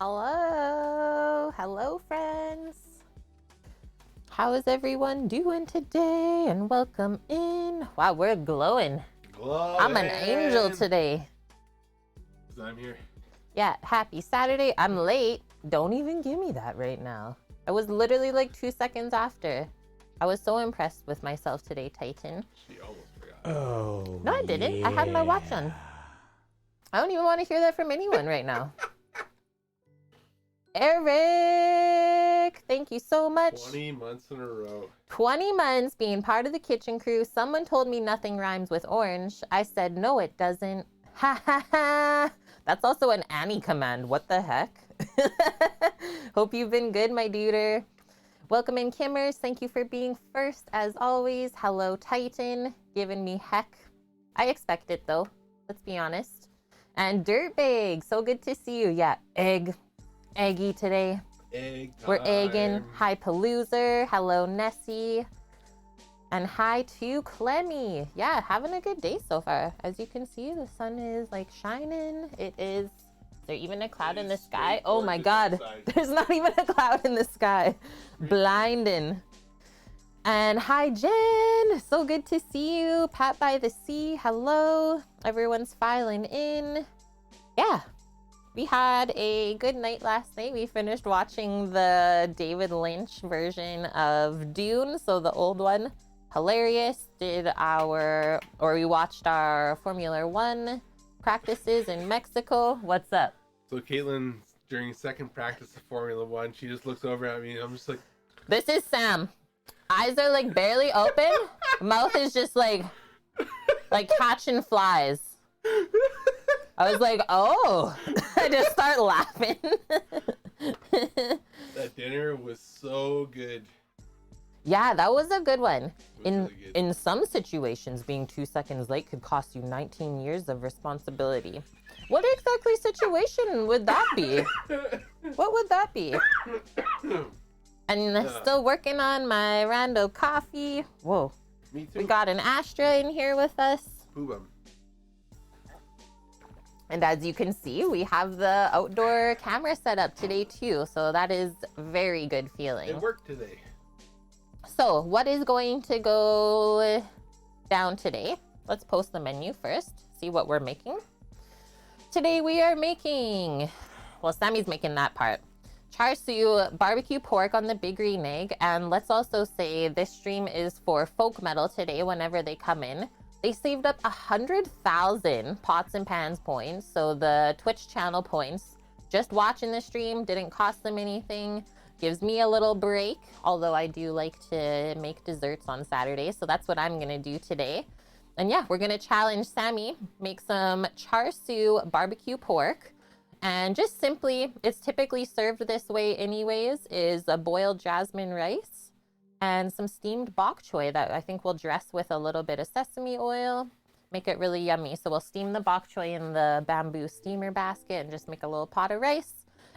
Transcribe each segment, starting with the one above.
Hello friends. How is everyone doing today? And welcome in. Wow, we're glowing. I'm an angel today. I'm here. Yeah, happy Saturday. I'm late. Don't even give me that right now. I was literally like 2 seconds after. I was so impressed with myself today, Titan. She almost forgot. Oh, No, I didn't. I had my watch on. I don't even want to hear that from anyone right now. Eric, thank you so much. 20 months in a row. 20 months being part of the kitchen crew. Someone told me nothing rhymes with orange. I said, no, it doesn't. Ha ha ha. That's also an Annie command. What the heck? Hope you've been good, my duder. Welcome in, Kimmers. Thank you for being first, as always. Hello, Titan. Giving me heck. I expect it, though. Let's be honest. And Dirtbag. So good to see you. Yeah, eggy today. Egg time. We're egging. Hi, Paloozer. Hello, Nessie. And hi to Clemmy. Yeah, having a good day so far. As you can see, the sun is like shining. It is. Is there even a cloud in the sky? Oh my God. There's not even a cloud in the sky. Blinding. And hi, Jen. So good to see you. Pat by the Sea. Hello. Everyone's filing in. Yeah. We had a good night last night. We finished watching the David Lynch version of Dune, so the old one. Hilarious. We watched our Formula One practices in Mexico. What's up? So Caitlin, during second practice of Formula One, she just looks over at me and I'm just like... This is Sam. Eyes are like barely open. Mouth is just like catching flies. I was like, oh, I just start laughing. That dinner was so good. Yeah, that was a good one. Really good. In some situations, being 2 seconds late could cost you 19 years of responsibility. What exactly situation would that be? What would that be? And still working on my rando coffee. Whoa. Me too. We got an Astra in here with us. Boobum. And as you can see, we have the outdoor camera set up today too. So that is very good feeling. It worked today. So what is going to go down today? Let's post the menu first, see what we're making. Today we are making, well, Sammy's making that part. Char siu, barbecue pork on the big green egg. And let's also say this stream is for folk metal today whenever they come in. They saved up 100,000 pots and pans points. So the Twitch channel points, just watching the stream didn't cost them anything. Gives me a little break, although I do like to make desserts on Saturdays. So that's what I'm gonna do today. And yeah, we're gonna challenge Sammy, make some char siu barbecue pork. And just simply, it's typically served this way anyways, is a boiled jasmine rice and some steamed bok choy that I think we'll dress with a little bit of sesame oil, make it really yummy. So we'll steam the bok choy in the bamboo steamer basket and just make a little pot of rice.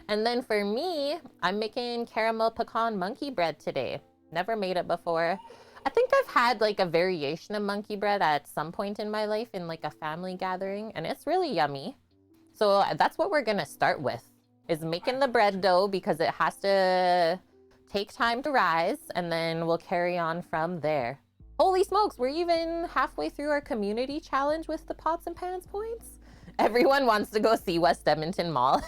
And then for me, I'm making caramel pecan monkey bread today. Never made it before. I think I've had like a variation of monkey bread at some point in my life in like a family gathering, and it's really yummy. So that's what we're gonna start with, is making the bread dough because it has to take time to rise, and then we'll carry on from there. Holy smokes, we're even halfway through our community challenge with the pots and pans points. Everyone wants to go see West Edmonton Mall.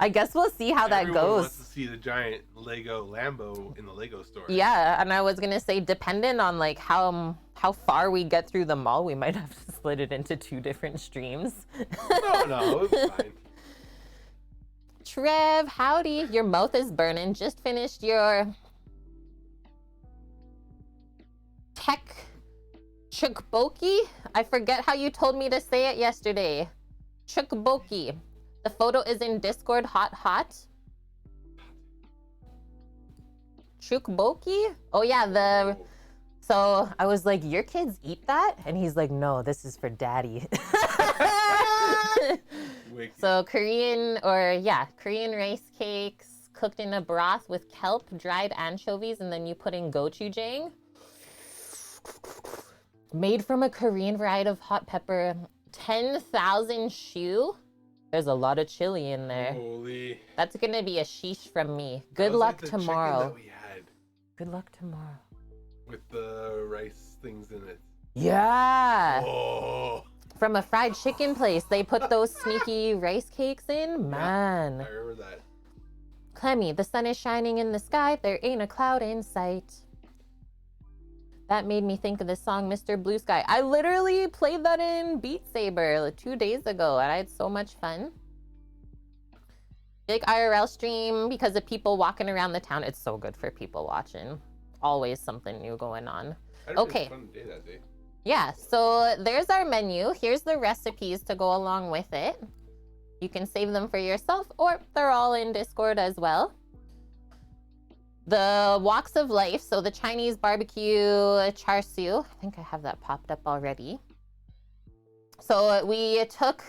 I guess we'll see how that Everyone goes. wants to see the giant Lego Lambo in the Lego store. Yeah, and I was gonna say, dependent on like how far we get through the mall, we might have to split it into 2 different streams. No, it's fine. Trev, howdy. Your mouth is burning. Just finished your tech chukboki. I forget how you told me to say it yesterday. Chukboki. The photo is in Discord. Hot. Chukboki? Oh yeah, so I was like, your kids eat that? And he's like, no, this is for daddy. So Korean rice cakes cooked in a broth with kelp, dried anchovies, and then you put in gochujang. Made from a Korean variety of hot pepper. 10,000 shu. There's a lot of chili in there. Holy. That's gonna be a sheesh from me. Good That was luck like the tomorrow. chicken that we had Good luck tomorrow. with the rice things in it. Yeah. Oh. From a fried chicken place, they put those sneaky rice cakes in. Man. I remember that. Clemmy, the sun is shining in the sky. There ain't a cloud in sight. That made me think of the song Mr. Blue Sky. I literally played that in Beat Saber like 2 days ago, and I had so much fun. Big IRL stream because of people walking around the town. It's so good for people watching. Always something new going on. I had a Okay. fun day that day. Yeah, so there's our menu. Here's the recipes to go along with it. You can save them for yourself, or they're all in Discord as well. The walks of life, so the Chinese barbecue char siu. I think I have that popped up already. So we took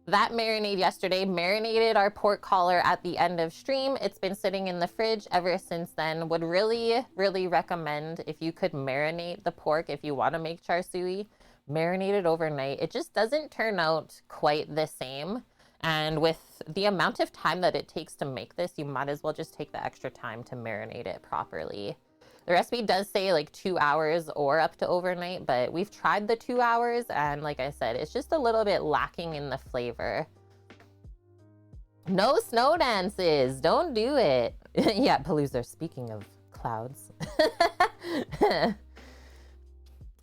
that marinade yesterday, marinated our pork collar at the end of stream. It's been sitting in the fridge ever since then. Would really, really recommend if you could marinate the pork if you want to make char siu, marinate it overnight. It just doesn't turn out quite the same. And with the amount of time that it takes to make this, you might as well just take the extra time to marinate it properly. The recipe does say like 2 hours or up to overnight, but we've tried the 2 hours and like I said, it's just a little bit lacking in the flavor. No snow dances, don't do it. Yeah, Palooza, speaking of clouds.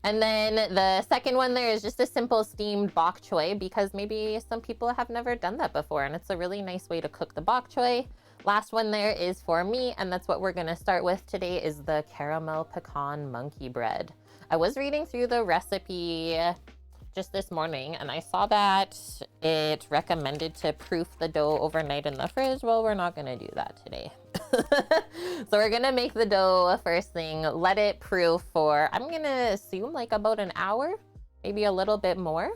And then the second one there is just a simple steamed bok choy because maybe some people have never done that before and it's a really nice way to cook the bok choy. Last one there is for me, and that's what we're gonna start with today is the caramel pecan monkey bread. I was reading through the recipe just this morning and I saw that it recommended to proof the dough overnight in the fridge. Well, we're not gonna do that today. So we're gonna make the dough first thing, let it proof for, I'm gonna assume like about an hour, maybe a little bit more.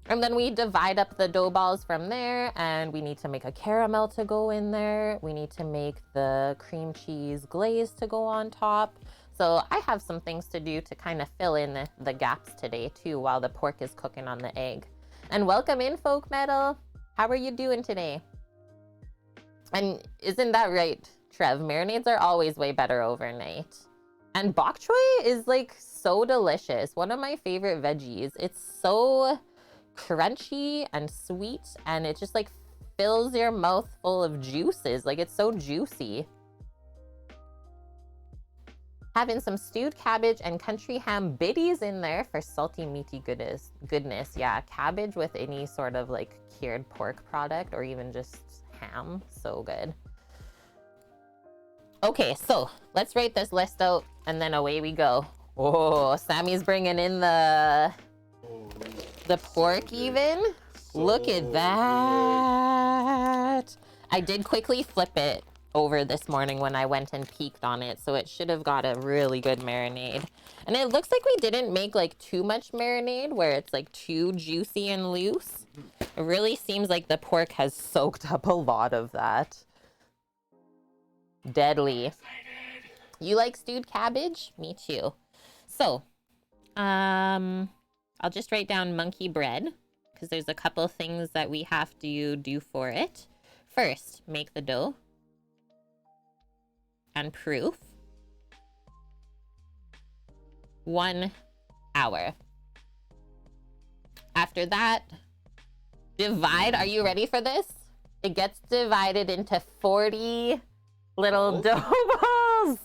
And then we divide up the dough balls from there, and we need to make a caramel to go in there. We need to make the cream cheese glaze to go on top. So I have some things to do to kind of fill in the gaps today too while the pork is cooking on the egg. And welcome in, Folk Metal. How are you doing today? And isn't that right, Trev? Marinades are always way better overnight. And bok choy is like so delicious. One of my favorite veggies. It's so crunchy and sweet, and it just like fills your mouth full of juices. Like it's so juicy. Having some stewed cabbage and country ham biddies in there for salty meaty goodness. Yeah, cabbage with any sort of like cured pork product or even just ham, so good. Okay, so let's write this list out and then away we go. Oh, Sammy's bringing in the pork so even. Look at that. I did quickly flip it over this morning when I went and peeked on it, so it should have got a really good marinade. And it looks like we didn't make like too much marinade where it's like too juicy and loose. It really seems like the pork has soaked up a lot of that. Deadly. You like stewed cabbage? Me too. So, I'll just write down monkey bread because there's a couple things that we have to do for it. First, make the dough and proof. 1 hour. After that, divide. Are you ready for this? It gets divided into 40 little dough balls.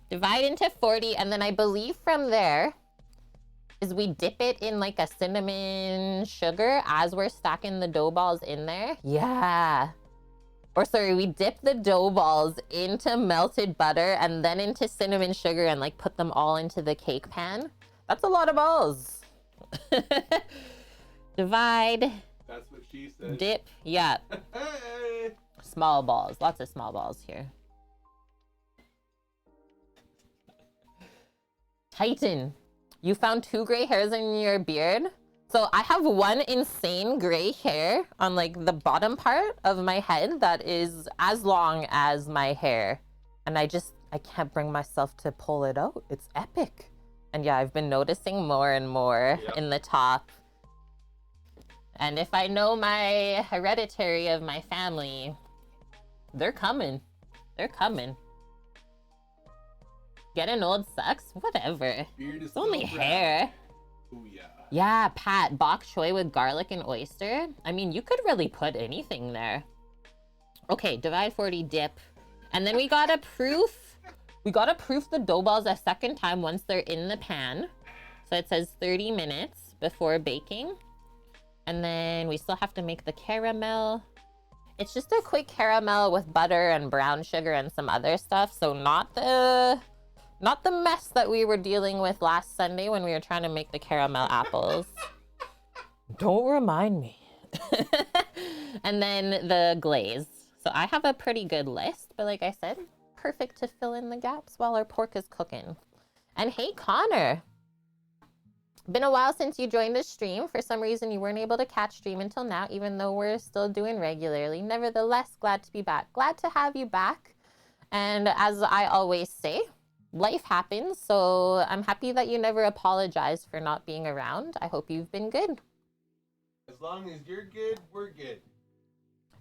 Divide into 40, and then I believe from there is we dip it in like a cinnamon sugar as we're stacking the dough balls in there. Yeah. Or sorry, we dip the dough balls into melted butter and then into cinnamon sugar and like put them all into the cake pan. That's a lot of balls. Divide. That's what she said. Dip. Yeah. Hey. Small balls. Lots of small balls here. Titan. You found 2 gray hairs in your beard? So I have one insane gray hair on like the bottom part of my head that is as long as my hair. And I can't bring myself to pull it out. It's epic. And yeah, I've been noticing more and more in the top. And if I know my hereditary of my family, they're coming. They're coming. Getting old sucks? Whatever. Beard is It's only still brown. hair. Oh yeah. Yeah, Pat, bok choy with garlic and oyster. I mean, you could really put anything there. Okay, divide 40 dip. And then we gotta proof. We gotta proof the dough balls a second time once they're in the pan. So it says 30 minutes before baking. And then we still have to make the caramel. It's just a quick caramel with butter and brown sugar and some other stuff. So not the mess that we were dealing with last Sunday when we were trying to make the caramel apples. Don't remind me. And then the glaze. So I have a pretty good list, but like I said, perfect to fill in the gaps while our pork is cooking. And hey, Connor. Been a while since you joined the stream. For some reason, you weren't able to catch stream until now, even though we're still doing regularly. Nevertheless, glad to be back. Glad to have you back. And as I always say, life happens, so I'm happy that you never apologized for not being around. I hope you've been good. As long as you're good, we're good.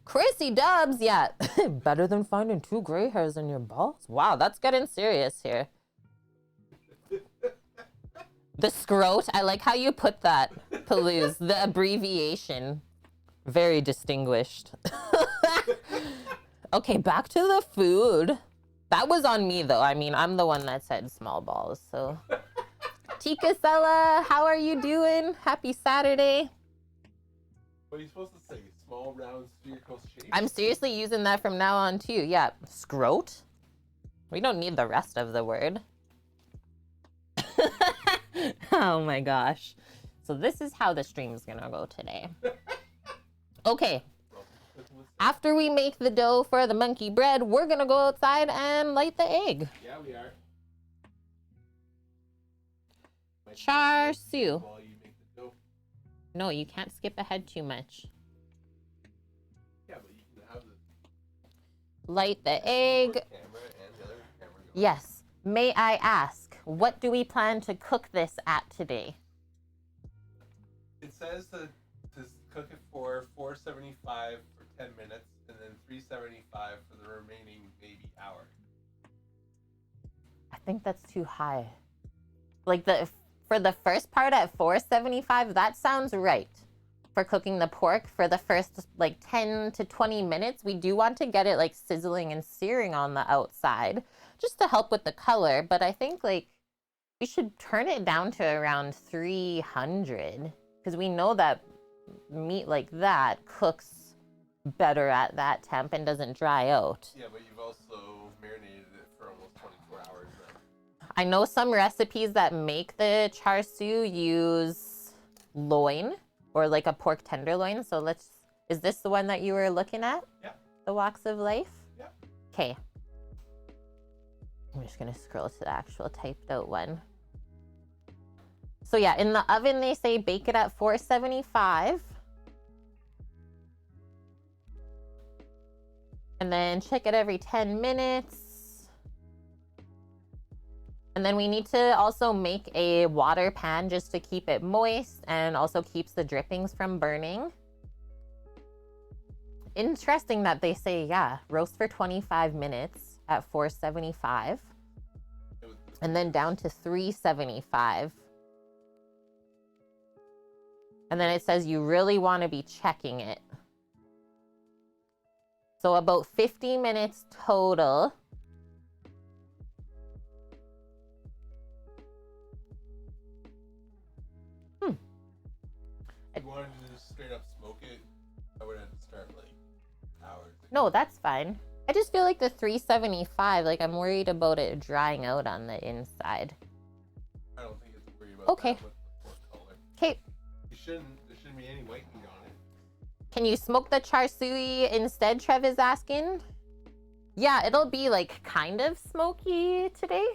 Chrissy Dubs, yeah. Better than finding 2 gray hairs in your balls? Wow, that's getting serious here. The scrot, I like how you put that, Palouse. The abbreviation. Very distinguished. Okay, back to the food. That was on me, though. I mean, I'm the one that said small balls, so. Tika Sella, how are you doing? Happy Saturday. What are you supposed to say? Small, round, spherical shape? I'm seriously using that from now on, too. Yeah, scrot. We don't need the rest of the word. Oh my gosh. So this is how the stream's gonna go today. Okay. After we make the dough for the monkey bread, we're gonna go outside and light the egg. Yeah, we are. Char siu. While you make the dough. No, you can't skip ahead too much. Yeah, but you can have the Light the egg. camera and the other camera going. Yes. May I ask, what do we plan to cook this at today? It says to cook it for 475 for 10 minutes and then 375 for the remaining maybe hour. I think that's too high. Like for the first part at 475, that sounds right. For cooking the pork for the first like 10 to 20 minutes, we do want to get it like sizzling and searing on the outside just to help with the color. But I think like we should turn it down to around 300 because we know that meat like that cooks better at that temp and doesn't dry out. Yeah, but you've also marinated it for almost 24 hours then. I know some recipes that make the char siu use loin or like a pork tenderloin. So is this the one that you were looking at? Yeah. The Walks of Life? Yeah. Okay. I'm just gonna scroll to the actual typed out one. So yeah, in the oven, they say bake it at 475. And then check it every 10 minutes. And then we need to also make a water pan just to keep it moist and also keeps the drippings from burning. Interesting that they say, yeah, roast for 25 minutes at 475 and then down to 375. And then it says you really want to be checking it. So about 50 minutes total. If you wanted to just straight up smoke it, I would have to start like hours ago. No, that's fine. I just feel like the 375, like I'm worried about it drying out on the inside. I don't think it's worried about Okay. that with the pork color. Okay, There shouldn't be any white meat on it. can you smoke the char siu instead, Trev is asking? Yeah, it'll be like kind of smoky today.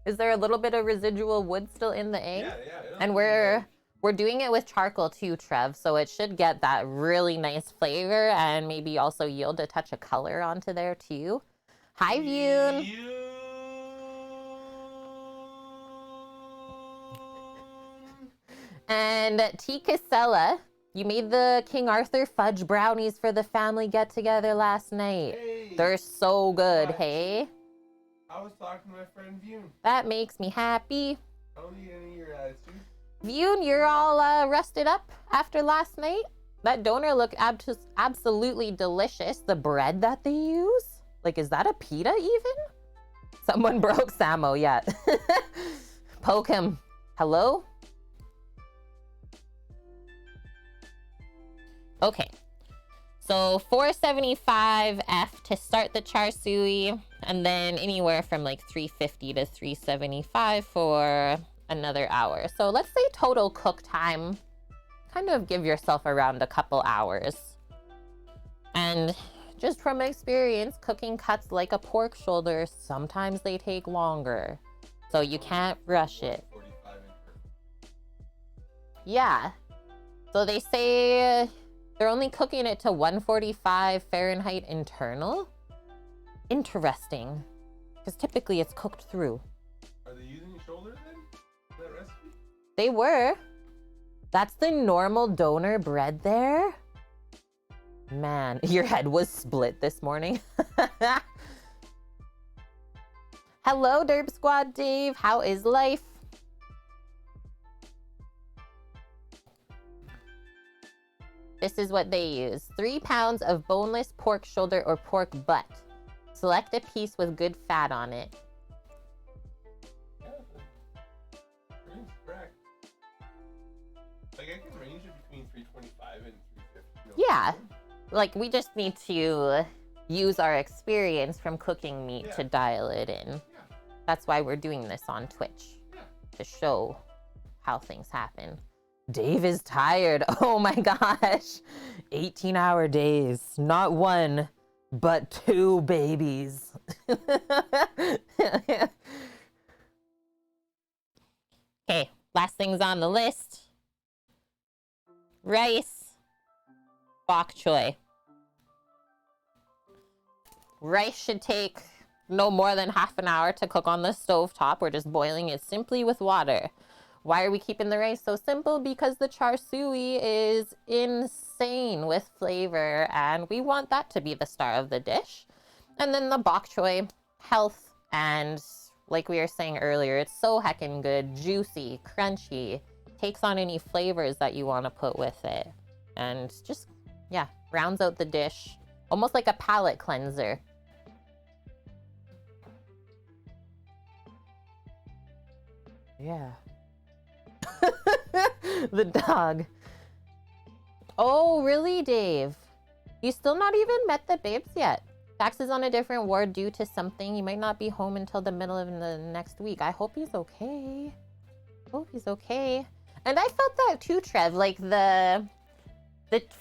Is there a little bit of residual wood still in the egg? Yeah. And we're doing it with charcoal too, Trev, so it should get that really nice flavor and maybe also yield a touch of color onto there too. Hi, Vune. And T. Casella, You made the King Arthur fudge brownies for the family get together last night. Hey, They're so good, what? hey? I was talking to my friend Vune. That makes me happy. I don't need any of your attitude. Vune, you're all rested up after last night? That doner looked absolutely delicious. The bread that they use? Like, is that a pita even? Someone broke Samo, yeah. Poke him. Hello? Okay. So 475 F to start the char siu, and then anywhere from like 350 to 375 for another hour. So let's say total cook time, kind of give yourself around a couple hours. And just from experience, cooking cuts like a pork shoulder, sometimes they take longer. So you can't rush it. 45 Yeah. So they say they're only cooking it to 145 Fahrenheit internal. Interesting. Because typically it's cooked through. Are they using shoulder then? In that recipe? They were. That's the normal doner bread there. Man, your head was split this morning. Hello, Derp Squad Dave. How is life? This is what they use. 3 pounds of boneless pork shoulder or pork butt. Select a piece with good fat on it. Yeah, everything's correct. Like, I can range it between 325 and 350. Yeah. Like, we just need to use our experience from cooking meat to dial it in. Yeah. That's why we're doing this on Twitch. Yeah. To show how things happen. Dave is tired. Oh my gosh. 18-hour days. Not one, but 2 babies. Okay, last things on the list. Rice. Bok choy. Rice should take no more than half an hour to cook on the stove top. We're just boiling it simply with water. Why are we keeping the rice so simple? Because the char siu is insane with flavor, and we want that to be the star of the dish. And then the bok choy, health, and like we were saying earlier, it's so heckin' good, juicy, crunchy, takes on any flavors that you want to put with it, and just, yeah, rounds out the dish, almost like a palate cleanser. Yeah. The dog. Oh, really, Dave? You still not even met the babes yet. Dax is on a different ward due to something. He might not be home until the middle of the next week. I hope he's okay. Hope he's okay. And I felt that too, Trev. Like the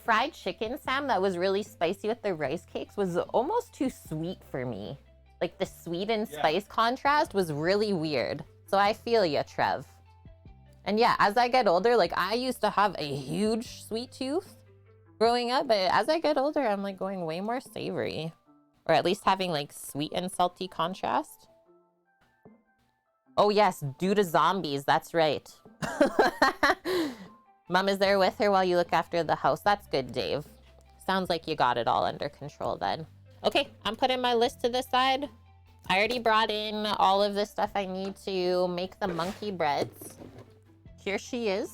fried chicken, Sam, that was really spicy with the rice cakes was almost too sweet for me. Like the sweet and spice contrast was really weird. So I feel ya, Trev. And yeah, as I get older, like I used to have a huge sweet tooth growing up, but as I get older, I'm like going way more savory. Or at least having like sweet and salty contrast. Oh yes, due to zombies, that's right. Mom is there with her while you look after the house. That's good, Dave. Sounds like you got it all under control then. Okay, I'm putting my list to the side. I already brought in all of the stuff I need to make the monkey breads. Here she is,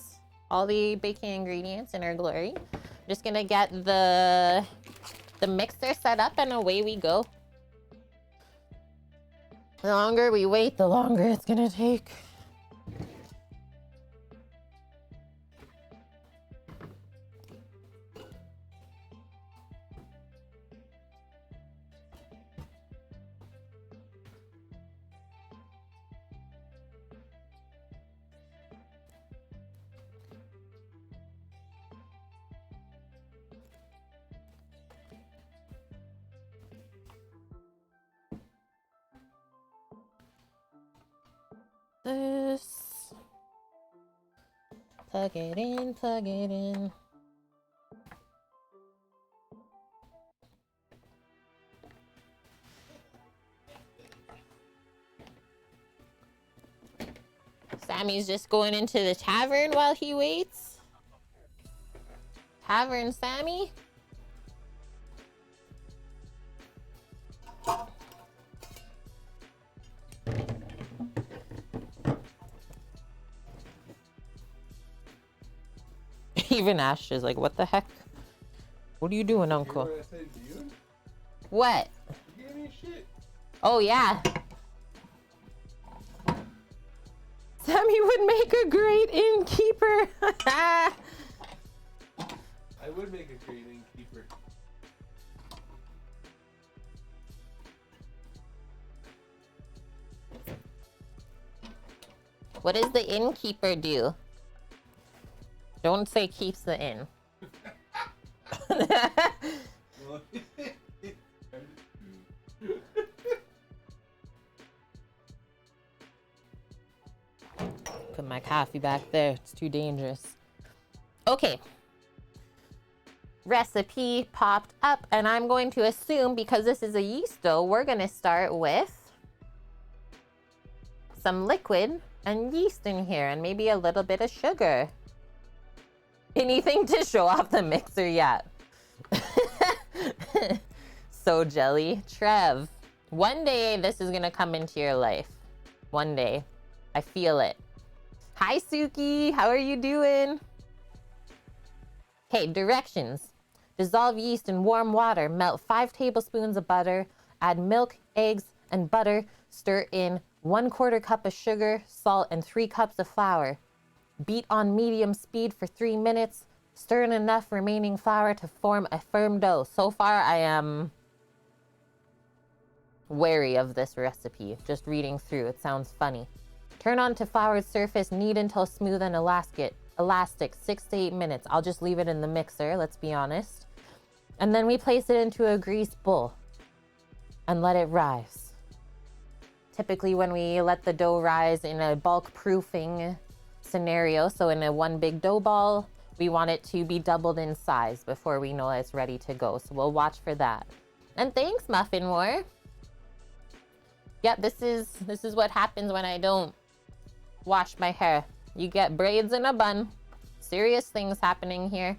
all the baking ingredients in her glory. I'm just gonna get the mixer set up and away we go. The longer we wait, the longer it's gonna take. This. Plug it in, plug it in. Sammy's just going into the tavern while he waits. tavern, Sammy? Even Ash is like, what the heck? What are you doing, Uncle? What I said to you? What? You gave me shit. Oh, yeah. Sammy would make a great innkeeper. I would make a great innkeeper. What does the innkeeper do? Don't say keeps the inn. Well, Put my coffee back there. It's too dangerous. Okay. Recipe popped up, and I'm going to assume because this is a yeast dough, we're going to start with some liquid and yeast in here and maybe a little bit of sugar. Anything to show off the mixer yet? So jelly. Trev, one day this is going to come into your life. One day. I feel it. Hi, Suki. How are you doing? Okay, directions. Dissolve yeast in warm water. Melt 5 tablespoons of butter. Add milk, eggs, and butter. Stir in 1/4 cup of sugar, salt, and 3 cups of flour. Beat on medium speed for 3 minutes. Stir in enough remaining flour to form a firm dough. So far, I am wary of this recipe. Just reading through, it sounds funny. Turn on to floured surface, knead until smooth and elastic, 6 to 8 minutes. I'll just leave it in the mixer, let's be honest. And then we place it into a greased bowl and let it rise. Typically when we let the dough rise in a bulk proofing scenario, so in a one big dough ball, we want it to be doubled in size before we know it's ready to go. So we'll watch for that. And thanks, Muffin War. Yep, this is what happens when I don't wash my hair. You get braids in a bun. Serious things happening here.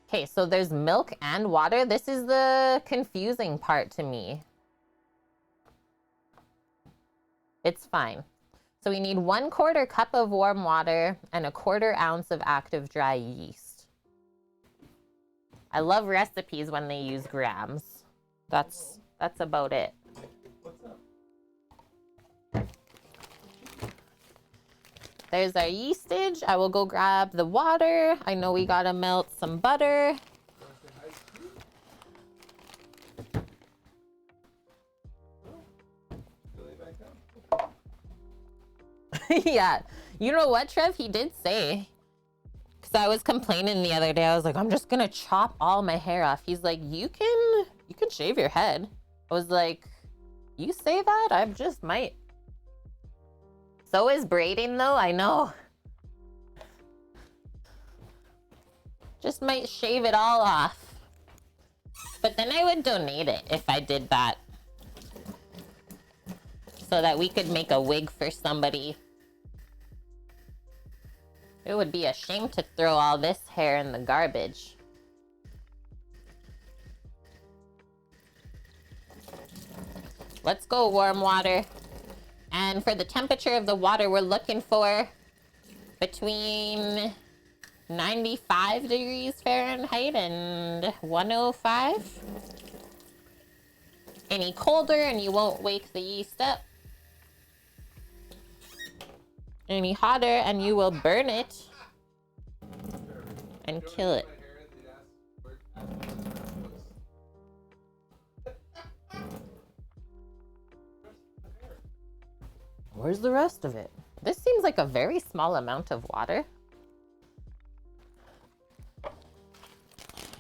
Okay, so there's milk and water. This is the confusing part to me. It's fine. So we need 1/4 cup of warm water and 1/4 ounce of active dry yeast. I love recipes when they use grams. That's about it. what's up? There's our yeastage. I will go grab the water. I know we gotta melt some butter. Yeah. You know what, Trev? He did say, because I was complaining the other day, I was like, I'm just gonna chop all my hair off. He's like, you can shave your head. I was like, you say that? I just might. So is braiding though, I know. Just might shave it all off. But then I would donate it if I did that. So that we could make a wig for somebody. It would be a shame to throw all this hair in the garbage. Let's go, warm water. And for the temperature of the water, we're looking for between 95 degrees Fahrenheit and 105. Any colder and you won't wake the yeast up. Any hotter and you will burn it and kill it. Where's the rest of it? This seems like a very small amount of water.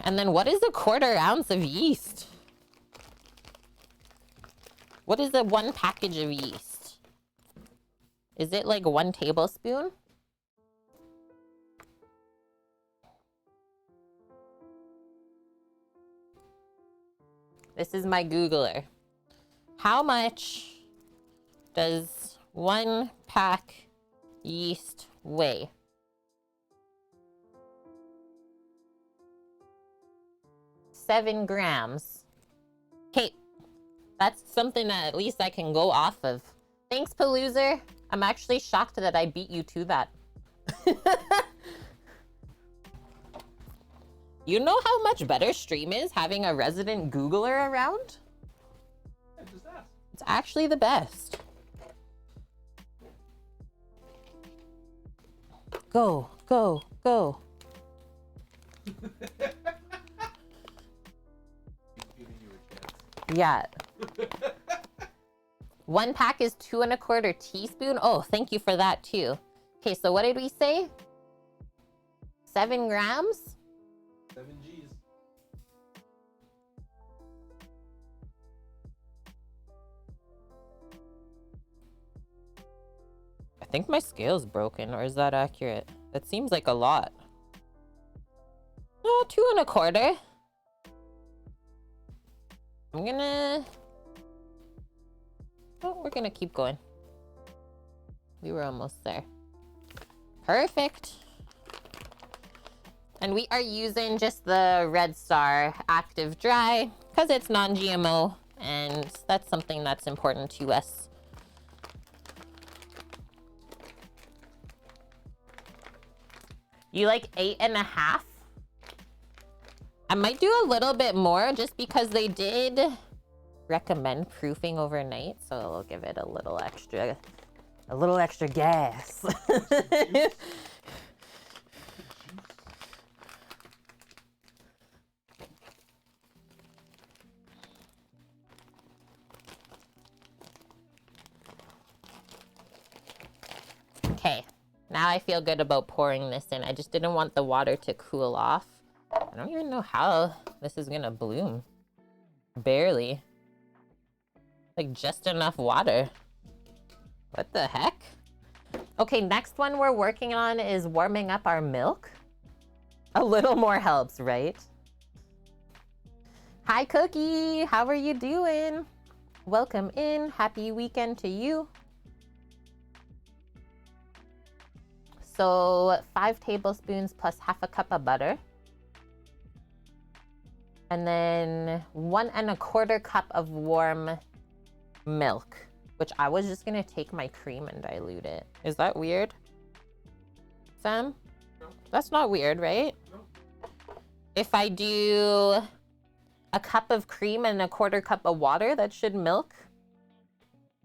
And then what is 1/4 ounce of yeast? What is 1 package of yeast? Is it like 1 tablespoon? This is my Googler. How much does 1 pack yeast weigh? Seven grams. Okay, that's something that at least I can go off of. Thanks, Paloozer. I'm actually shocked that I beat you to that. You know how much better stream is having a resident Googler around? Yeah, just ask. It's actually the best. Go, go, go. Giving you a chance. Yeah. 1 pack is 2 1/4 teaspoon. Oh, thank you for that too. Okay, so what did we say? 7 grams? 7 G's. I think my scale's broken, or is that accurate? That seems like a lot. Oh, 2 1/4. I'm gonna... Oh, we're gonna keep going. We were almost there. Perfect. And we are using just the Red Star Active Dry because it's non-GMO, and that's something that's important to us. You like 8.5? I might do a little bit more just because they did recommend proofing overnight, so I'll give it a little extra gas. Okay, now I feel good about pouring this in. I just didn't want the water to cool off. I don't even know how this is gonna bloom. Barely. Like just enough water. What the heck? Okay, next one we're working on is warming up our milk. A little more helps, right? Hi, Cookie. How are you doing? Welcome in. Happy weekend to you. So 5 tablespoons plus 1/2 cup of butter. And then 1 1/4 cup of warm milk, which I was just gonna take my cream and dilute it. Is that weird, Sam? No. That's not weird, right? No. If I do a cup of cream and 1/4 cup of water, that should milk.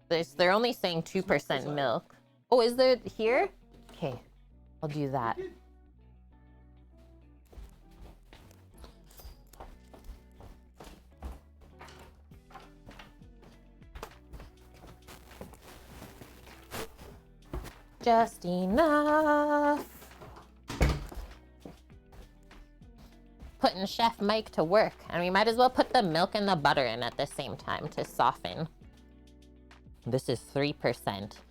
They're only saying 2% milk. Oh, is there here? Okay, I'll do that. Just enough. Putting Chef Mike to work. And we might as well put the milk and the butter in at the same time to soften. This is 3%.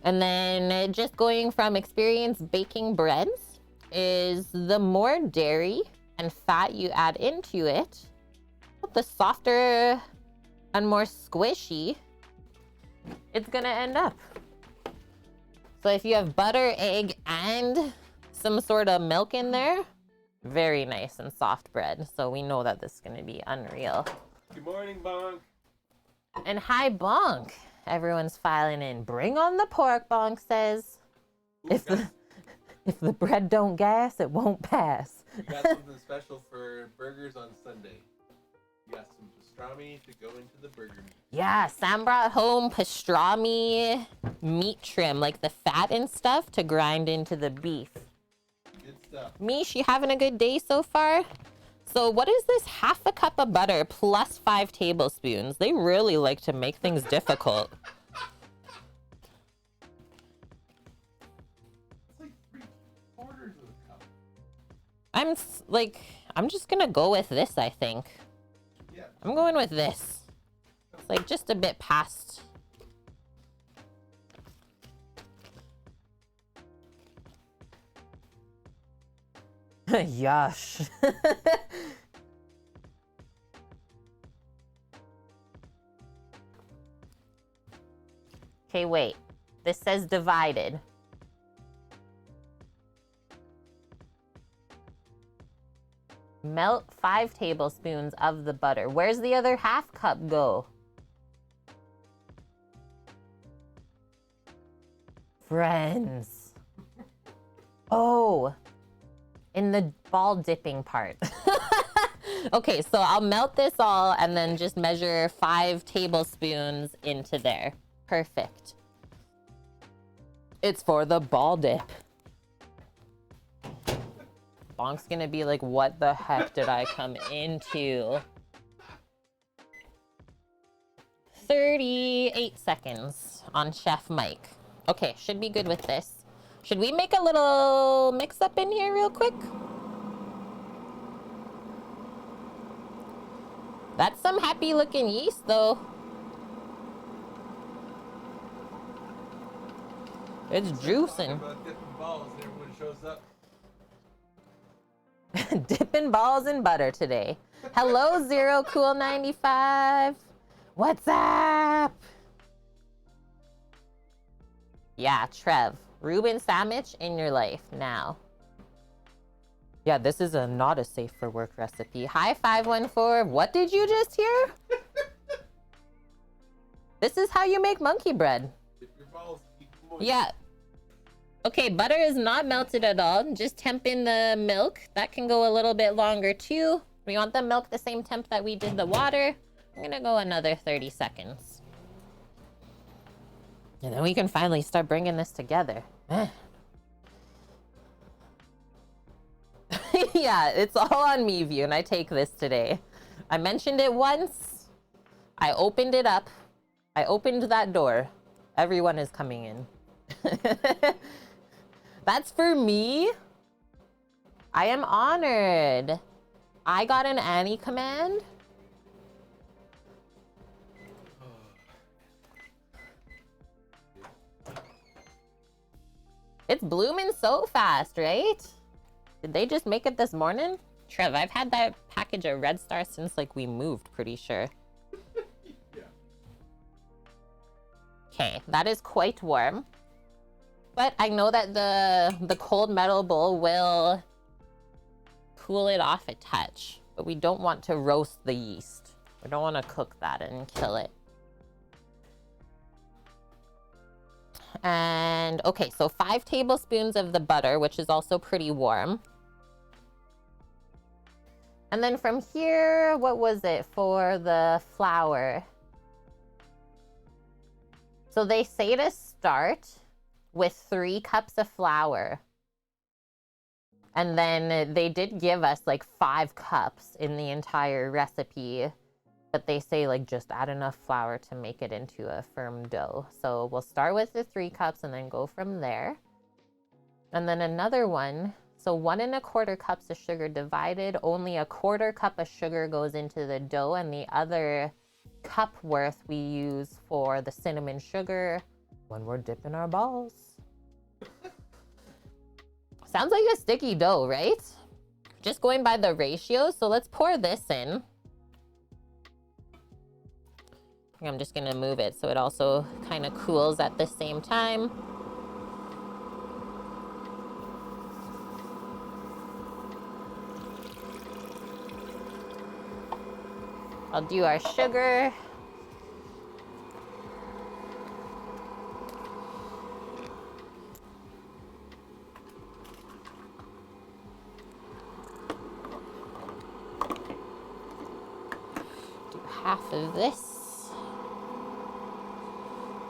And then just going from experience, baking breads is the more dairy and fat you add into it, the softer and more squishy it's gonna end up. So if you have butter, egg, and some sort of milk in there, very nice and soft bread. So we know that this is gonna be unreal. Good morning, Bonk. And hi, Bonk. Everyone's filing in. Bring on the pork, Bonk says. Ooh, If the bread don't gas, it won't pass. we got something special for burgers on Sunday. We got some pastrami to go into the burger meat. Yeah, Sam brought home pastrami meat trim, like the fat and stuff, to grind into the beef. Good stuff. Mish, you having a good day so far? So what is this 1/2 cup of butter plus 5 tablespoons? They really like to make things difficult. It's like 3/4 of a cup. I'm just gonna go with this, I think. Yeah. I'm going with this. It's like just a bit past. Yush. Okay, wait. This says divided. Melt 5 tablespoons of the butter. Where's the other half cup go? Friends. Oh, in the ball dipping part. Okay, so I'll melt this all and then just measure 5 tablespoons into there. Perfect. It's for the ball dip. Bonk's gonna be like, what the heck did I come into? 38 seconds on Chef Mike. Okay, should be good with this. Should we make a little mix up in here real quick? That's some happy looking yeast though. It's juicing. About dipping balls, everyone shows up. Dipping balls in butter today. Hello, Zero Cool 95. What's up? Yeah, Trev. Ruben Sandwich in your life now. Yeah, this is not a safe for work recipe. Hi, 514. What did you just hear? This is how you make monkey bread. Dip your balls, keep them moist. Yeah. Okay, butter is not melted at all. Just temp in the milk. That can go a little bit longer too. We want the milk the same temp that we did the water. I'm gonna go another 30 seconds. And then we can finally start bringing this together. Yeah, it's all on me, View, and I take this today. I mentioned it once. I opened it up. I opened that door. Everyone is coming in. That's for me. I am honored. I got an Annie command. It's blooming so fast, right? Did they just make it this morning? Trev, I've had that package of Red Star since like we moved, pretty sure. Yeah. Okay, that is quite warm. But I know that the cold metal bowl will cool it off a touch. But we don't want to roast the yeast. We don't want to cook that and kill it. And okay, so 5 tablespoons of the butter, which is also pretty warm. And then from here, what was it for the flour? So they say to start with 3 cups of flour. And then they did give us like 5 cups in the entire recipe. But they say like just add enough flour to make it into a firm dough. So we'll start with the 3 cups and then go from there. And then another one. So 1 1/4 cups of sugar divided. Only 1/4 cup of sugar goes into the dough, and the other cup worth we use for the cinnamon sugar when we're dipping our balls. Sounds like a sticky dough, right? Just going by the ratio. So let's pour this in. I'm just gonna move it so it also kind of cools at the same time. I'll do our sugar. Do half of this.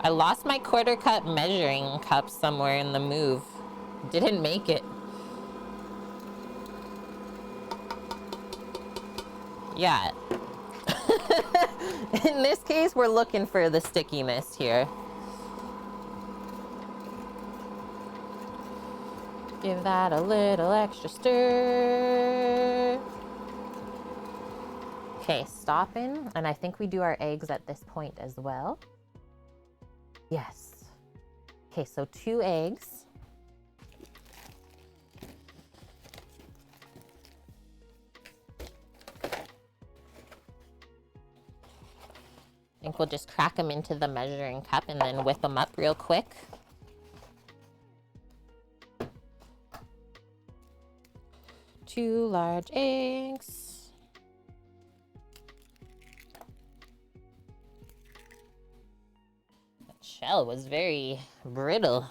I lost my 1/4 cup measuring cup somewhere in the move. Didn't make it. Yeah. In this case, we're looking for the stickiness here. Give that a little extra stir. Okay, stopping. And I think we do our eggs at this point as well. Yes. Okay, so 2 eggs. think we'll just crack them into the measuring cup and then whip them up real quick. Two large eggs. That shell was very brittle.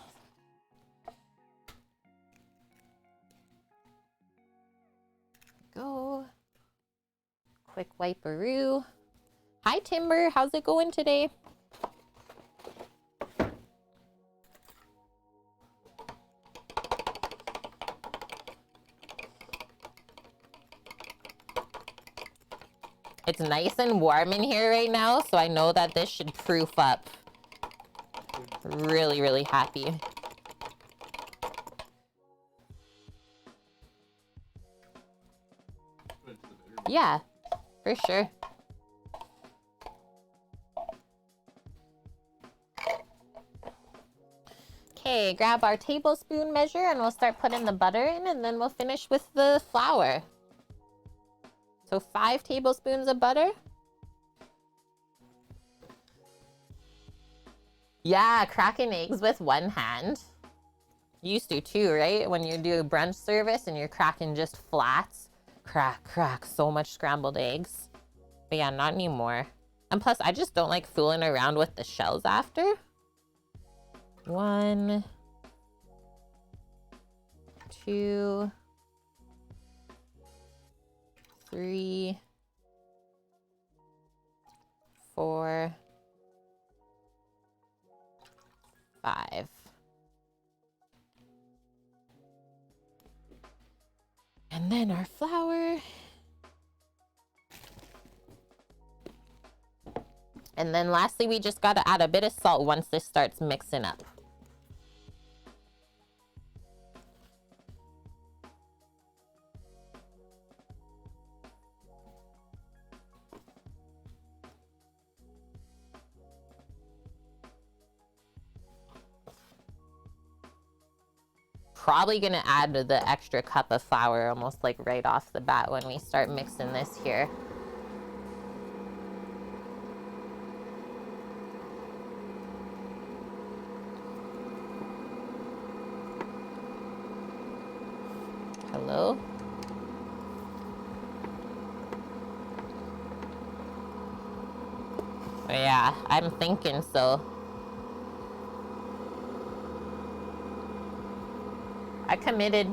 Go. Quick wiperoo. Hi Timber, how's it going today? It's nice and warm in here right now, so I know that this should proof up. Really, really happy. Yeah, for sure. Okay, grab our tablespoon measure and we'll start putting the butter in, and then we'll finish with the flour. So 5 tablespoons of butter. Yeah, cracking eggs with one hand. Used to too, right? When you do a brunch service and you're cracking just flats. Crack, crack, so much scrambled eggs. But yeah, not anymore. And plus, I just don't like fooling around with the shells after. 1, 2, 3, 4, 5. And then our flour. And then lastly, we just got to add a bit of salt once this starts mixing up. Probably gonna add the extra cup of flour almost like right off the bat when we start mixing this here. Hello? Yeah, I'm thinking so. I committed.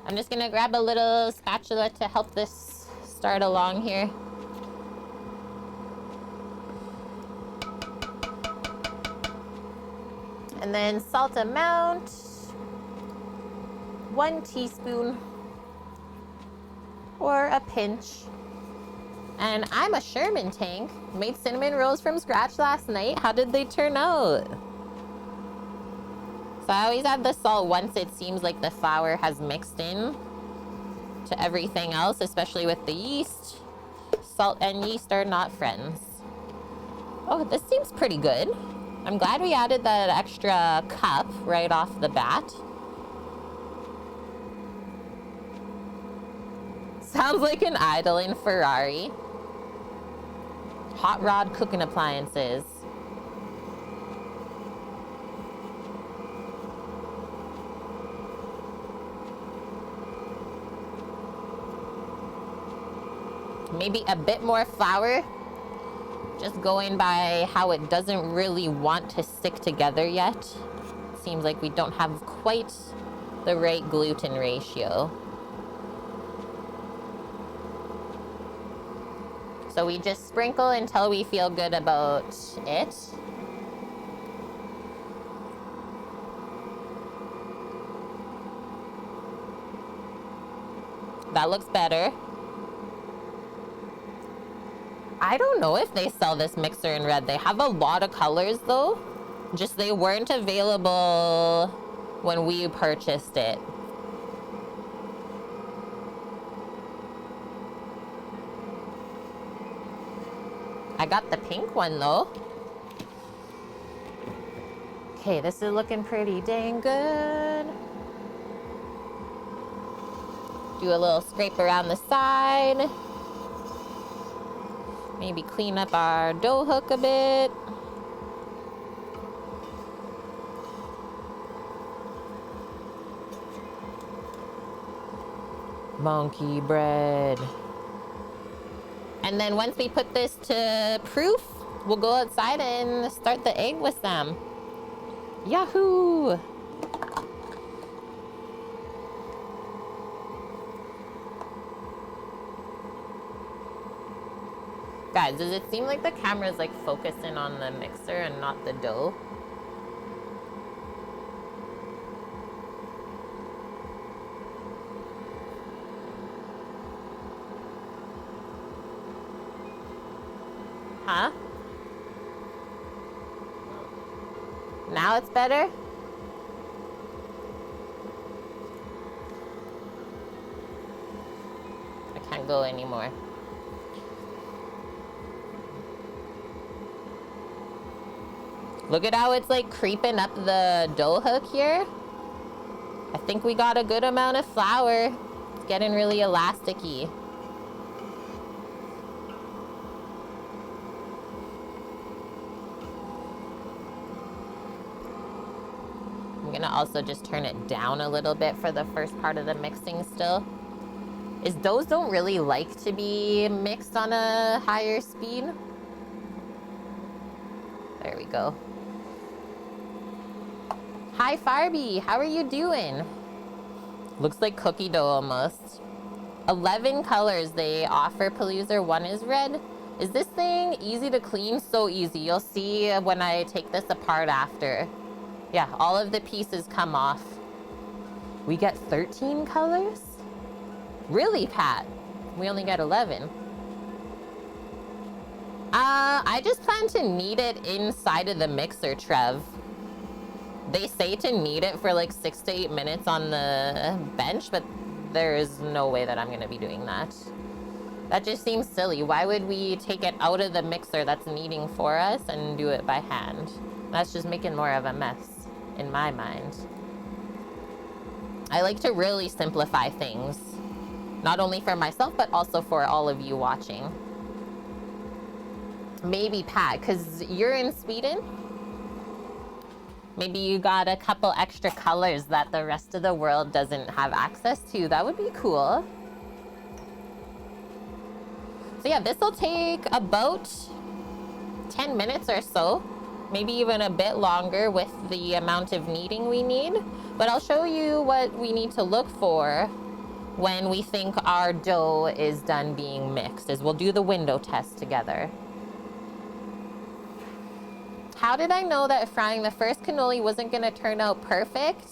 I'm just gonna grab a little spatula to help this start along here. And then salt amount, 1 teaspoon or a pinch. And I'm a Sherman tank. Made cinnamon rolls from scratch last night. How did they turn out? So I always add the salt once it seems like the flour has mixed in to everything else, especially with the yeast. Salt and yeast are not friends. Oh, this seems pretty good. I'm glad we added that extra cup right off the bat. Sounds like an idling Ferrari. Hot rod cooking appliances. Maybe a bit more flour. Just going by how it doesn't really want to stick together yet. Seems like we don't have quite the right gluten ratio. So we just sprinkle until we feel good about it. That looks better. I don't know if they sell this mixer in red. They have a lot of colors though. Just they weren't available when we purchased it. I got the pink one though. Okay, this is looking pretty dang good. Do a little scrape around the side. Maybe clean up our dough hook a bit. Monkey bread. And then once we put this to proof, we'll go outside and start the egg with them. Yahoo! Guys, does it seem like the camera's like focusing on the mixer and not the dough? Huh? Now it's better? I can't go anymore. Look at how it's like creeping up the dough hook here. I think we got a good amount of flour. It's getting really elasticy. I'm gonna also just turn it down a little bit for the first part of the mixing still. Doughs don't really like to be mixed on a higher speed. There we go. Hi Farby, how are you doing? Looks like cookie dough almost. 11 colors they offer, Paloozer. One is red. Is this thing easy to clean? So easy. You'll see when I take this apart after. Yeah, all of the pieces come off. We get 13 colors? Really, Pat? We only get 11. I just plan to knead it inside of the mixer, Trev. They say to knead it for like 6 to 8 minutes on the bench, but there is no way that I'm gonna be doing that. That just seems silly. Why would we take it out of the mixer that's kneading for us and do it by hand? That's just making more of a mess in my mind. I like to really simplify things, not only for myself, but also for all of you watching. Maybe Pat, because you're in Sweden. Maybe you got a couple extra colors that the rest of the world doesn't have access to. That would be cool. So yeah, this will take about 10 minutes or so. Maybe even a bit longer with the amount of kneading we need. But I'll show you what we need to look for when we think our dough is done being mixed, is we'll do the window test together. How did I know that frying the first cannoli wasn't gonna turn out perfect?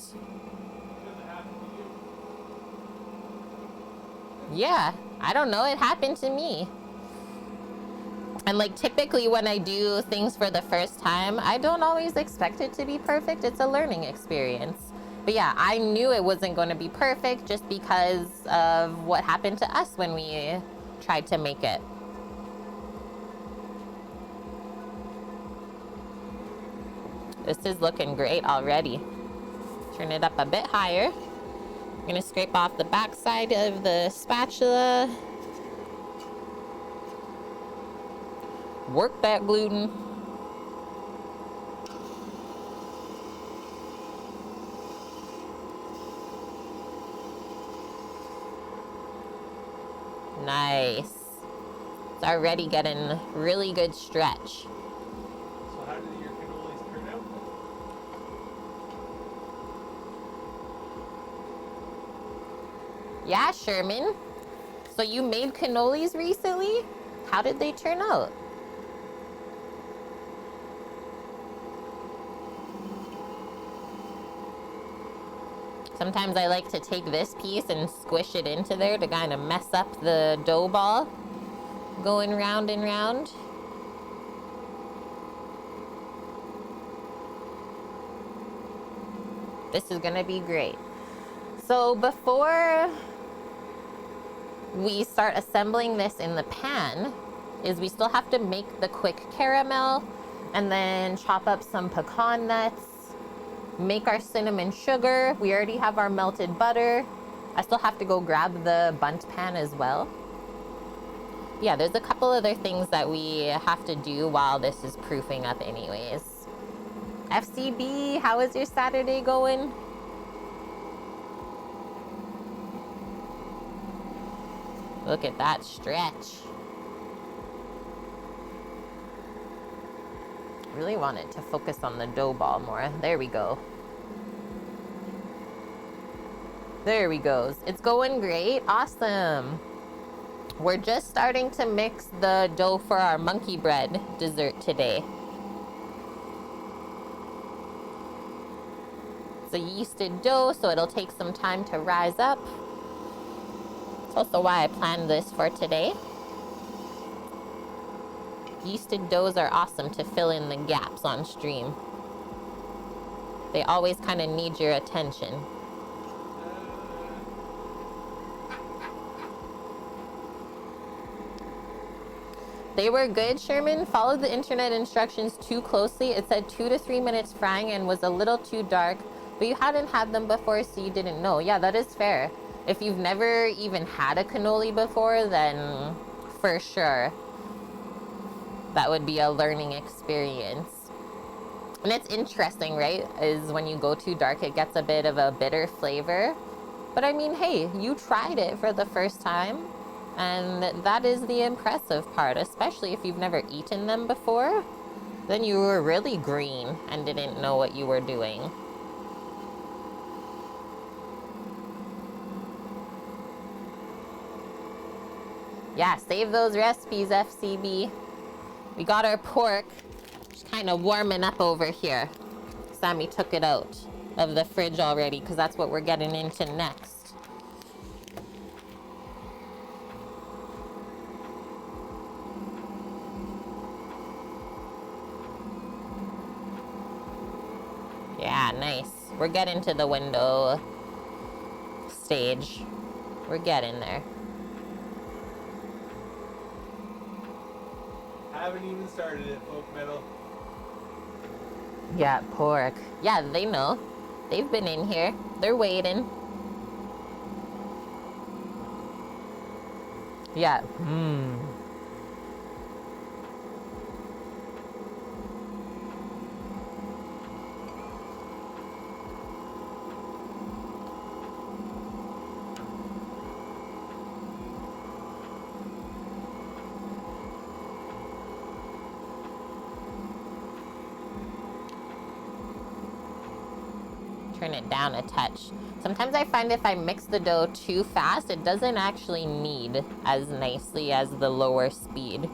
Yeah, I don't know, it happened to me. And like typically when I do things for the first time, I don't always expect it to be perfect. It's a learning experience. But yeah, I knew it wasn't going to be perfect just because of what happened to us when we tried to make it. This is looking great already. Turn it up a bit higher. I'm gonna scrape off the back side of the spatula. Work that gluten. Nice. It's already getting really good stretch. So how did your cannolis turn out? Yeah, Sherman. So you made cannolis recently? How did they turn out? Sometimes I like to take this piece and squish it into there to kind of mess up the dough ball going round and round. This is gonna be great. So before we start assembling this in the pan, is we still have to make the quick caramel and then chop up some pecan nuts, make our cinnamon sugar. We already have our melted butter. I still have to go grab the bundt pan as well. Yeah, there's a couple other things that we have to do while this is proofing up anyways. FCB, how is your Saturday going? Look at that stretch. Really want it to focus on the dough ball more. There we go. There we go. It's going great. Awesome. We're just starting to mix the dough for our monkey bread dessert today. It's a yeasted dough, so it'll take some time to rise up. That's also why I planned this for today. Yeasted doughs are awesome to fill in the gaps on stream. They always kind of need your attention. They were good, Sherman. Followed the internet instructions too closely. It said 2 to 3 minutes frying and was a little too dark, but you hadn't had them before, so you didn't know. Yeah, that is fair. If you've never even had a cannoli before, then for sure, that would be a learning experience. And it's interesting, right? Is when you go too dark, it gets a bit of a bitter flavor. But I mean, hey, you tried it for the first time. And that is the impressive part, especially if you've never eaten them before. Then you were really green and didn't know what you were doing. Yeah, save those recipes, FCB. We got our pork. Just kind of warming up over here. Sammy took it out of the fridge already because that's what we're getting into next. Yeah, nice. We're getting to the window stage. We're getting there. Haven't even started it, folk metal. Yeah, pork. Yeah, they know. They've been in here. They're waiting. Yeah. Turn it down a touch. Sometimes I find if I mix the dough too fast, it doesn't actually knead as nicely as the lower speed.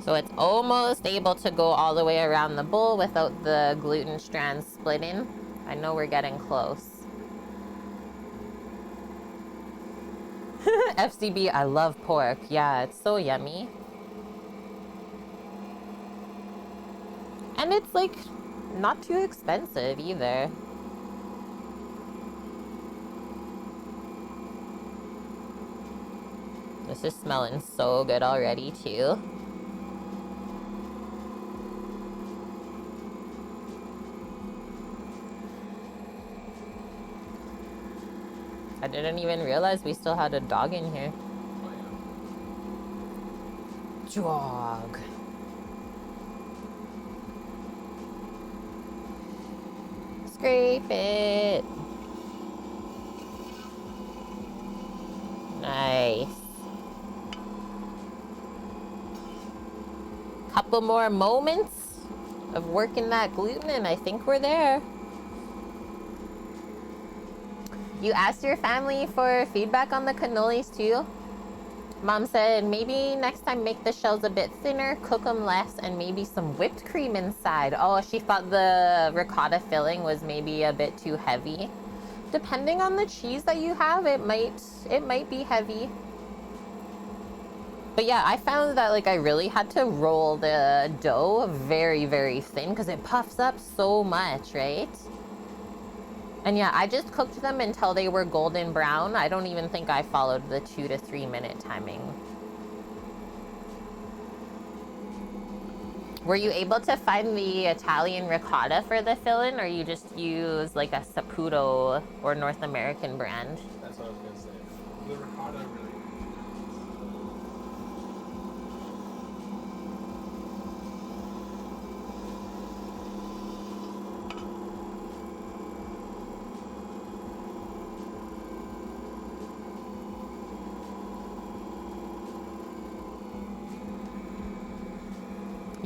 So it's almost able to go all the way around the bowl without the gluten strands splitting. I know we're getting close. FCB, I love pork. Yeah, it's so yummy. And it's like not too expensive either. This is smelling so good already too. I didn't even realize we still had a dog in here. Dog. Scrape it. Nice. Couple more moments of working that gluten and I think we're there. You asked your family for feedback on the cannolis too? Mom said maybe next time make the shells a bit thinner, cook them less, and maybe some whipped cream inside. Oh, she thought the ricotta filling was maybe a bit too heavy. Depending on the cheese that you have, it might be heavy. But yeah, I found that like I really had to roll the dough very, very thin because it puffs up so much, right? And yeah, I just cooked them until they were golden brown. I don't even think I followed the 2 to 3 minute timing. Were you able to find the Italian ricotta for the fill-in, or you just use like a Saputo or North American brand? That's what I was gonna say. The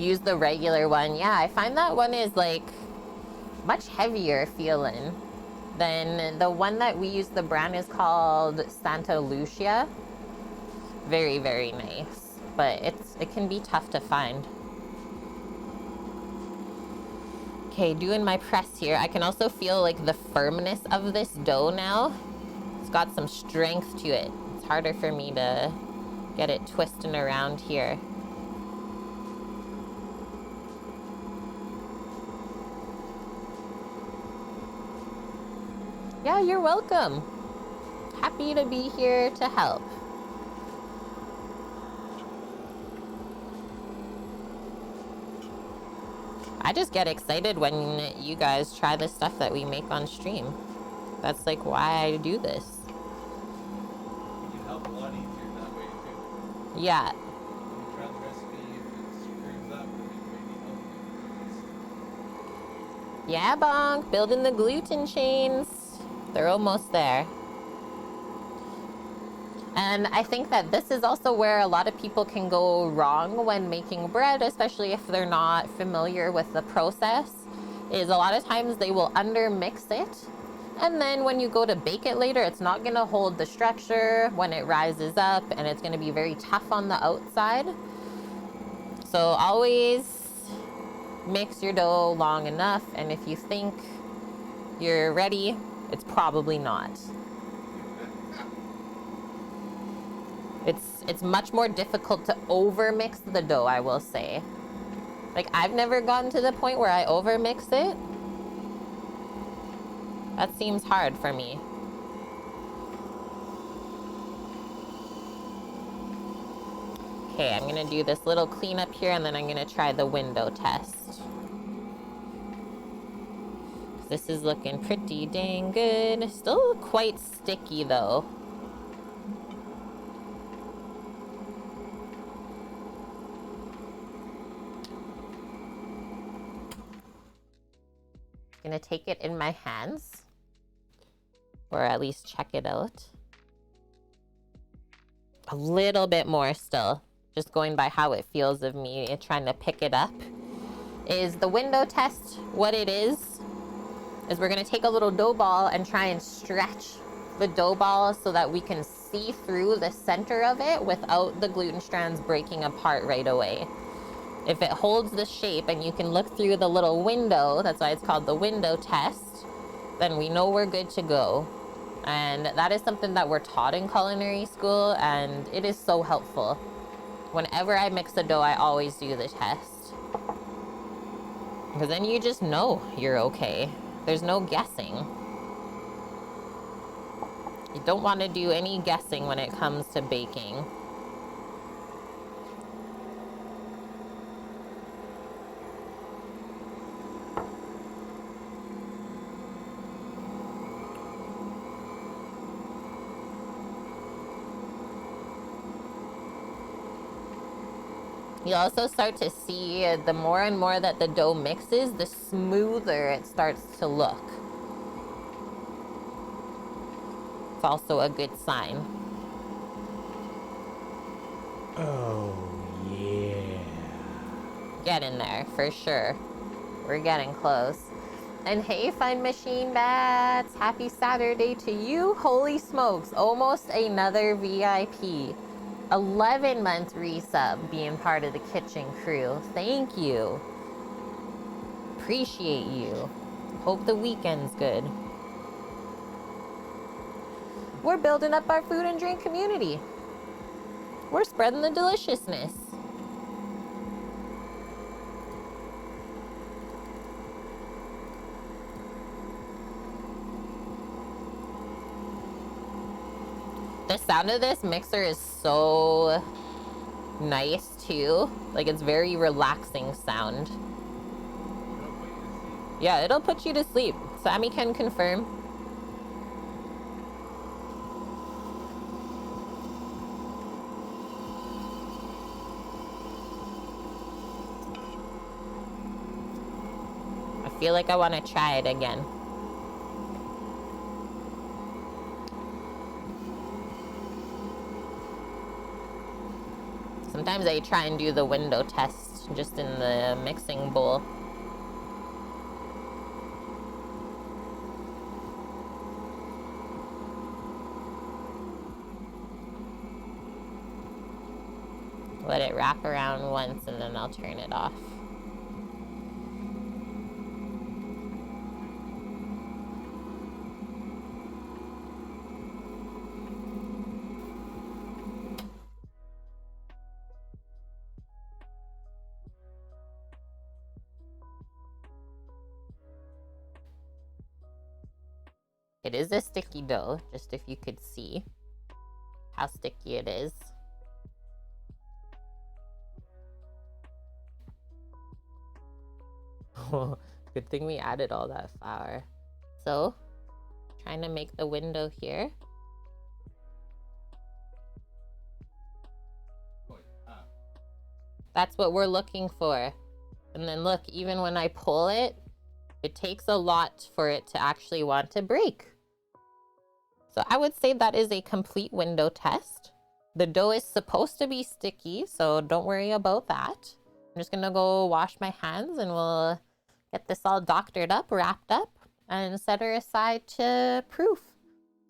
use the regular one. Yeah, I find that one is like much heavier feeling than the one that we use. The brand is called Santa Lucia. Very, very nice, but it can be tough to find. Okay, doing my press here. I can also feel like the firmness of this dough now. It's got some strength to it. It's harder for me to get it twisting around here. Yeah, you're welcome. Happy to be here to help. I just get excited when you guys try the stuff that we make on stream. That's like why I do this. You can help a lot easier that way too. Yeah. When you try the recipe, if it screws up, then you maybe help you. Yeah, Bonk. Building the gluten chains. They're almost there. And I think that this is also where a lot of people can go wrong when making bread, especially if they're not familiar with the process, is a lot of times they will undermix it. And then when you go to bake it later, it's not going to hold the structure when it rises up, and it's going to be very tough on the outside. So always mix your dough long enough, and if you think you're ready, it's probably not. It's much more difficult to overmix the dough, I will say. Like, I've never gotten to the point where I overmix it. That seems hard for me. Okay, I'm gonna do this little cleanup here, and then I'm gonna try the window test. This is looking pretty dang good. Still quite sticky though. Gonna take it in my hands, or at least check it out. A little bit more still, just going by how it feels of me trying to pick it up. Is the window test what it is we're gonna take a little dough ball and try and stretch the dough ball so that we can see through the center of it without the gluten strands breaking apart right away. If it holds the shape and you can look through the little window, that's why it's called the window test, then we know we're good to go. And that is something that we're taught in culinary school, and it is so helpful. Whenever I mix a dough, I always do the test. Because then you just know you're okay. There's no guessing. You don't want to do any guessing when it comes to baking. You also start to see the more and more that the dough mixes, the smoother it starts to look. It's also a good sign. Oh, yeah. Get in there, for sure. We're getting close. And hey, Fun Machine Bats, happy Saturday to you. Holy smokes, almost another VIP. 11-month resub being part of the kitchen crew. Thank you. Appreciate you. Hope the weekend's good. We're building up our food and drink community. We're spreading the deliciousness. The sound of this mixer is so nice too. Like, it's very relaxing sound. Yeah, it'll put you to sleep. Sammy can confirm. I feel like I want to try it again. Sometimes I try and do the window test just in the mixing bowl. Let it wrap around once and then I'll turn it off. It is a sticky dough, just if you could see how sticky it is. Good thing we added all that flour. So, trying to make the window here. That's what we're looking for. And then look, even when I pull it, it takes a lot for it to actually want to break. So I would say that is a complete window test. The dough is supposed to be sticky, so don't worry about that. I'm just gonna go wash my hands and we'll get this all doctored up, wrapped up, and set her aside to proof.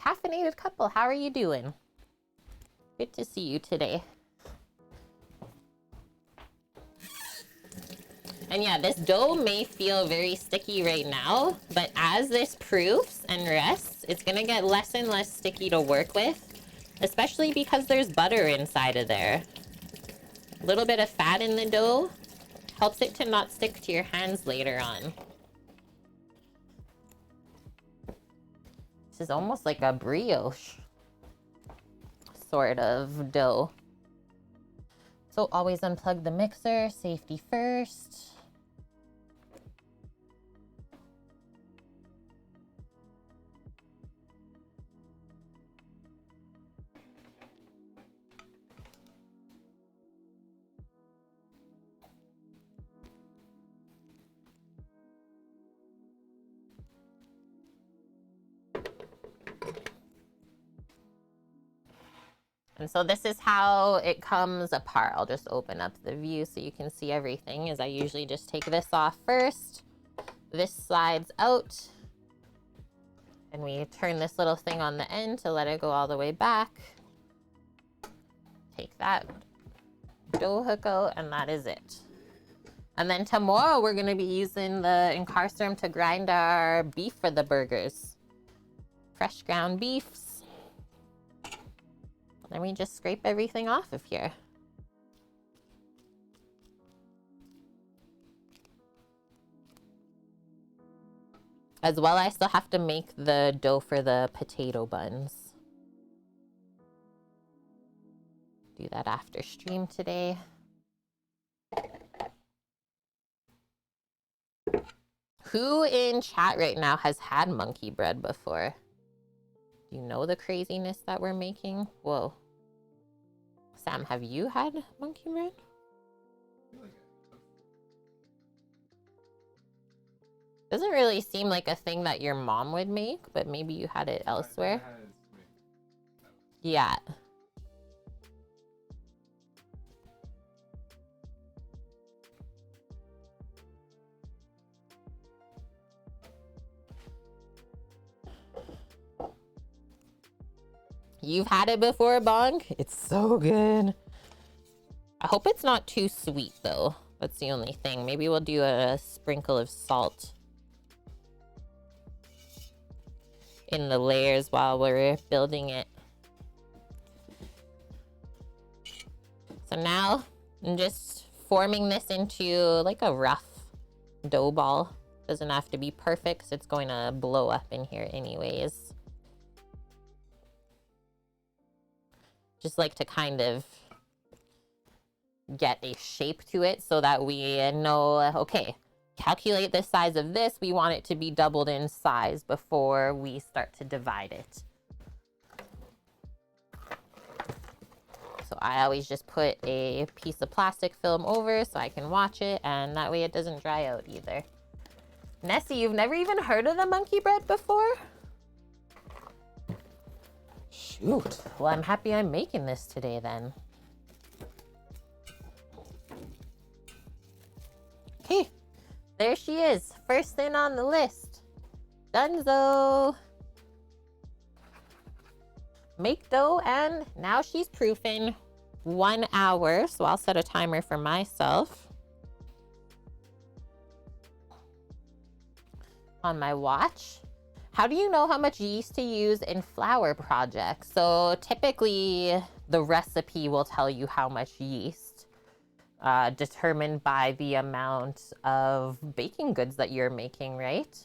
Caffeinated couple, how are you doing? Good to see you today. And yeah, this dough may feel very sticky right now, but as this proofs and rests, it's gonna get less and less sticky to work with, especially because there's butter inside of there. A little bit of fat in the dough helps it to not stick to your hands later on. This is almost like a brioche sort of dough. So always unplug the mixer, safety first. And so this is how it comes apart. I'll just open up the view so you can see everything, as I usually just take this off first. This slides out. And we turn this little thing on the end to let it go all the way back. Take that dough hook out, and that is it. And then tomorrow we're gonna be using the Incarcerum to grind our beef for the burgers. Fresh ground beefs. Then we just scrape everything off of here. As well, I still have to make the dough for the potato buns. Do that after stream today. Who in chat right now has had monkey bread before? Do you know the craziness that we're making? Whoa. Sam, have you had monkey bread? Doesn't really seem like a thing that your mom would make, but maybe you had it elsewhere. Yeah. You've had it before, Bong? It's so good. I hope it's not too sweet, though. That's the only thing. Maybe we'll do a sprinkle of salt in the layers while we're building it. So now I'm just forming this into like a rough dough ball. Doesn't have to be perfect because it's going to blow up in here anyways. Just like to kind of get a shape to it so that we know, okay, calculate the size of this. We want it to be doubled in size before we start to divide it. So I always just put a piece of plastic film over so I can watch it, and that way it doesn't dry out either. Nessie, you've never even heard of the monkey bread before? Shoot. Well, I'm happy I'm making this today then. There she is. First in on the list. Dunzo. Make dough, and now she's proofing 1 hour. So I'll set a timer for myself on my watch. How do you know how much yeast to use in flour projects? So typically the recipe will tell you how much yeast, determined by the amount of baking goods that you're making, right?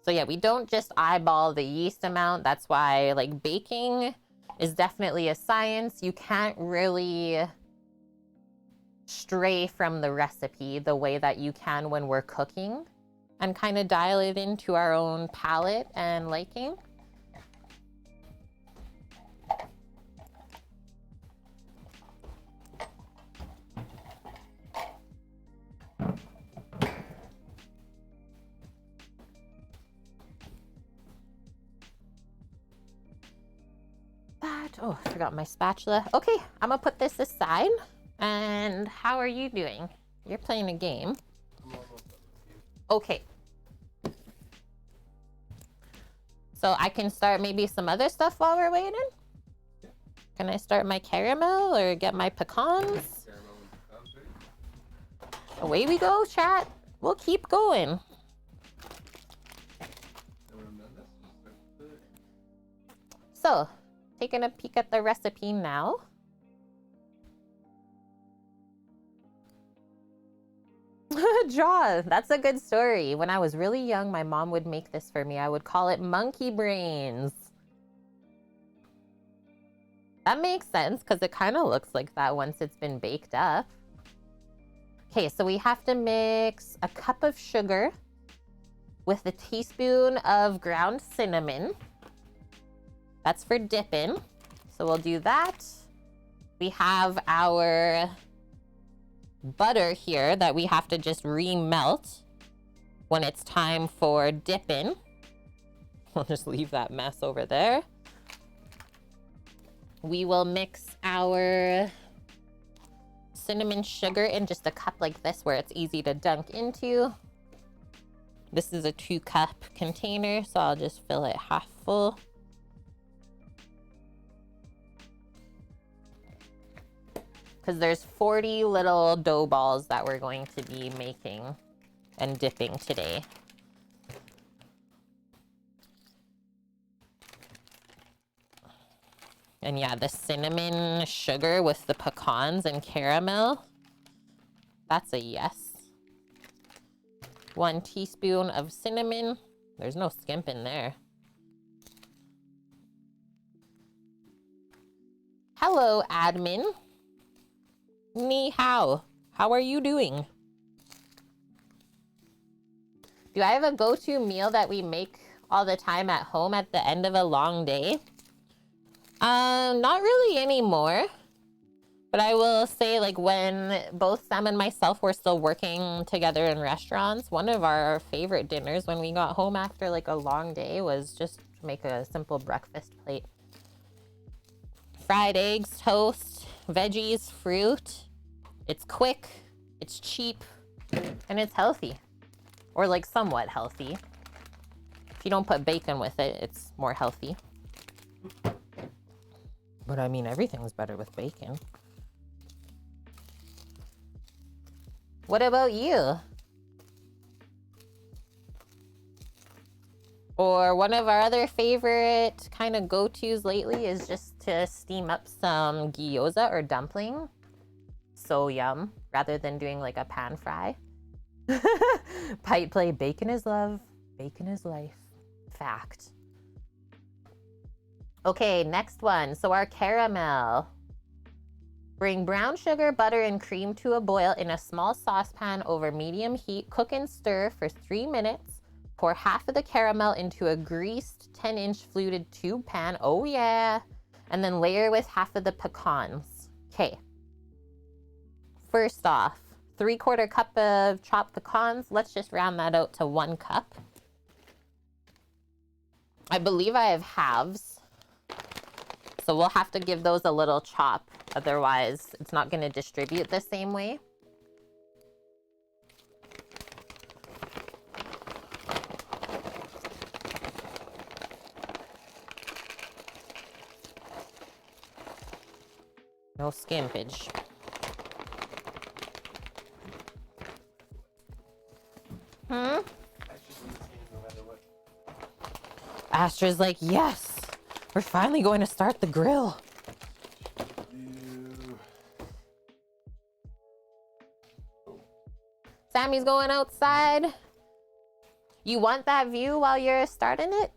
So yeah, we don't just eyeball the yeast amount. That's why like baking is definitely a science. You can't really stray from the recipe the way that you can when we're cooking and kind of dial it into our own palate and liking. Oh, I forgot my spatula. Okay, I'm gonna put this aside. And how are you doing? You're playing a game. I'm almost done with you. Okay. So I can start maybe some other stuff while we're waiting? Yeah. Can I start my caramel or get my pecans? Caramel and pecans ready? Away we go, chat. We'll keep going. And when I'm done this, we'll start the pudding. So, taking a peek at the recipe now. Jaw, that's a good story. When I was really young, my mom would make this for me. I would call it monkey brains. That makes sense because it kind of looks like that once it's been baked up. Okay, so we have to mix a cup of sugar with a teaspoon of ground cinnamon. That's for dipping. So we'll do that. We have our butter here that we have to just remelt when it's time for dipping. I'll just leave that mess over there. We will mix our cinnamon sugar in just a cup like this where it's easy to dunk into. This is a 2-cup container, so I'll just fill it half full. Because there's 40 little dough balls that we're going to be making and dipping today. And yeah, the cinnamon sugar with the pecans and caramel, that's a yes. 1 teaspoon of cinnamon. There's no skimping there. Hello, admin. Ni hao. How are you doing? Do I have a go-to meal that we make all the time at home at the end of a long day? Not really anymore. But I will say, like, when both Sam and myself were still working together in restaurants, one of our favorite dinners when we got home after, like, a long day was just to make a simple breakfast plate. Fried eggs, toast, veggies, fruit. It's quick, it's cheap, and it's healthy. Or, like, somewhat healthy. If you don't put bacon with it, it's more healthy. But, I mean, everything's better with bacon. What about you? Or one of our other favorite kind of go-tos lately is just to steam up some gyoza or dumpling. So yum, rather than doing like a pan fry. Pipe play, bacon is love, bacon is life. Fact. Okay, next one. So our caramel. Bring brown sugar, butter, and cream to a boil in a small saucepan over medium heat. Cook and stir for 3 minutes. Pour half of the caramel into a greased 10-inch fluted tube pan. Oh yeah. And then layer with half of the pecans. Okay. First off, 3/4 cup of chopped pecans. Let's just round that out to 1 cup. I believe I have halves. So we'll have to give those a little chop. Otherwise, it's not going to distribute the same way. No skimpage. Hmm? Astra's like, yes, we're finally going to start the grill. Sammy's going outside. You want that view while you're starting it?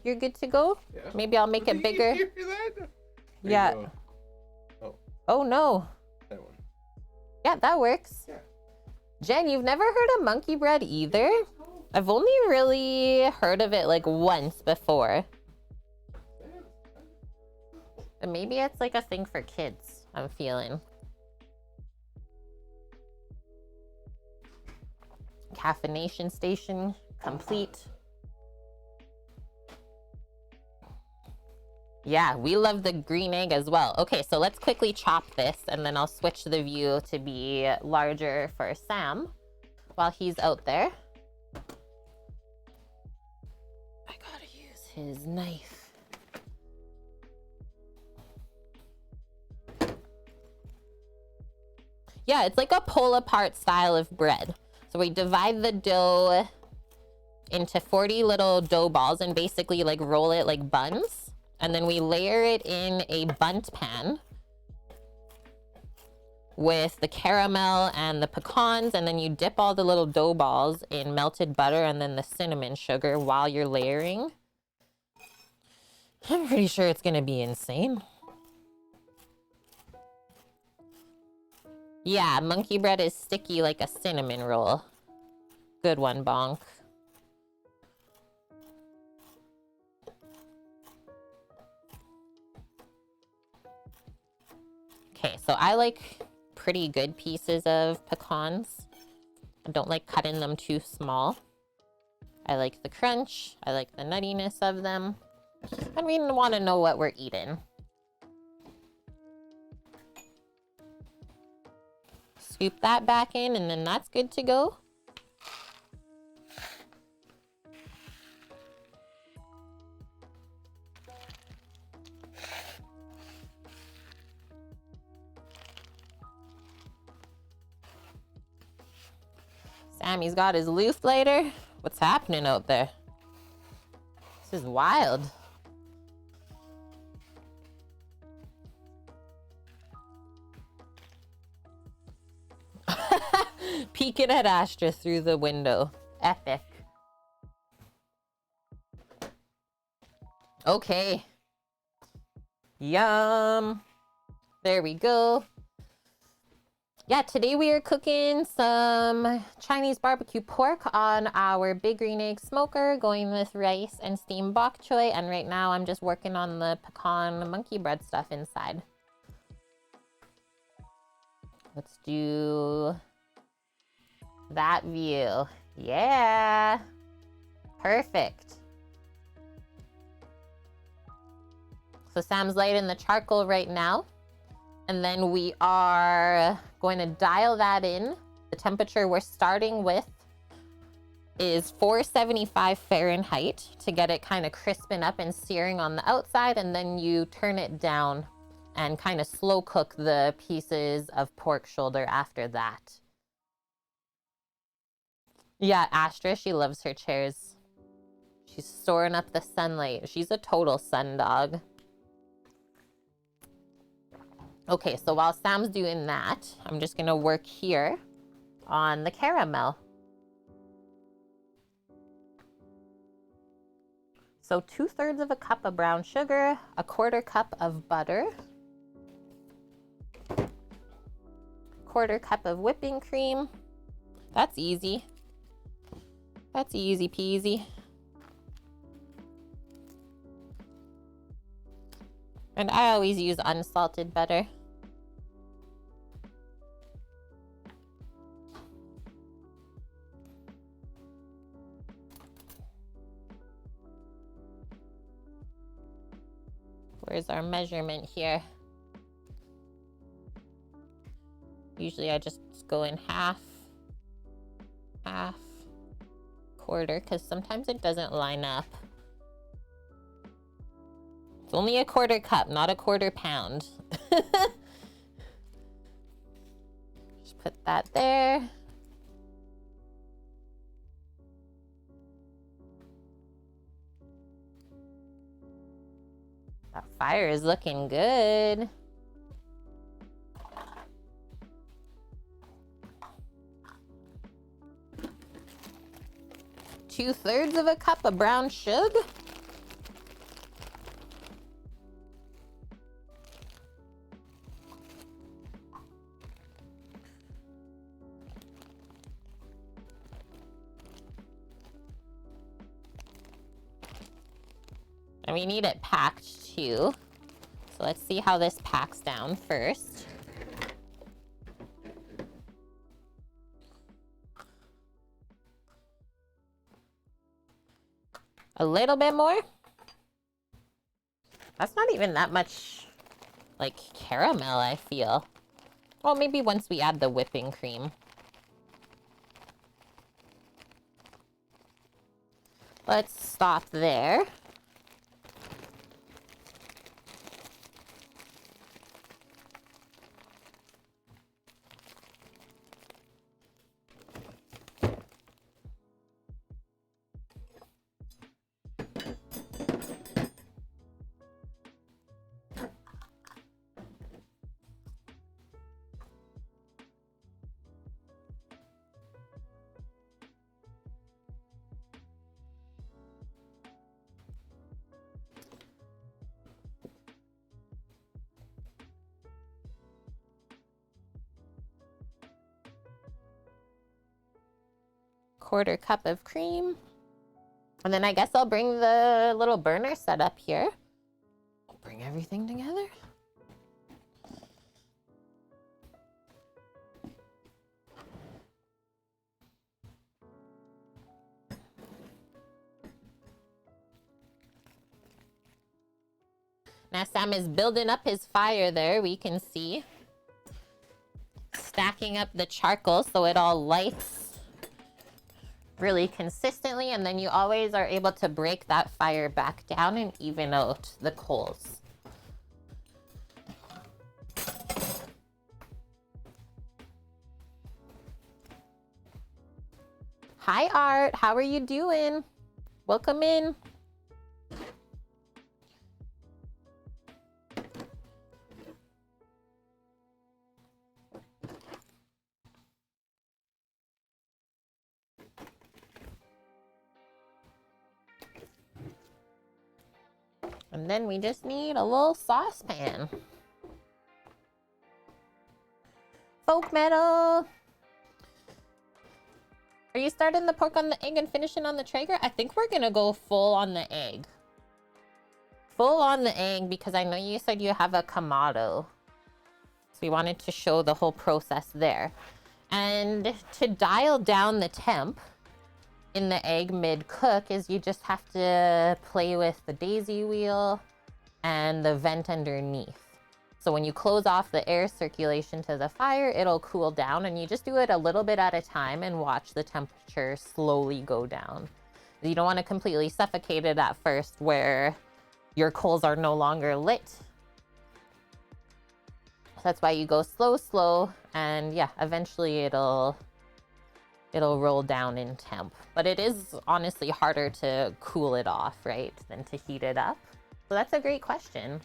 You're good to go? Yeah. Maybe I'll make it bigger. You hear that? There Yeah. you go. Oh no. That one. Yeah, that works. Yeah. Jen, you've never heard of monkey bread either? I've only really heard of it like once before. And maybe it's like a thing for kids, I'm feeling. Caffeination station complete. Yeah, we love the green egg as well. Okay, so let's quickly chop this and then I'll switch the view to be larger for Sam while he's out there. I gotta use his knife. Yeah, it's like a pull apart style of bread. So we divide the dough into 40 little dough balls and basically like roll it like buns. And then we layer it in a bundt pan with the caramel and the pecans. And then you dip all the little dough balls in melted butter and then the cinnamon sugar while you're layering. I'm pretty sure it's gonna be insane. Yeah, monkey bread is sticky like a cinnamon roll. Good one, Bonk. Okay, so I like pretty good pieces of pecans. I don't like cutting them too small. I like the crunch. I like the nuttiness of them. And we want to know what we're eating. Scoop that back in and then that's good to go. Sammy's got his loaf later. What's happening out there? This is wild. Peeking at Astra through the window. Epic. Okay. Yum. There we go. Yeah, today we are cooking some Chinese barbecue pork on our big green egg smoker, going with rice and steamed bok choy. And right now I'm just working on the pecan monkey bread stuff inside. Let's do that view. Yeah. Perfect. So Sam's lighting the charcoal right now. And then we are going to dial that in. The temperature we're starting with is 475 Fahrenheit to get it kind of crisping up and searing on the outside. And then you turn it down and kind of slow cook the pieces of pork shoulder after that. Yeah, Astra, she loves her chairs. She's storing up the sunlight. She's a total sun dog. Okay, so while Sam's doing that, I'm just gonna work here on the caramel. So 2/3 of a cup of brown sugar, 1/4 cup of butter, 1/4 cup of whipping cream. That's easy. That's easy peasy. And I always use unsalted butter. Where's our measurement here? Usually I just go in half, 1/4, because sometimes it doesn't line up. It's only 1/4 cup, not 1/4 pound. Put that there. That fire is looking good. Two-thirds of a cup of brown sugar. And we need it packed too. So let's see how this packs down first. A little bit more. That's not even that much like caramel, I feel. Well, maybe once we add the whipping cream. Let's stop there. Quarter cup of cream. And then I guess I'll bring the little burner set up here. Bring everything together. Now Sam is building up his fire there, we can see. Stacking up the charcoal so it all lights really consistently, and then you always are able to break that fire back down and even out the coals. Hi Art, how are you doing? Welcome in. And then we just need a little saucepan. Folk metal. Are you starting the pork on the egg and finishing on the Traeger? I think we're gonna go full on the egg. Full on the egg because I know you said you have a Kamado. So we wanted to show the whole process there. And to dial down the temp in the egg mid-cook is you just have to play with the daisy wheel and the vent underneath. So when you close off the air circulation to the fire, it'll cool down, and you just do it a little bit at a time and watch the temperature slowly go down. You don't want to completely suffocate it at first where your coals are no longer lit. That's why you go slow, and yeah, eventually it'll roll down in temp. But it is honestly harder to cool it off, right, than to heat it up. So that's a great question.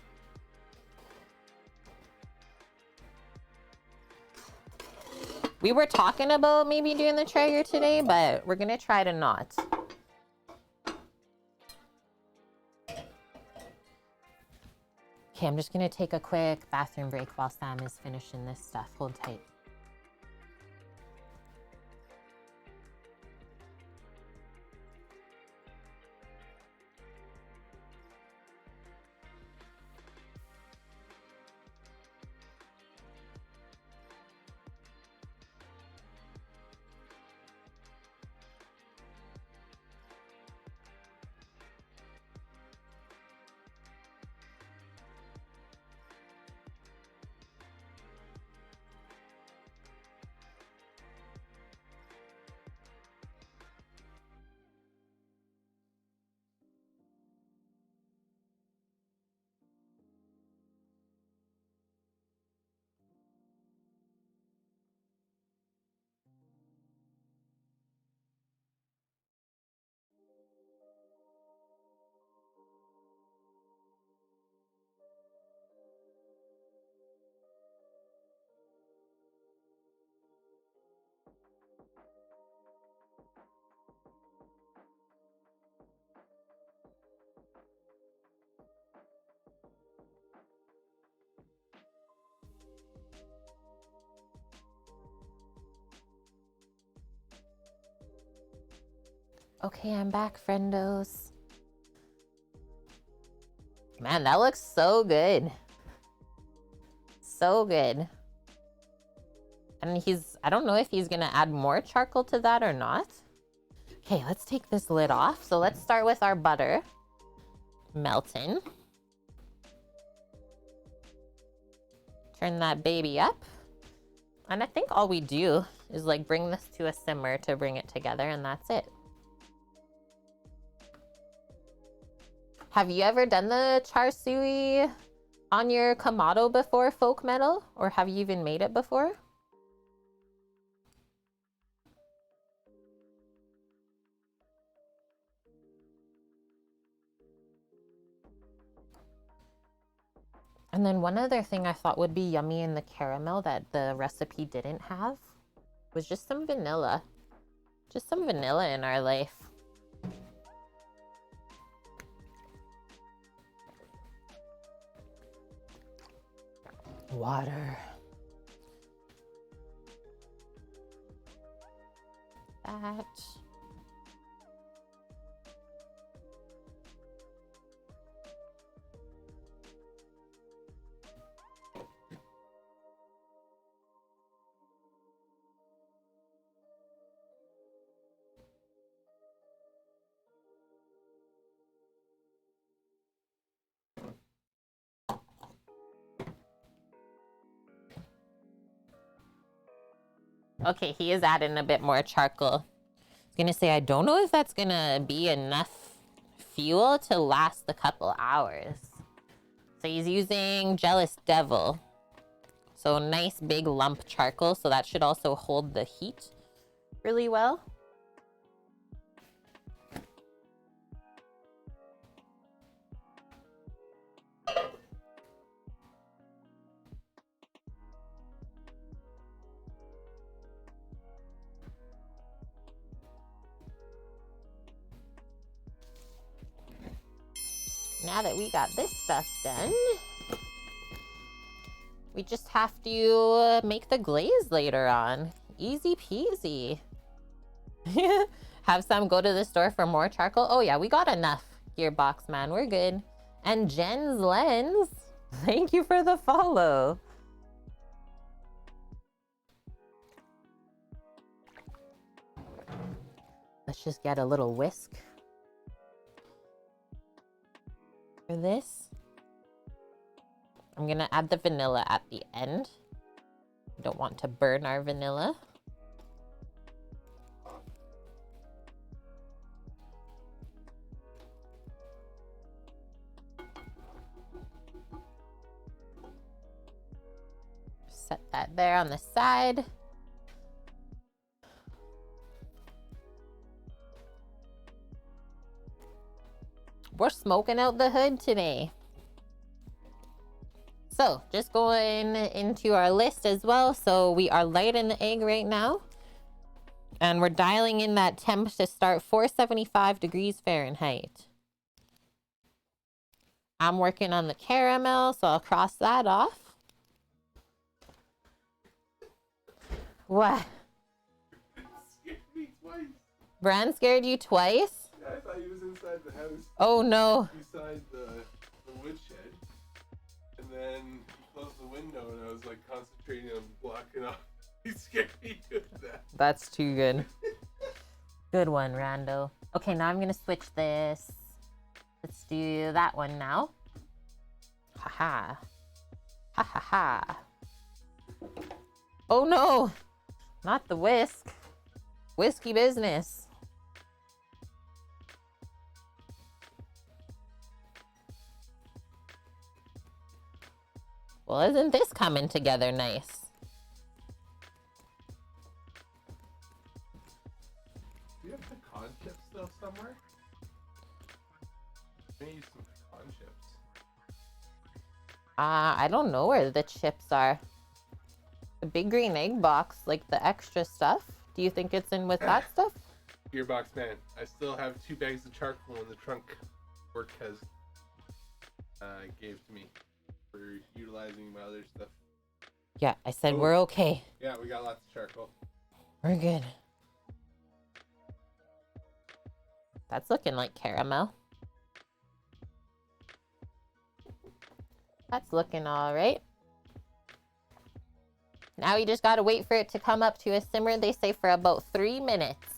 We were talking about maybe doing the Traeger today, but we're gonna try to not. Okay, I'm just gonna take a quick bathroom break while Sam is finishing this stuff. Hold tight. Okay, I'm back, friendos. Man, that looks so good. So good. And I don't know if he's gonna add more charcoal to that or not. Okay, let's take this lid off. So let's start with our butter melting. Turn that baby up. And I think all we do is like bring this to a simmer to bring it together, and that's it. Have you ever done the char siu on your Kamado before, Folk Metal? Or have you even made it before? And then one other thing I thought would be yummy in the caramel that the recipe didn't have was just some vanilla. Just some vanilla in our life. Water. That. Okay, he is adding a bit more charcoal. I was gonna say, I don't know if that's gonna be enough fuel to last a couple hours. So he's using Jealous Devil. So nice big lump charcoal, so that should also hold the heat really well. Now that we got this stuff done, we just have to make the glaze later on. Easy peasy. Have some go to the store for more charcoal. Oh yeah, we got enough, Gearbox Man. We're good. And Jen's Lens, thank you for the follow. Let's just get a little whisk for this. I'm gonna add the vanilla at the end. I don't want to burn our vanilla. Set that there on the side. We're smoking out the hood today. So just going into our list as well. So we are lighting the egg right now. And we're dialing in that temp to start 475 degrees Fahrenheit. I'm working on the caramel, so I'll cross that off. What? It scared me twice. Bran scared you twice? Yeah, I thought he was inside the house. Oh no. Beside the woodshed. And then he closed the window and I was like concentrating on blocking off. He scared me to death. That's too good. Good one, Rando. Okay, now I'm gonna switch this. Let's do that one now. Haha. Ha ha ha. Oh no! Not the whisk. Whiskey business. Well, isn't this coming together nice? Do you have pecan chips still somewhere? I need some pecan chips. I don't know where the chips are. The big green egg box, like the extra stuff. Do you think it's in with that stuff? Gearbox Man, I still have 2 bags of charcoal in the trunk work has gave to me for utilizing my other stuff. Yeah, I said Oh. we're okay. Yeah, we got lots of charcoal. We're good. That's looking like caramel. That's looking all right. Now you just gotta wait for it to come up to a simmer. They say for about 3 minutes.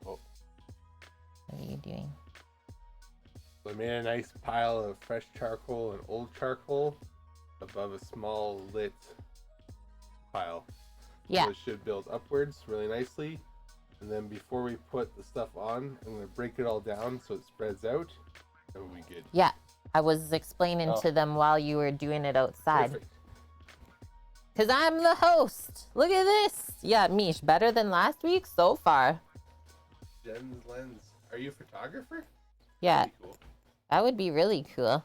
Oh. What are you doing? So I made a nice pile of fresh charcoal and old charcoal above a small lit pile. Yeah. So it should build upwards really nicely. And then before we put the stuff on, I'm going to break it all down so it spreads out. And we'll be good. Yeah. I was explaining Oh. to them while you were doing it outside. Perfect. Because I'm the host. Look at this. Yeah, Mish, better than last week so far. Jen's lens. Are you a photographer? Yeah, Pretty cool. that would be really cool.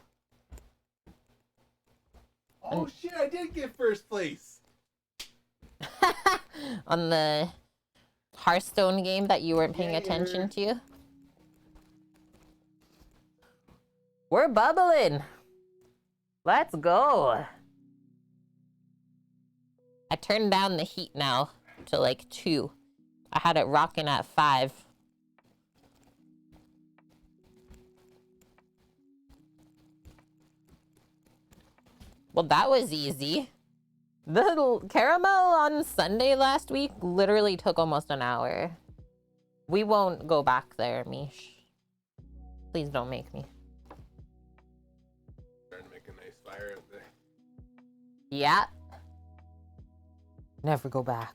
Oh shit, I did get first place. On the Hearthstone game that you weren't paying Yeah, attention to. We're bubbling. Let's go. I turned down the heat now to like 2. I had it rocking at 5. Well, that was easy. The caramel on Sunday last week literally took almost an hour. We won't go back there, Mish. Please don't make me. Trying to make a nice fire out there. Yeah. Never go back.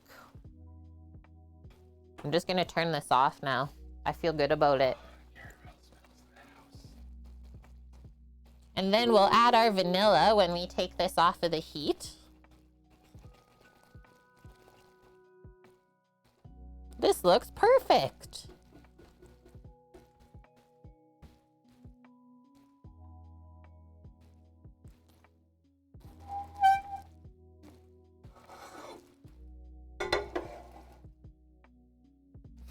I'm just gonna turn this off now. I feel good about it. Caramel smells in the house. And then we'll add our vanilla when we take this off of the heat. This looks perfect.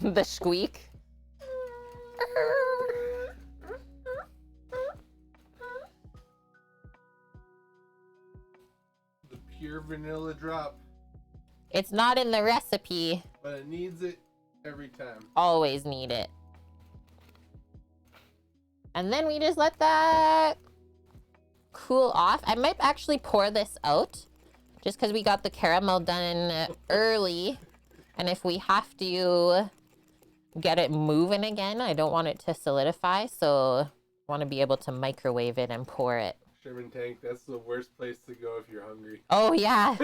The squeak. The pure vanilla drop, It's not in the recipe. but it needs it every time. Always need it. And then we just let that cool off. I might actually pour this out just because we got the caramel done early. And if we have to get it moving again, I don't want it to solidify. So I want to be able to microwave it and pour it. Sherman Tank, that's the worst place to go if you're hungry. Oh, yeah.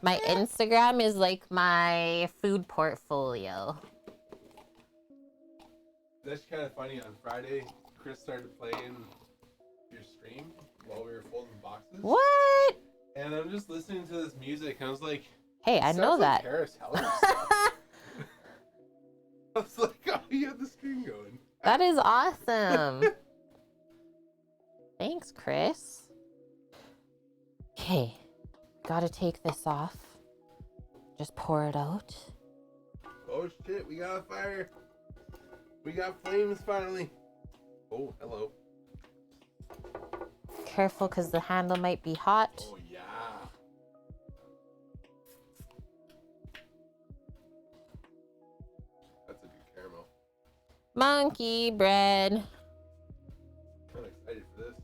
My Instagram is like my food portfolio. That's kind of funny. On Friday, Chris started playing your stream while we were folding boxes. What? And I'm just listening to this music, and I was like, Hey, I "Sounds know like that. Harris Heller stuff." I was like, oh, you have the stream going. That is awesome. Thanks, Chris. Okay, gotta take this off. Just pour it out. Oh shit, we got a fire. We got flames finally. Oh, hello. Careful, because the handle might be hot. Oh yeah. That's a good caramel. Monkey bread. I'm excited for this.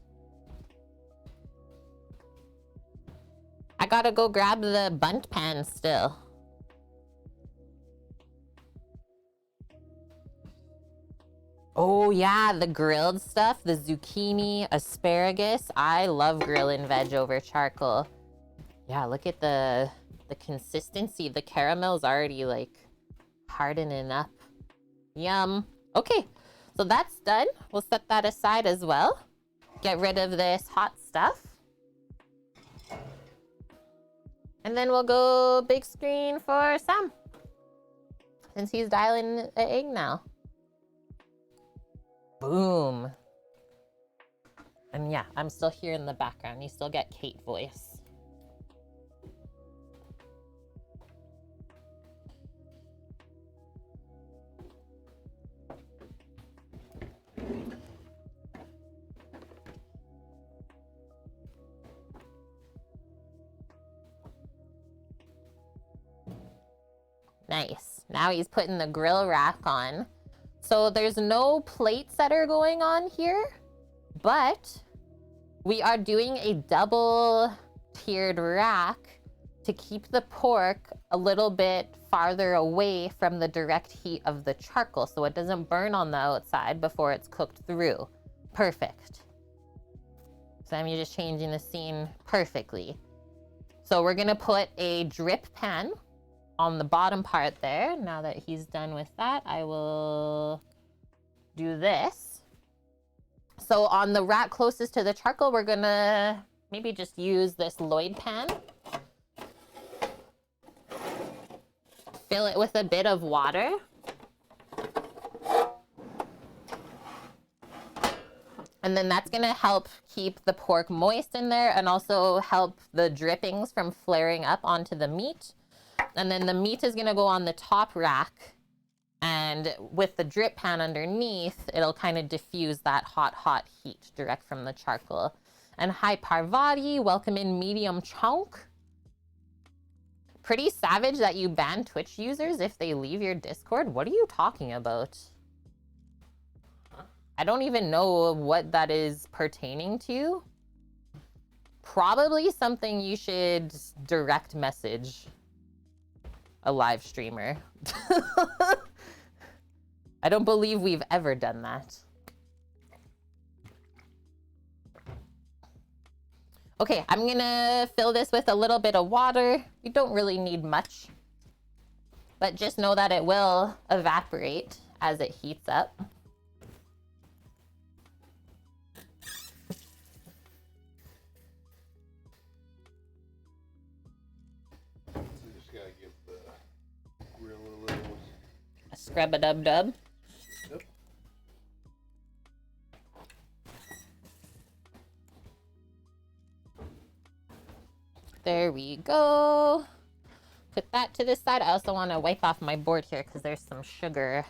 I gotta go grab the bunt pan still. Oh yeah, the grilled stuff, the zucchini, asparagus. I love grilling veg over charcoal. Yeah, look at the consistency. The caramel's already like hardening up. Yum. Okay, so that's done. We'll set that aside as well. Get rid of this hot stuff. And then we'll go big screen for Sam. Since he's dialing the egg now. Boom. And yeah, I'm still here in the background. You still get Kate voice. Nice. Now he's putting the grill rack on. So there's no plate setter going on here, but we are doing a double tiered rack to keep the pork a little bit farther away from the direct heat of the charcoal so it doesn't burn on the outside before it's cooked through. Perfect. Sam, you're just changing the scene perfectly. So we're gonna put a drip pan on the bottom part there. Now that he's done with that, I will do this. So on the rack closest to the charcoal, we're gonna maybe just use this Lloyd pan. Fill it with a bit of water. And then that's gonna help keep the pork moist in there and also help the drippings from flaring up onto the meat. And then the meat is gonna go on the top rack, and with the drip pan underneath, it'll kind of diffuse that hot heat direct from the charcoal. And hi Parvati, welcome in Medium Chunk. Pretty savage that you ban Twitch users if they leave your Discord. What are you talking about? I don't even know what that is pertaining to. Probably something you should direct message a live streamer. I don't believe we've ever done that. Okay, I'm gonna fill this with a little bit of water. You don't really need much, but just know that it will evaporate as it heats up. Scrub-a-dub-dub. Yep. There we go. Put that to the side. I also want to wipe off my board here because there's some sugar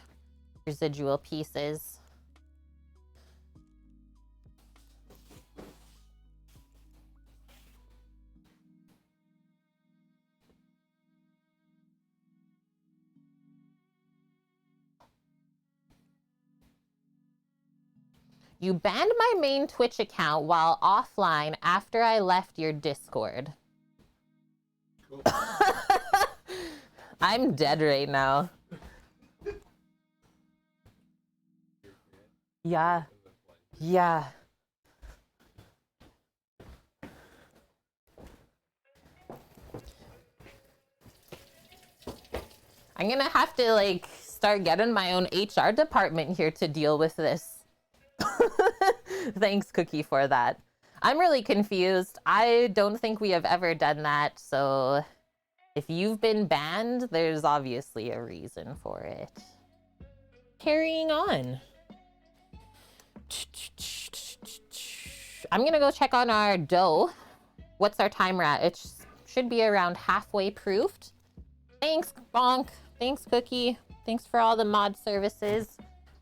residual pieces. You banned my main Twitch account while offline after I left your Discord. Cool. I'm dead right now. Yeah. Yeah. I'm gonna have to like start getting my own HR department here to deal with this. Thanks, Cookie, for that. I'm really confused. I don't think we have ever done that, so if you've been banned, there's obviously a reason for it. Carrying on. I'm gonna go check on our dough. What's our timer at? It should be around halfway proofed. Thanks, Bonk. Thanks, Cookie. Thanks for all the mod services.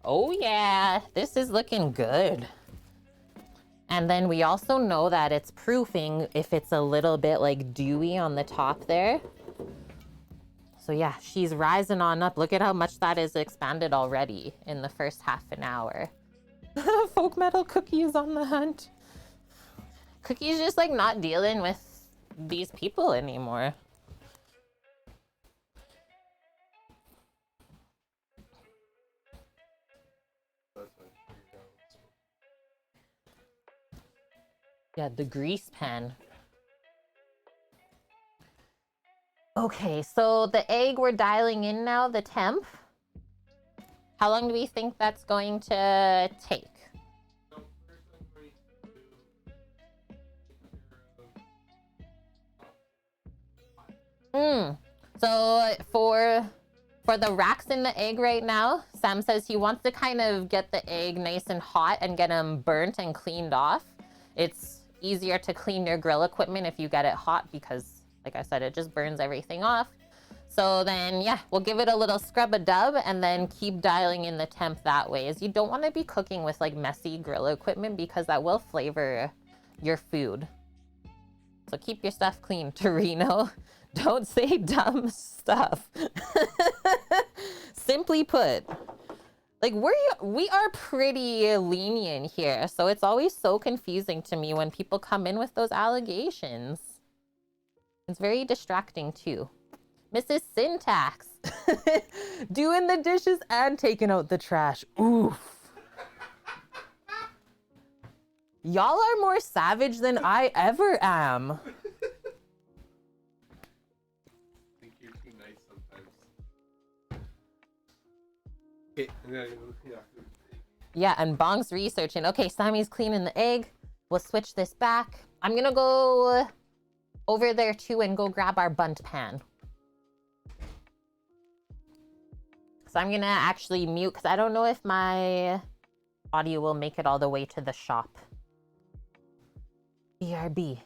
Oh yeah, this is looking good. And then we also know that it's proofing if it's a little bit like dewy on the top there. So yeah, she's rising on up. Look at how much that is expanded already in the first half an hour. Folk Metal Cookie is on the hunt. Cookie's just like not dealing with these people anymore. Yeah, the grease pan. Okay, so the egg we're dialing in now, the temp. How long do we think that's going to take? So for the racks in the egg right now, Sam says he wants to kind of get the egg nice and hot and get them burnt and cleaned off. It's easier to clean your grill equipment if you get it hot because, like I said, it just burns everything off. So then, yeah, we'll give it a little scrub-a-dub and then keep dialing in the temp that way. As you don't want to be cooking with like messy grill equipment because that will flavor your food. So keep your stuff clean, Torino. Don't say dumb stuff. Simply put, like we are pretty lenient here, so it's always so confusing to me when people come in with those allegations. It's very distracting too. Mrs. Syntax. Doing the dishes and taking out the trash. Oof. Y'all are more savage than I ever am. I think you're too nice sometimes. Okay, yeah. Yeah, and Bong's researching. Okay, Sammy's cleaning the egg. We'll switch this back. I'm gonna go over there too and go grab our bunt pan. So I'm gonna actually mute because I don't know if my audio will make it all the way to the shop. BRB.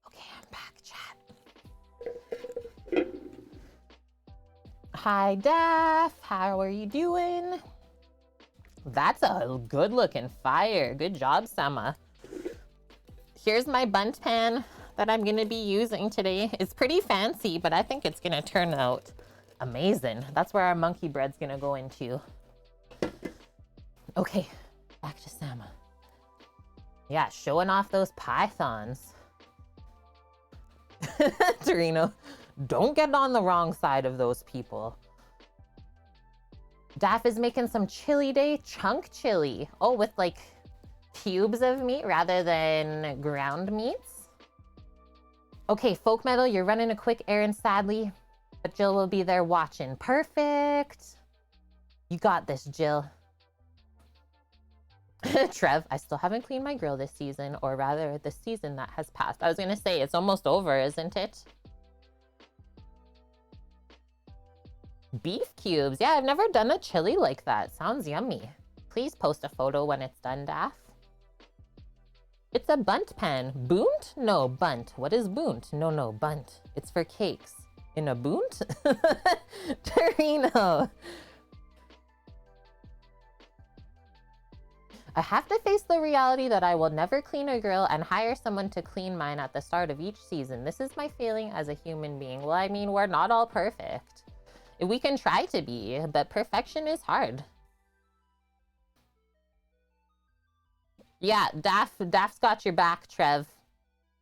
Okay, I'm back, chat. Hi, Daph. How are you doing? That's a good looking fire. Good job, Sama. Here's my bunt pan that I'm gonna be using today. It's pretty fancy, but I think it's gonna turn out amazing. That's where our monkey bread's gonna go into. Okay, back to Sama. Yeah, showing off those pythons. Torino, don't get on the wrong side of those people. Daff is making some chili day, chunk chili. Oh, with like cubes of meat rather than ground meats. Okay, Folk Metal, you're running a quick errand sadly, but Jill will be there watching. Perfect. You got this, Jill. Trev, I still haven't cleaned my grill this season, or rather the season that has passed. I was gonna say, it's almost over, isn't it? Beef cubes. Yeah, I've never done a chili like that. Sounds yummy. Please post a photo when it's done, Daff. It's a bunt pan. Boont? No, bunt. What is boont? No, bunt. It's for cakes. In a boont? Torino. I have to face the reality that I will never clean a grill and hire someone to clean mine at the start of each season. This is my feeling as a human being. Well, I mean, we're not all perfect. We can try to be, but perfection is hard. Yeah, Daff's got your back, Trev.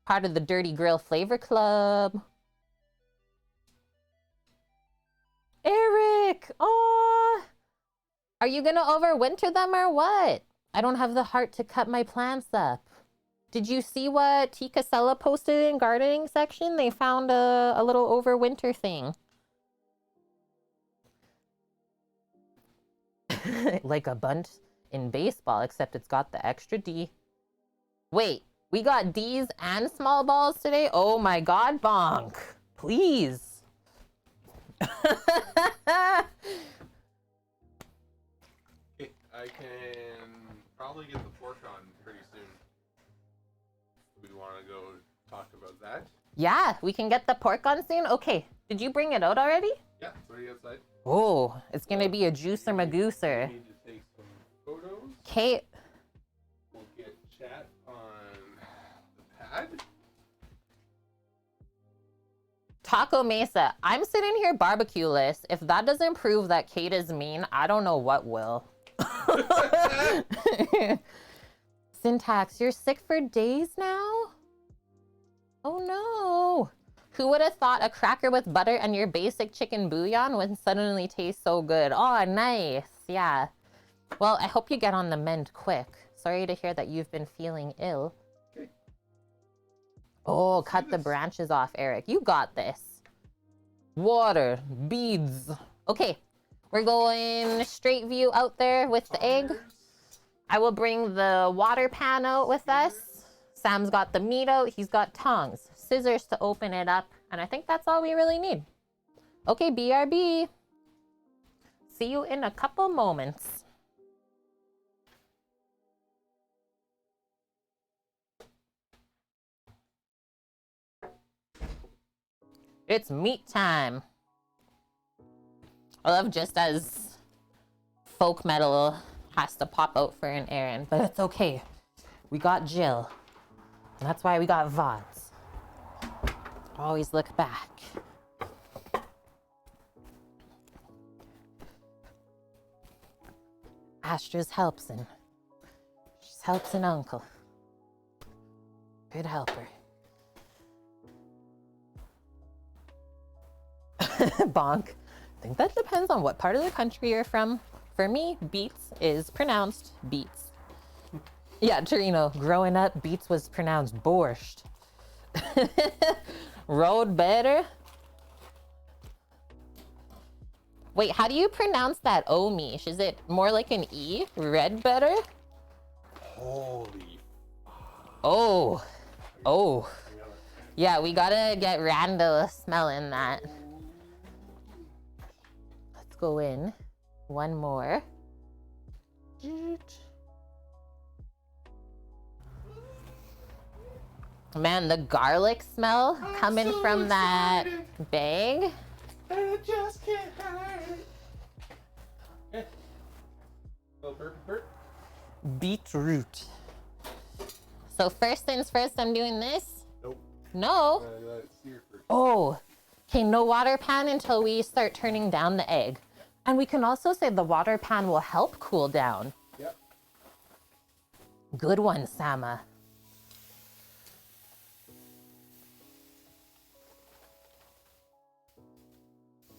Part of the Dirty Grill Flavor Club. Eric! Aw! Are you gonna overwinter them or what? I don't have the heart to cut my plants up. Did you see what Tika Sella posted in gardening section? They found a little overwinter thing. Like a bunt in baseball, except it's got the extra D. Wait, we got D's and small balls today? Oh my God, Bonk. Please. Okay, I can probably get the pork on pretty soon. We want to go talk about that? Yeah, we can get the pork on soon? Okay, Did you bring it out already? Yeah, it's already outside. Oh, it's gonna be a juicer magooser. We need to take some photos. Kate, We'll get chat on the pad. Taco Mesa. I'm sitting here barbecue-less. If that doesn't prove that Kate is mean, I don't know what will. Syntax, you're sick for days now? Oh no. Who would have thought a cracker with butter and your basic chicken bouillon would suddenly taste so good? Oh, nice. Yeah. Well, I hope you get on the mend quick. Sorry to hear that you've been feeling ill. Okay. Oh, cut the branches off, Eric. You got this. Water, beads. Okay, we're going straight view out there with the egg. I will bring the water pan out with us. Sam's got the meat out. He's got tongs, scissors to open it up. And I think that's all we really need. Okay, BRB. See you in a couple moments. It's meat time. I love just as folk metal has to pop out for an errand, but it's okay. We got Jill. And that's why we got VODs. Always look back. Astra's helpsin'. She's helpsin' uncle. Good helper. Bonk. I think that depends on what part of the country you're from. For me, beets is pronounced beets. Yeah, Torino, growing up, beets was pronounced borscht. Road better. Wait, how do you pronounce that Omish? Is it more like an E? Red better? Holy. Oh. Oh. Yeah, we gotta get Randall smelling that. Let's go in. One more. Man, the garlic smell coming from that bag. And I just can't hide it. Okay. Oh, burp. Beetroot. So first things first, I'm doing this. Nope. No. Let it sear first. Oh, okay, no water pan until we start turning down the egg. And we can also say the water pan will help cool down. Yep. Good one, Sama.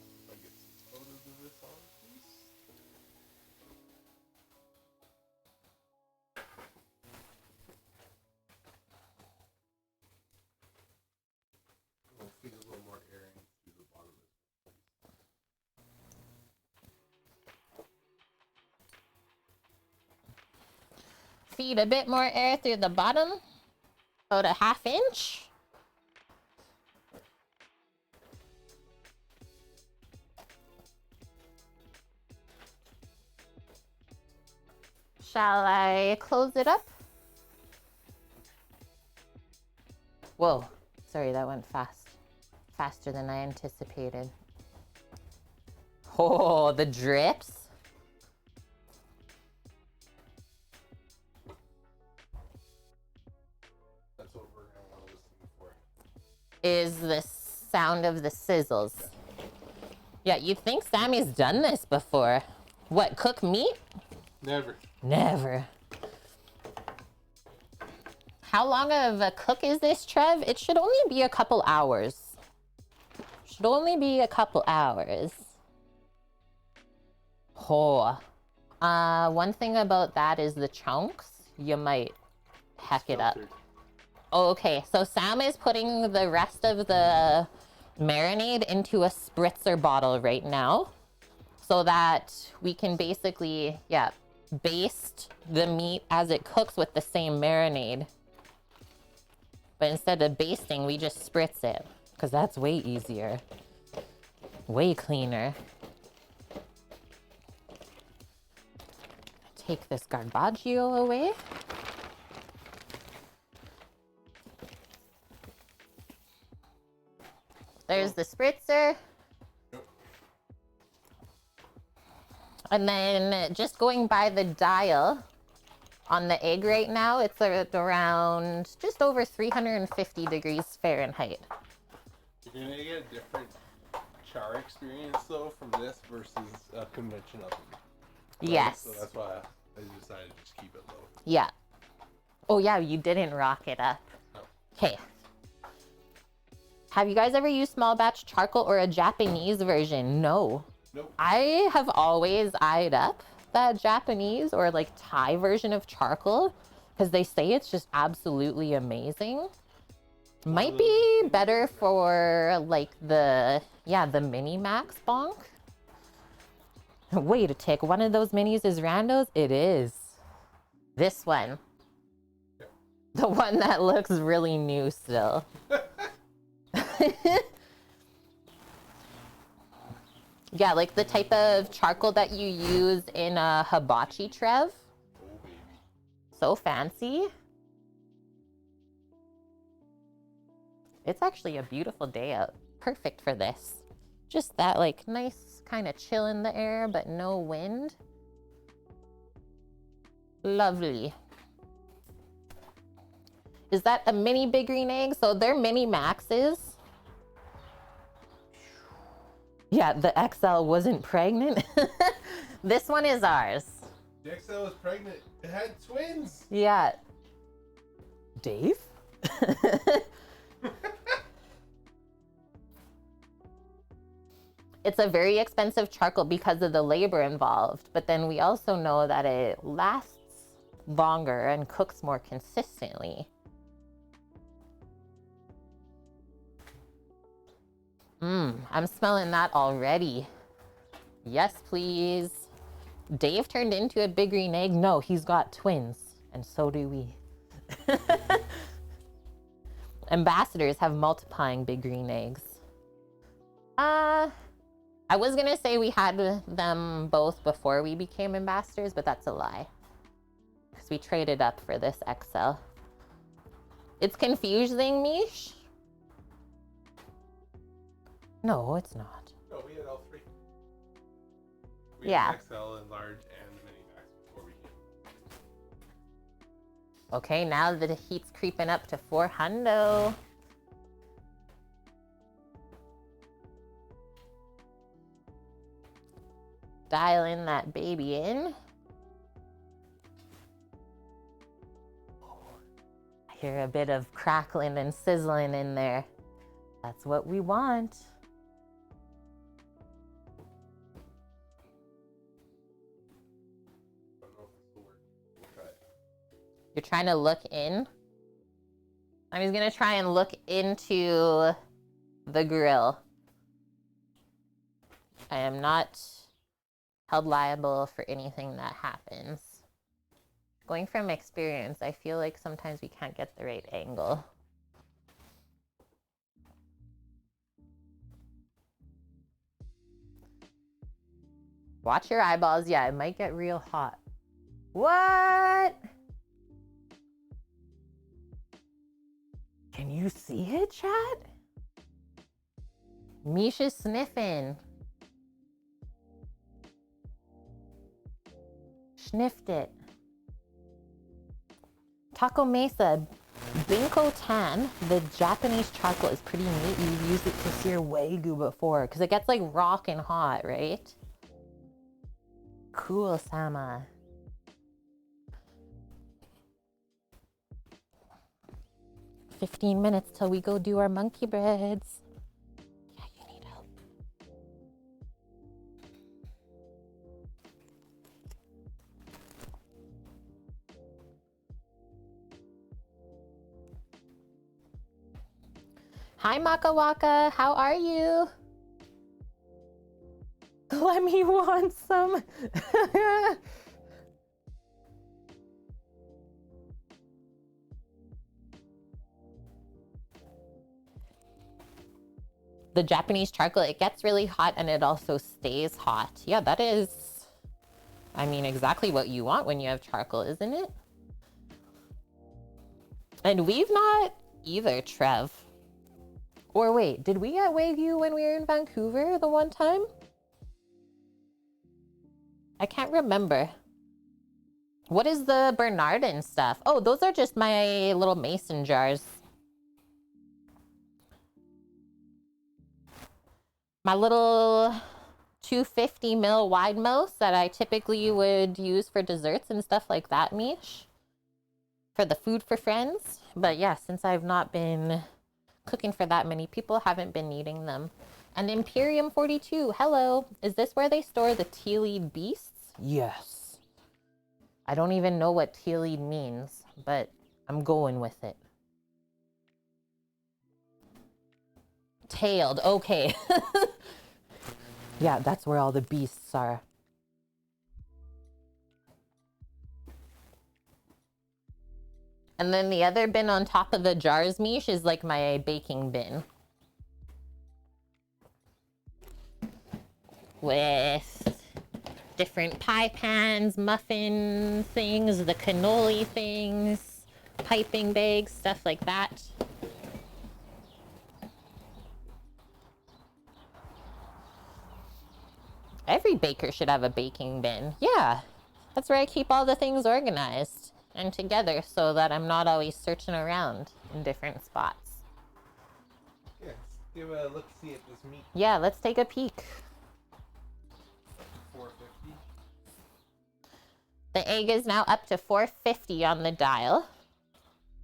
If I get some photos of this on, please. We'll feed a little more air in through the bottom of this. Feed a bit more air through the bottom, about a ½ inch. Shall I close it up? Whoa, sorry, that went fast. Faster than I anticipated. Oh, the drips. That's what we're going to want to listen for. Is the sound of the sizzles. Yeah, you'd think Sammy's done this before. What, cook meat? Never. Never. How long of a cook is this, Trev? It should only be a couple hours. Should only be a couple hours. Oh. One thing about that is the chunks. You might heck it up. Filtered. Oh, okay, so Sam is putting the rest of the marinade into a spritzer bottle right now so that we can basically, yeah, baste the meat as it cooks with the same marinade. But instead of basting, we just spritz it because that's way easier, way cleaner. Take this garbaggio away. There's the spritzer. And then just going by the dial on the egg right now, it's at around just over 350 degrees Fahrenheit. You're gonna get a different char experience though from this versus a conventional oven. Right? Yes. So that's why I decided to just keep it low. Yeah. Oh yeah, you didn't rock it up. No. Okay. Have you guys ever used small batch charcoal or a Japanese version? No. Nope. I have always eyed up that Japanese or like Thai version of charcoal because they say it's just absolutely amazing. Might be better for like the mini Max bonk. Wait a tick, one of those minis is randos? It is. This one. Yeah. The one that looks really new still. Yeah, like the type of charcoal that you use in a hibachi trev. Oh baby. So fancy. It's actually a beautiful day out. Perfect for this. Just that like nice kind of chill in the air, but no wind. Lovely. Is that a mini Big Green Egg? So they're mini Maxes. Yeah, the XL wasn't pregnant. This one is ours. The XL was pregnant. It had twins. Yeah. Dave? It's a very expensive charcoal because of the labor involved, but then we also know that it lasts longer and cooks more consistently. I'm smelling that already. Yes, please. Dave turned into a Big Green Egg. No, he's got twins, and so do we. Ambassadors have multiplying Big Green Eggs. I was gonna say we had them both before we became ambassadors, but that's a lie. Because we traded up for this XL. It's confusing, Mish. No, it's not. No, we had all three. Yeah. Had XL and large and the mini Max before we came. Okay, now the heat's creeping up to 400. Dialing that baby in. I hear a bit of crackling and sizzling in there. That's what we want. I don't know if this will work. We'll try it. You're trying to look in. I'm just gonna try and look into the grill. I am not held liable for anything that happens. Going from experience, I feel like sometimes we can't get the right angle. Watch your eyeballs. Yeah, it might get real hot. What? Can you see it, chat? Misha's sniffing. Sniffed it. Taco Mesa. Binko Tan, the Japanese charcoal, is pretty neat. You've used it to sear Wagyu before because it gets like rockin' hot, right? Cool, Sama. "15 minutes till we go do our monkey breads." Yeah, you need help. Hi, Maka Waka. How are you? Let me want some. The Japanese charcoal, it gets really hot and it also stays hot. Yeah, that is, I mean, exactly what you want when you have charcoal, isn't it? And we've not either, Trev. Or wait, did we get Wagyu when we were in Vancouver the one time? I can't remember. What is the Bernardin stuff? Oh, those are just my little mason jars. My little 250 ml wide mouth that I typically would use for desserts and stuff like that, Mish. For the food for friends. But yeah, since I've not been cooking for that many people, haven't been needing them. And Imperium 42, hello. Is this where they store the Tealead beasts? Yes. I don't even know what Tealead means, but I'm going with it. Tailed, okay. Yeah, that's where all the beasts are. And then the other bin on top of the jars, Mish, is like my baking bin. With different pie pans, muffin things, the cannoli things, piping bags, stuff like that. Every baker should have a baking bin. Yeah, that's where I keep all the things organized and together so that I'm not always searching around in different spots. Yeah, let's give a look-see at this meat. Yeah, let's take a peek. 450. The egg is now up to 450 on the dial.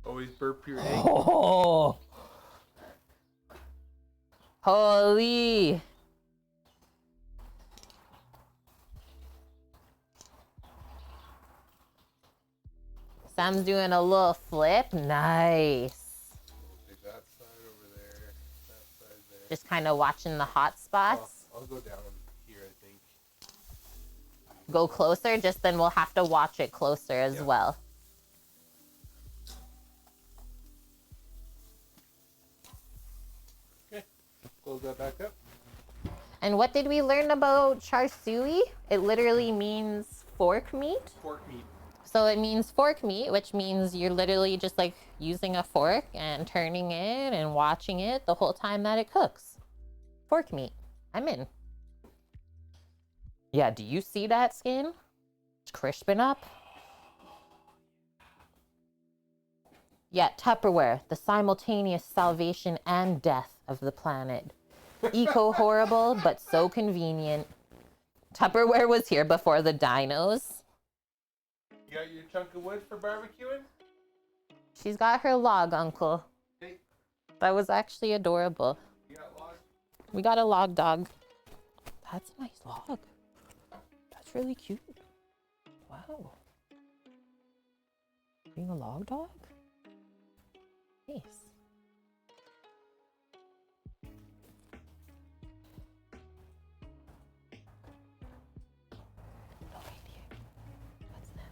Always burp your egg. Oh, holy. Sam's doing a little flip. Nice. Take that side over there, that side there. Just kind of watching the hot spots. I'll go down here, I think. Go closer, just then we'll have to watch it closer as well. Okay, close that back up. And what did we learn about char siu? It literally means fork meat. Pork meat. So it means fork meat, which means you're literally just like using a fork and turning it and watching it the whole time that it cooks. Fork meat. I'm in. Yeah, do you see that skin? It's crisping up. Yeah, Tupperware, the simultaneous salvation and death of the planet. Eco-horrible, but so convenient. Tupperware was here before the dinos. You got your chunk of wood for barbecuing? She's got her log, Uncle. Hey, That was actually adorable. you got log? We got a log dog. That's a nice log. That's really cute. Wow. Being a log dog? Nice. No idea. What's that?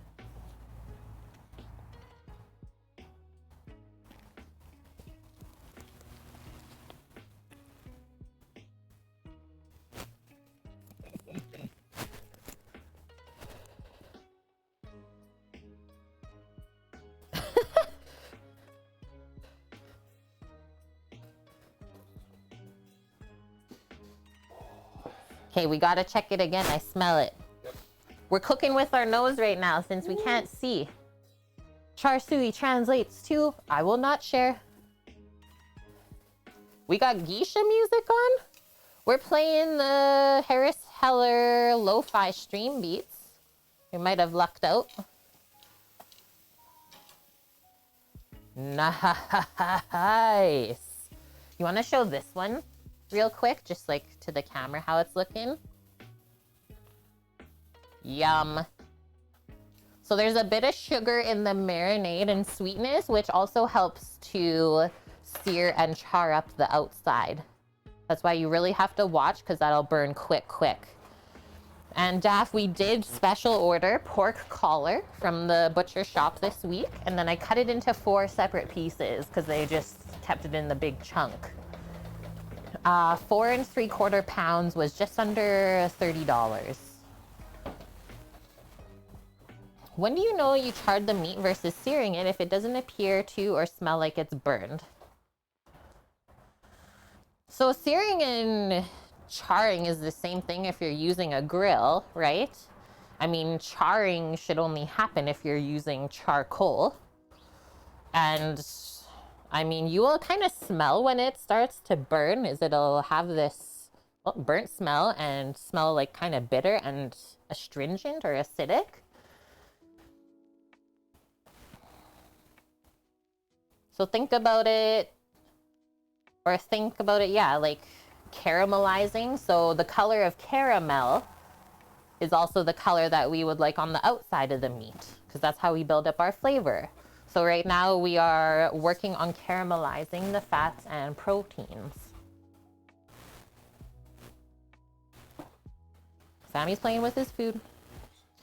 Okay, we gotta check it again. I smell it. Yep. We're cooking with our nose right now since we can't see. Char siu translates to I will not share. We got geisha music on. We're playing the Harris Heller lo-fi stream beats. We might have lucked out. Nice. You want to show this one real quick, just like to the camera how it's looking? Yum. So there's a bit of sugar in the marinade and sweetness, which also helps to sear and char up the outside. That's why you really have to watch, because that'll burn quick. And Daff, we did special order pork collar from the butcher shop this week, and then I cut it into 4 separate pieces because they just kept it in the big chunk. 4 3/4 pounds was just under $30. When do you know you charred the meat versus searing it if it doesn't appear to or smell like it's burned? So searing and charring is the same thing if you're using a grill, right? I mean, charring should only happen if you're using charcoal. And I mean, you will kind of smell when it starts to burn, is it'll have this burnt smell and smell like kind of bitter and astringent or acidic. So think about it, yeah, like caramelizing. So the color of caramel is also the color that we would like on the outside of the meat, because that's how we build up our flavor. So right now we are working on caramelizing the fats and proteins. Sammy's playing with his food.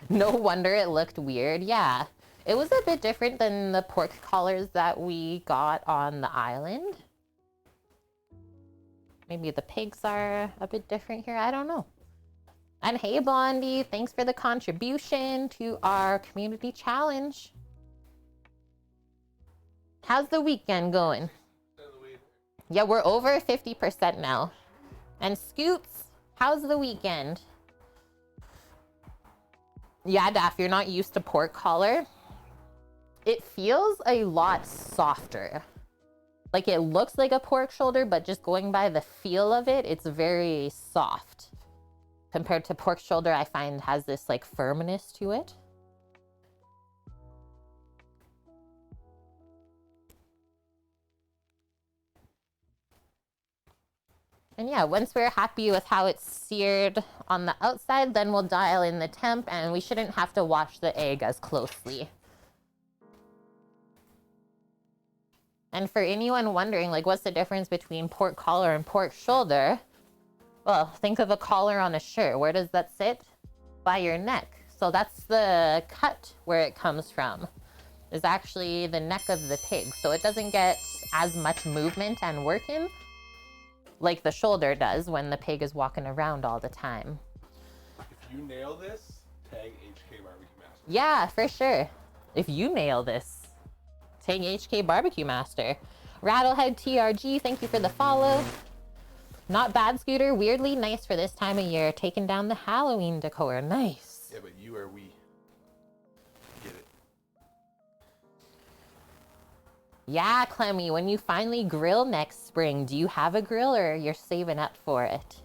No wonder it looked weird. Yeah, it was a bit different than the pork collars that we got on the island. Maybe the pigs are a bit different here. I don't know. And hey, Blondie, thanks for the contribution to our community challenge. How's the weekend going? Yeah, we're over 50% now. And Scoots, how's the weekend? Yeah, Daff, you're not used to pork collar. It feels a lot softer. Like it looks like a pork shoulder, but just going by the feel of it, it's very soft. Compared to pork shoulder, I find has this like firmness to it. And yeah, once we're happy with how it's seared on the outside, then we'll dial in the temp and we shouldn't have to watch the egg as closely. And for anyone wondering, like, what's the difference between pork collar and pork shoulder? Well, think of a collar on a shirt. Where does that sit? By your neck. So that's the cut where it comes from. Is actually the neck of the pig. So it doesn't get as much movement and working like the shoulder does when the pig is walking around all the time. If you nail this, tag HK Barbecue Master. Yeah, for sure. If you nail this, tag HK Barbecue Master. Rattlehead TRG, thank you for the follow. Not bad, Scooter. Weirdly nice for this time of year. Taking down the Halloween decor. Nice. Yeah, but you are we. Get it. Yeah, Clemmy, when you finally grill next spring, do you have a grill or you're saving up for it?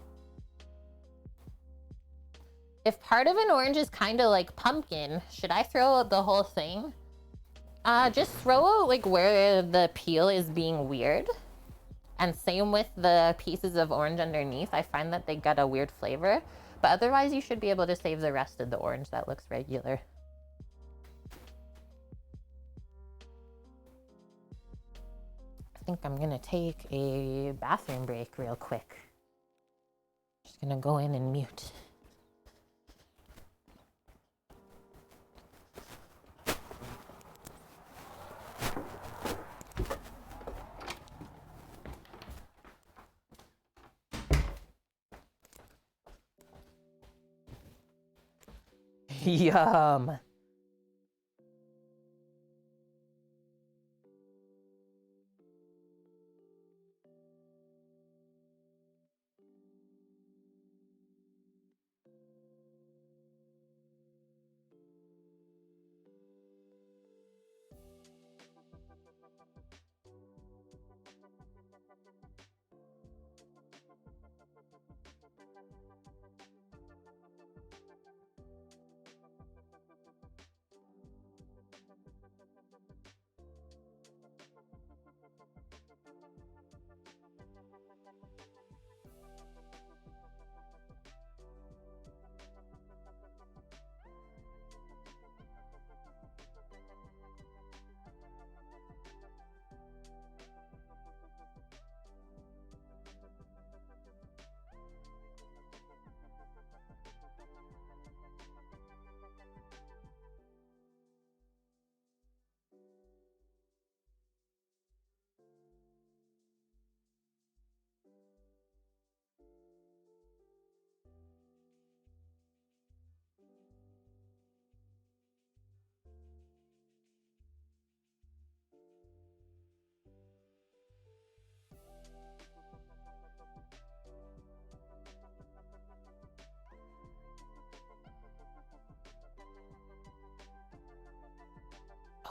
If part of an orange is kind of like pumpkin, should I throw out the whole thing? Just throw out like where the peel is being weird. And same with the pieces of orange underneath. I find that they got a weird flavor. But otherwise, you should be able to save the rest of the orange that looks regular. I think I'm gonna take a bathroom break real quick. Just gonna go in and mute. Yum.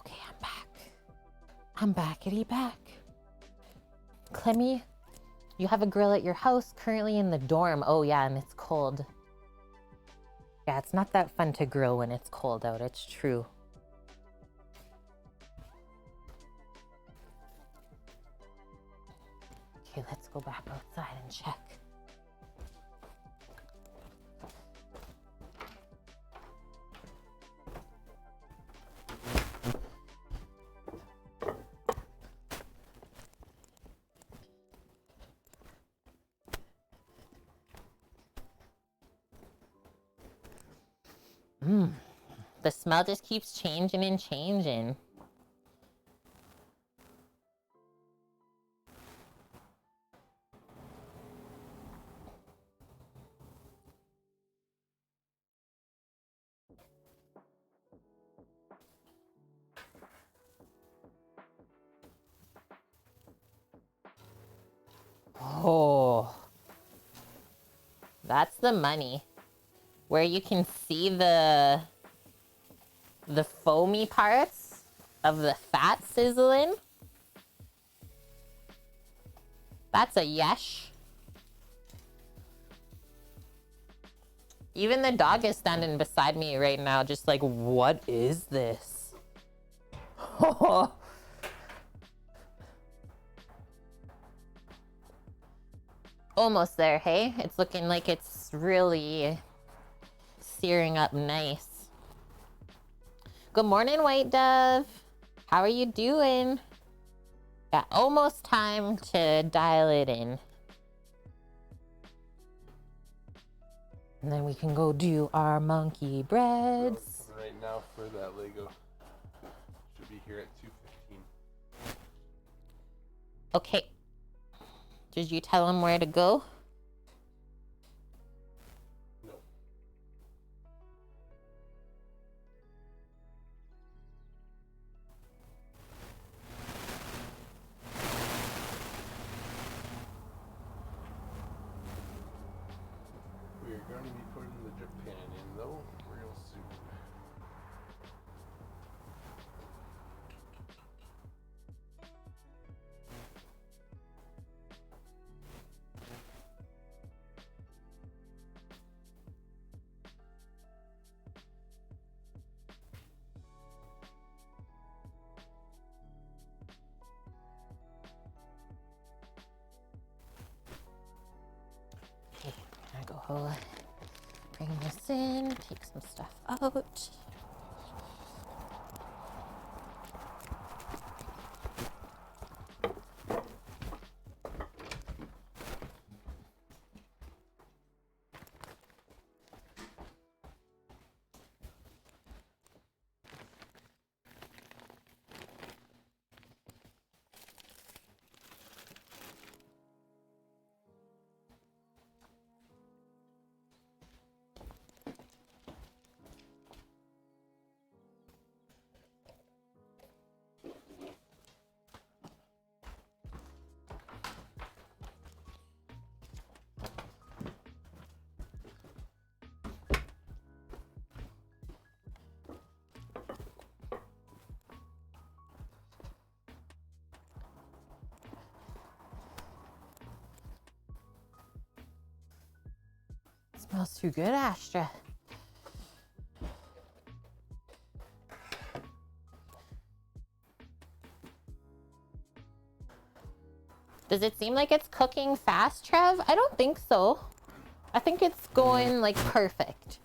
Okay, I'm back. I'm backity back. Clemmy, you have a grill at your house, currently in the dorm. Oh yeah, and it's cold. Yeah, it's not that fun to grill when it's cold out, it's true. Okay, let's go back outside and check. The smell just keeps changing and changing. Oh, that's the money. Where you can see the foamy parts of the fat sizzling. That's a yesh. Even the dog is standing beside me right now, just like, what is this? Almost there, hey? It's looking like it's really searing up nice. Good morning, White Dove. How are you doing? Yeah, almost time to dial it in. And then we can go do our monkey breads. Right now for that Lego. Should be here at 2:15. Okay. Did you tell him where to go? No. We are going to be putting the drip pan in though real soon. Okay, I go bring this in, take some stuff out. Smells too good, Astra. Does it seem like it's cooking fast, Trev? I don't think so. I think it's going like perfect.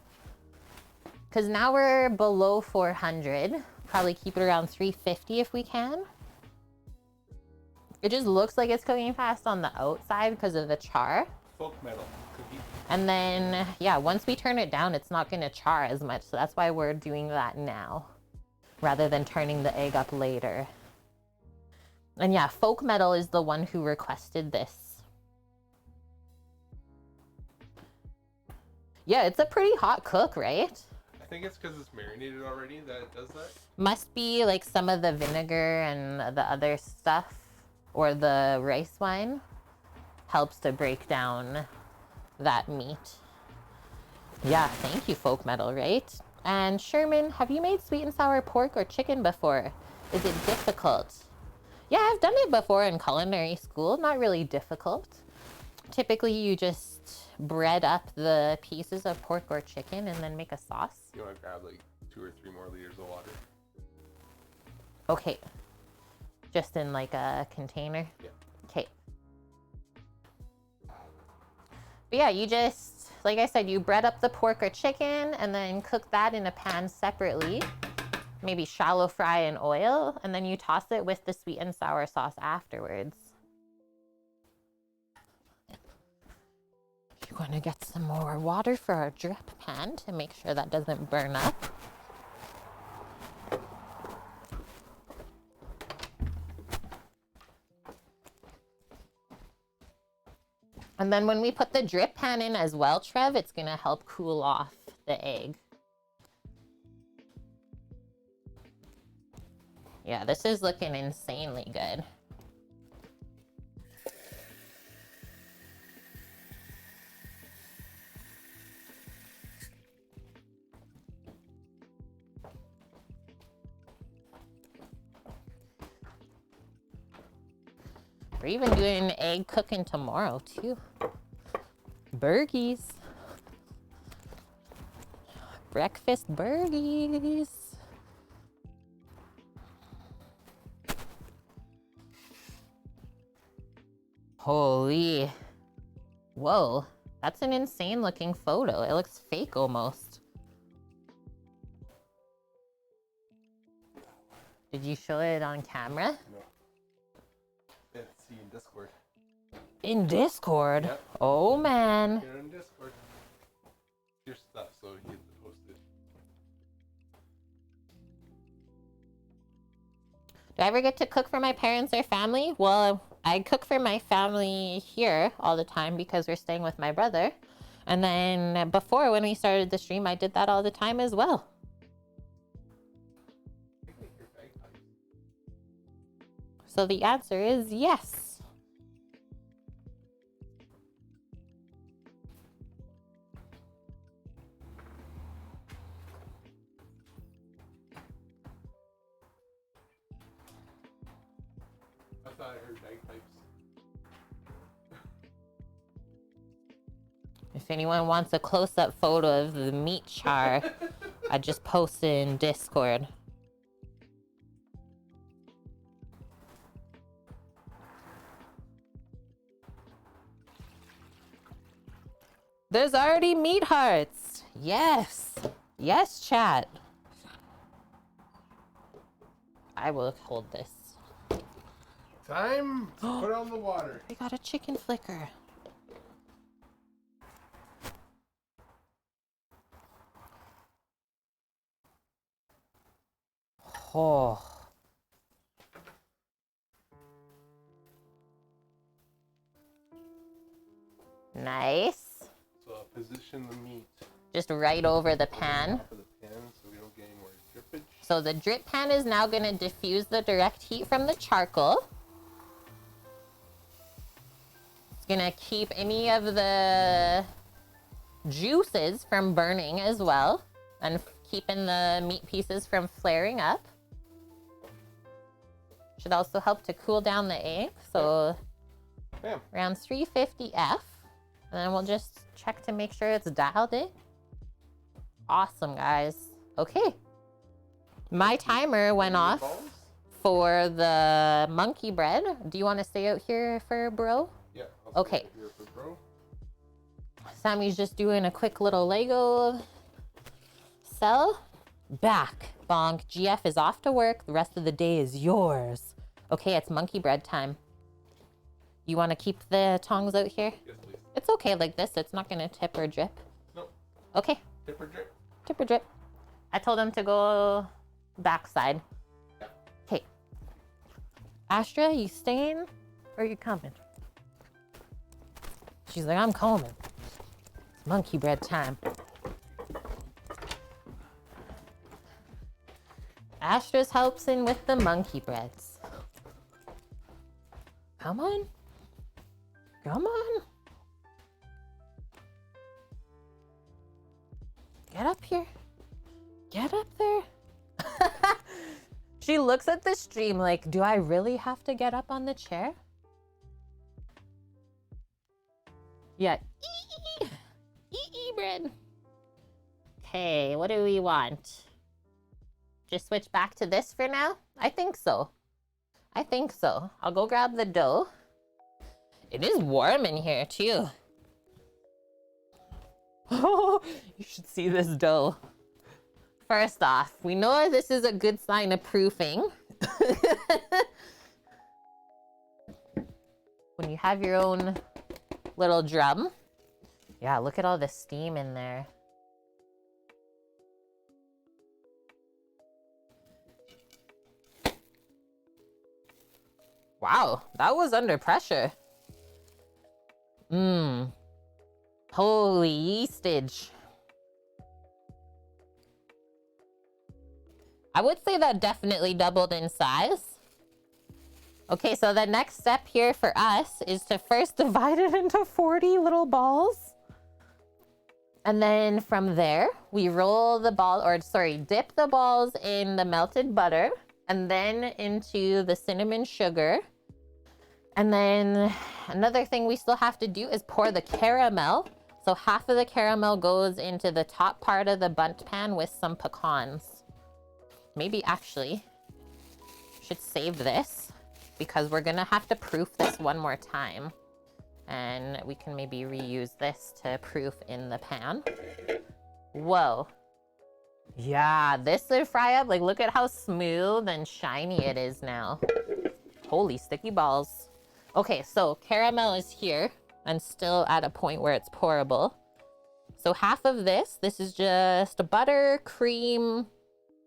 Because now we're below 400. Probably keep it around 350 if we can. It just looks like it's cooking fast on the outside because of the char. Folk metal cookie. And then, yeah, once we turn it down, it's not going to char as much. So that's why we're doing that now, rather than turning the egg up later. And yeah, Folk Metal is the one who requested this. Yeah, it's a pretty hot cook, right? I think it's because it's marinated already that it does that. Must be like some of the vinegar and the other stuff, or the rice wine, helps to break down that meat. Yeah, thank you, Folk Metal, right? And Sherman, have you made sweet and sour pork or chicken before? Is it difficult? Yeah, I've done it before in culinary school. Not really difficult. Typically, you just bread up the pieces of pork or chicken and then make a sauce. You want to grab like 2 or 3 more liters of water? Okay. Just in like a container? Yeah. Okay. But yeah, you just, like I said, you bread up the pork or chicken and then cook that in a pan separately. Maybe shallow fry in oil, and then you toss it with the sweet and sour sauce afterwards. You want to get some more water for our drip pan to make sure that doesn't burn up. And then when we put the drip pan in as well, Trev, it's gonna help cool off the egg. Yeah, this is looking insanely good. We're even doing egg cooking tomorrow too. Burgies. Breakfast burgies. Holy. Whoa. That's an insane looking photo. It looks fake almost. Did you show it on camera? No. Yeah, see in Discord. In Discord? Yep. Oh man. Here in Discord. Your stuff, so you get to post it. Do I ever get to cook for my parents or family? Well, I cook for my family here all the time because we're staying with my brother. And then before, when we started the stream, I did that all the time as well. So the answer is yes. I thought I heard bagpipes. If anyone wants a close-up photo of the meat char, I just posted in Discord. There's already meat hearts. Yes. Yes, chat. I will hold this. Time to put on the water. We got a chicken flicker. Oh. Nice. So position the meat Just right over the pan. top of the pan so we don't get any more drippage. So the drip pan is now going to diffuse the direct heat from the charcoal. It's going to keep any of the juices from burning as well, and keeping the meat pieces from flaring up. Should also help to cool down the egg. So Bam. around 350 F. And then we'll just check to make sure it's dialed in. Awesome, guys. Okay. My timer went off Balls? for the monkey bread. Do you want to stay out here for bro? Yeah. I'll Okay. stay here for bro. Sammy's just doing a quick little Lego sell. Back. Bonk. GF is off to work. The rest of the day is yours. Okay, it's monkey bread time. You want to keep the tongs out here? Yes, please. It's okay like this. It's not going to tip or drip. Nope. Okay. Tip or drip? Tip or drip. I told him to go backside. Yeah. Okay. Astra, you staying or you coming? She's like, I'm coming. It's monkey bread time. Astra's helps in with the monkey breads. Come on. Come on. Get up here. Get up there. She looks at the stream like, do I really have to get up on the chair? Yeah. Ee bread. Okay, what do we want? Just switch back to this for now? I think so. I think so. I'll go grab the dough. It is warm in here too. Oh, you should see this dough. First off, we know this is a good sign of proofing. When you have your own little drum. Yeah, look at all the steam in there. Wow, that was under pressure. Holy yeastage. I would say that definitely doubled in size. Okay, so the next step here for us is to first divide it into 40 little balls. And then from there, we roll the ball, or sorry, dip the balls in the melted butter and then into the cinnamon sugar. And then another thing we still have to do is pour the caramel. So half of the caramel goes into the top part of the bundt pan with some pecans. Maybe actually should save this because we're gonna have to proof this one more time. And we can maybe reuse this to proof in the pan. Whoa. Yeah, this would fry up. Like, look at how smooth and shiny it is now. Holy sticky balls. Okay, so caramel is here and still at a point where it's pourable. So half of this is just butter, cream,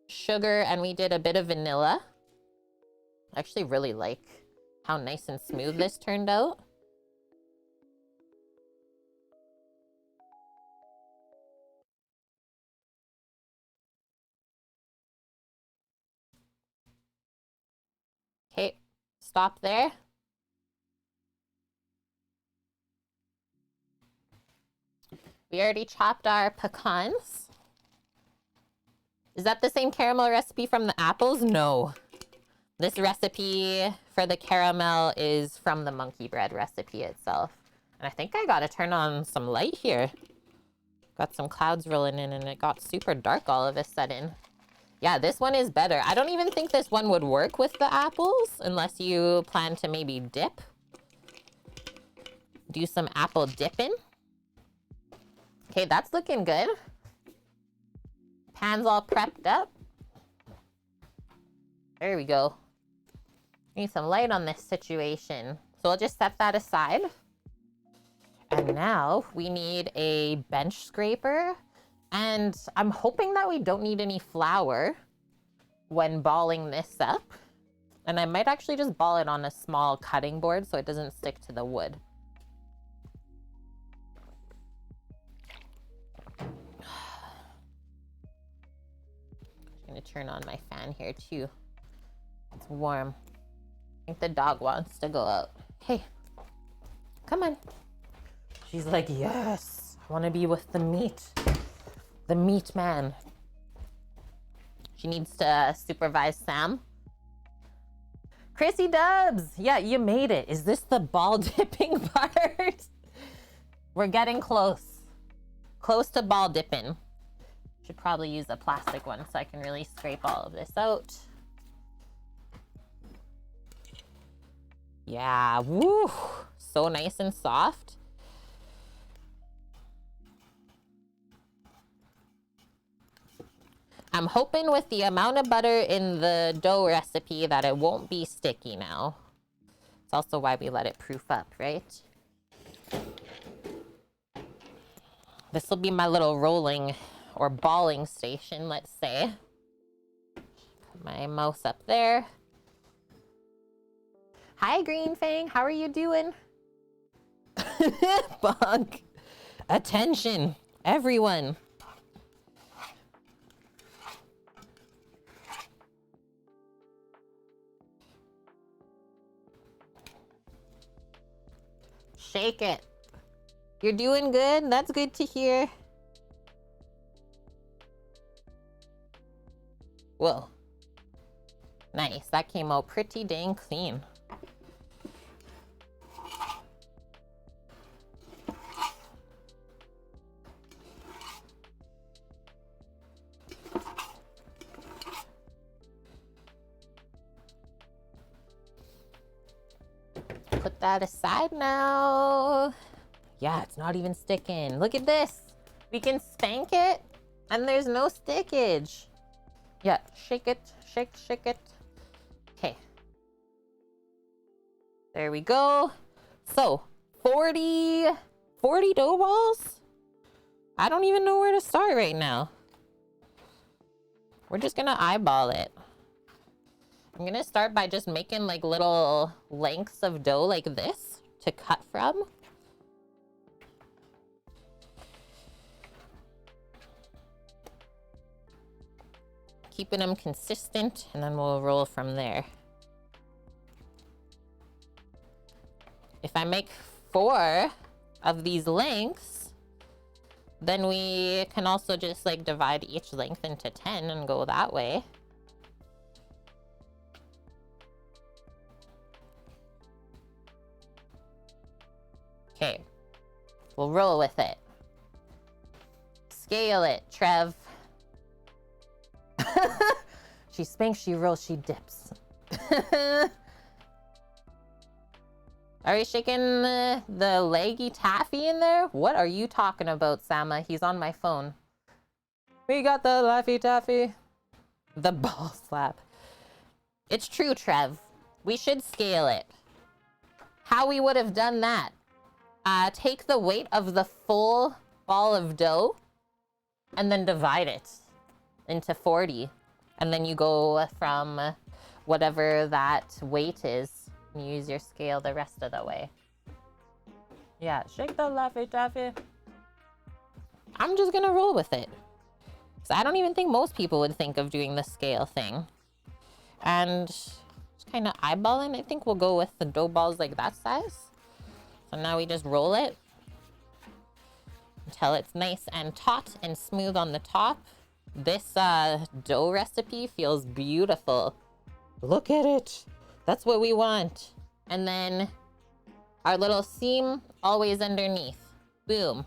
sugar, and we did a bit of vanilla. I actually really like how nice and smooth this turned out. Okay, stop there. We already chopped our pecans. Is that the same caramel recipe from the apples? No. This recipe for the caramel is from the monkey bread recipe itself. And I think I gotta turn on some light here. Got some clouds rolling in and it got super dark all of a sudden. Yeah, this one is better. I don't even think this one would work with the apples unless you plan to maybe dip. Do some apple dipping. Okay, that's looking good. Pan's all prepped up. There we go. Need some light on this situation. So I'll just set that aside. And now we need a bench scraper. And I'm hoping that we don't need any flour when balling this up. And I might actually just ball it on a small cutting board so it doesn't stick to the wood. I'm gonna turn on my fan here too. It's warm. I think the dog wants to go out. Hey, come on. She's like, yes, I want to be with the meat. The meat man. She needs to supervise Sam. Chrissy Dubs, yeah, you made it. Is this the ball dipping part? We're getting close. Close to ball dipping. Should probably use a plastic one so I can really scrape all of this out. Yeah, woo, so nice and soft. I'm hoping with the amount of butter in the dough recipe that it won't be sticky now. It's also why we let it proof up, right? This will be my little rolling or balling station, let's say. Put my mouse up there. Hi, Green Fang. How are you doing? Bonk. Attention, everyone. Shake it. You're doing good. That's good to hear. Whoa. Nice. That came out pretty dang clean. Put that aside now. Yeah, it's not even sticking. Look at this. We can spank it and there's no stickage. Yeah, shake it, shake it. Okay. There we go. So, 40 dough balls? I don't even know where to start right now. We're just gonna eyeball it. I'm gonna start by just making like little lengths of dough like this to cut from. Keeping them consistent, and then we'll roll from there. If I make 4 of these lengths, then we can also just like divide each length into 10 and go that way. Okay, we'll roll with it. Scale it, Trev. She spanks, she rolls, she dips. Are we shaking the leggy taffy in there? What are you talking about, Sama? He's on my phone. We got the Laffy Taffy. The ball slap. It's true, Trev. We should scale it. How we would have done that? Take the weight of the full ball of dough and then divide it into 40. And then you go from whatever that weight is. You use your scale the rest of the way. Yeah, shake the Laffy Taffy. I'm just gonna roll with it. So I don't even think most people would think of doing the scale thing. And just kind of eyeballing. I think we'll go with the dough balls like that size. So now we just roll it until it's nice and taut and smooth on the top. This dough recipe feels beautiful. Look at it. That's what we want. And then our little seam always underneath. Boom.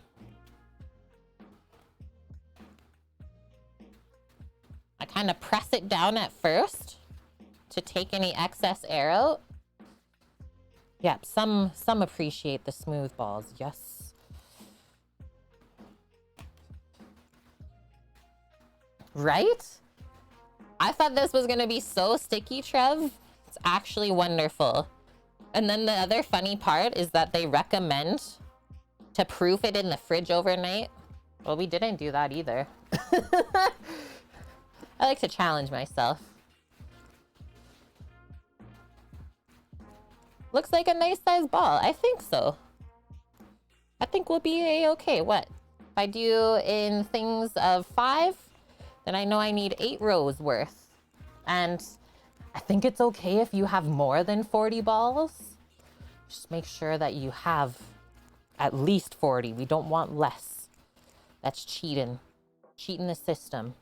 I kind of press it down at first to take any excess air out. Yep, some appreciate the smooth balls. Yes. Right? I thought this was gonna be so sticky, Trev. It's actually wonderful. And then the other funny part is that they recommend to proof it in the fridge overnight. Well, we didn't do that either. I like to challenge myself. Looks like a nice size ball. I think so. I think we'll be a-okay. What? If I do in things of 5, then I know I need 8 rows worth. And I think it's okay if you have more than 40 balls. Just make sure that you have at least 40. We don't want less. That's cheating. Cheating the system.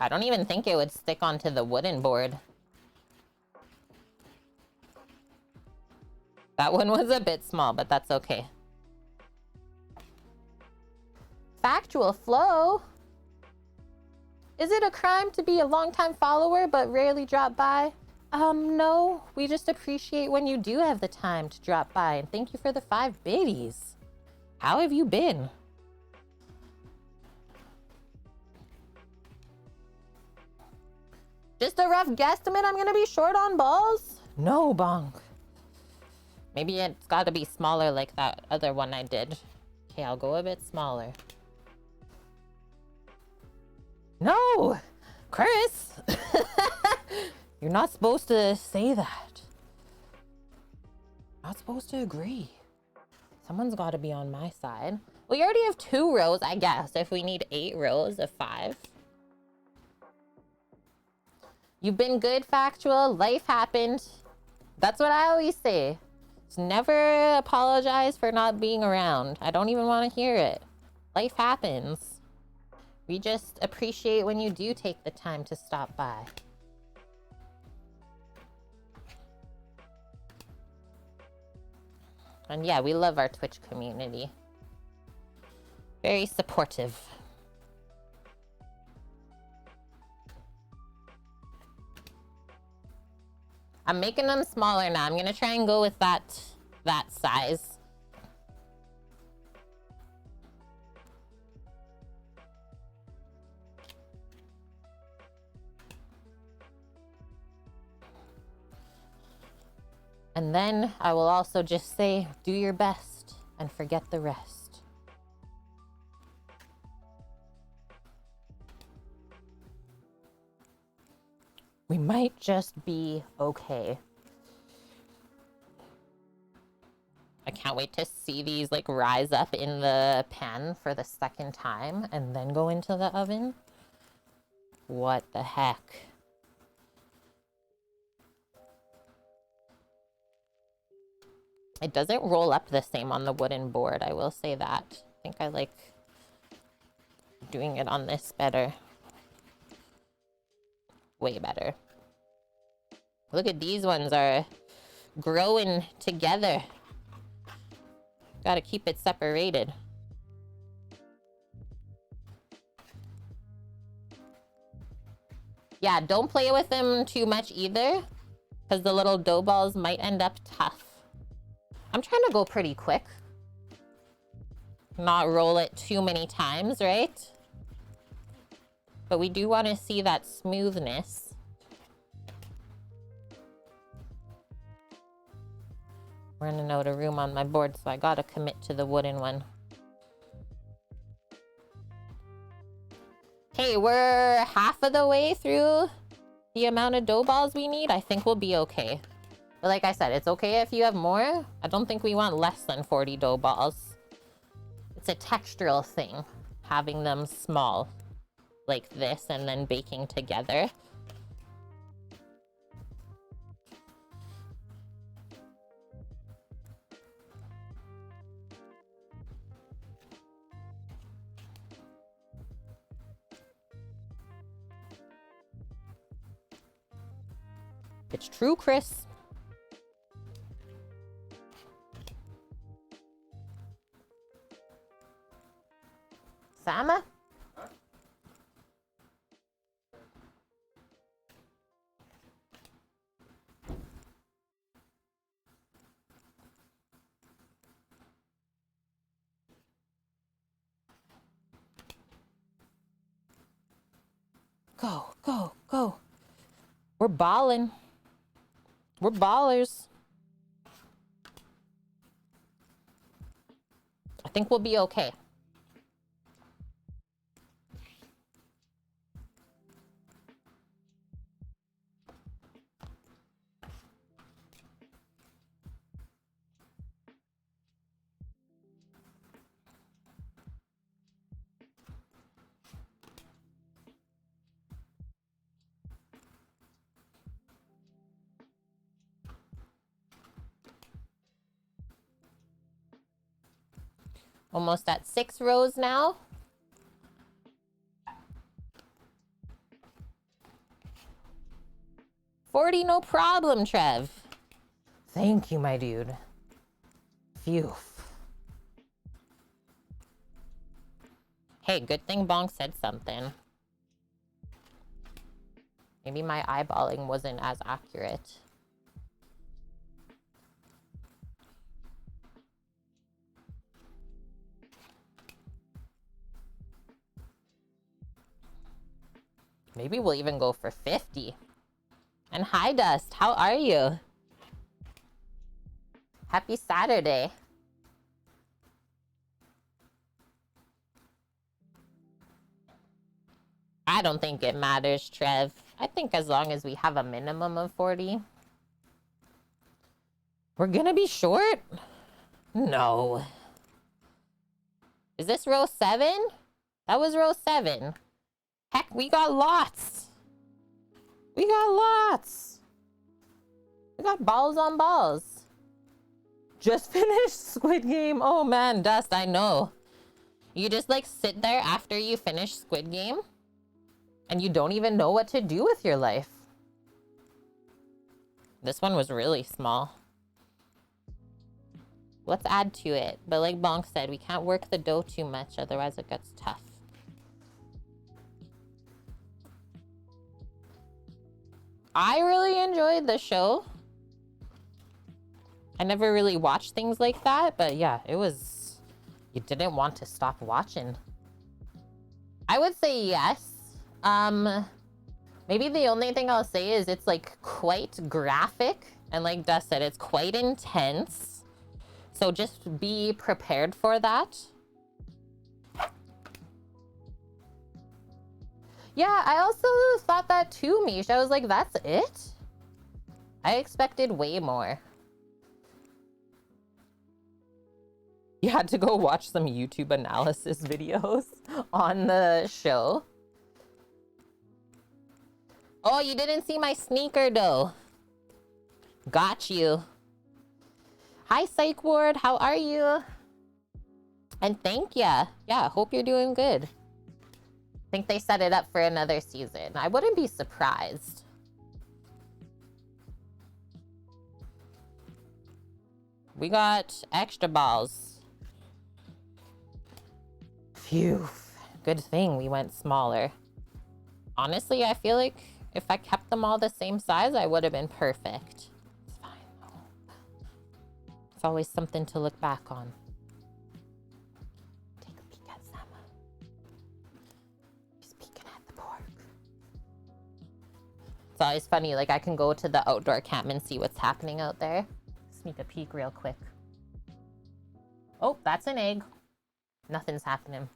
I don't even think it would stick onto the wooden board. That one was a bit small, but that's okay. Factual flow. Is it a crime to be a longtime follower but rarely drop by? No. We just appreciate when you do have the time to drop by. And thank you for the 5 biddies. How have you been? Just a rough guesstimate I'm gonna be short on balls? No, Bonk. Maybe it's gotta be smaller like that other one I did. Okay, I'll go a bit smaller. No! Chris! You're not supposed to say that. Not supposed to agree. Someone's gotta be on my side. We already have 2 rows, I guess, if we need 8 rows of 5. You've been good, Factual. Life happened. That's what I always say. Just never apologize for not being around. I don't even want to hear it. Life happens. We just appreciate when you do take the time to stop by. And yeah, we love our Twitch community. Very supportive. I'm making them smaller now. I'm gonna try and go with that size. And then I will also just say, do your best and forget the rest. We might just be okay. I can't wait to see these like rise up in the pan for the second time and then go into the oven. What the heck? It doesn't roll up the same on the wooden board, I will say that. I think I like doing it on this better. Way better. Look at these ones are growing together. Gotta keep it separated. Yeah, don't play with them too much either, because the little dough balls might end up tough. I'm trying to go pretty quick. Not roll it too many times, right? But we do want to see that smoothness. Running out of room on my board, so I gotta commit to the wooden one. Okay, we're half of the way through the amount of dough balls we need. I think we'll be okay. But like I said, it's okay if you have more. I don't think we want less than 40 dough balls. It's a textural thing, having them small like this and then baking together. It's true, Chris. Sama? Huh? Go, go, go. We're balling. We're ballers. I think we'll be okay. Almost at 6 rows now. $40, no problem, Trev. Thank you, my dude. Phew. Hey, good thing Bonk said something. Maybe my eyeballing wasn't as accurate. Maybe we'll even go for 50. And hi, Dust. How are you? Happy Saturday. I don't think it matters, Trev. I think as long as we have a minimum of 40. We're gonna be short? No. Is this row 7? That was row 7. Heck, we got lots. We got lots. We got balls on balls. Just finished Squid Game. Oh man, Dust, I know. You just like sit there after you finish Squid Game and you don't even know what to do with your life. This one was really small. Let's add to it. But like Bonk said, we can't work the dough too much, otherwise it gets tough. I really enjoyed the show. I never really watched things like that, but yeah, it was... You didn't want to stop watching. I would say yes. Maybe the only thing I'll say is it's like quite graphic. And like Dust said, it's quite intense. So just be prepared for that. Yeah, I also thought that too, Mish. I was like, that's it? I expected way more. You had to go watch some YouTube analysis videos on the show. Oh, you didn't see my sneaker though. Got you. Hi, Psych Ward. How are you? And thank ya. Yeah, hope you're doing good. Think they set it up for another season. I wouldn't be surprised. We got extra balls. Phew. Good thing we went smaller. Honestly, I feel like if I kept them all the same size, I would have been perfect. It's fine though. It's always something to look back on. Take a peek at some. He's peeking at the pork. It's always funny, like I can go to the outdoor camp and see what's happening out there. Sneak a peek real quick. Oh, that's an egg. Nothing's happening.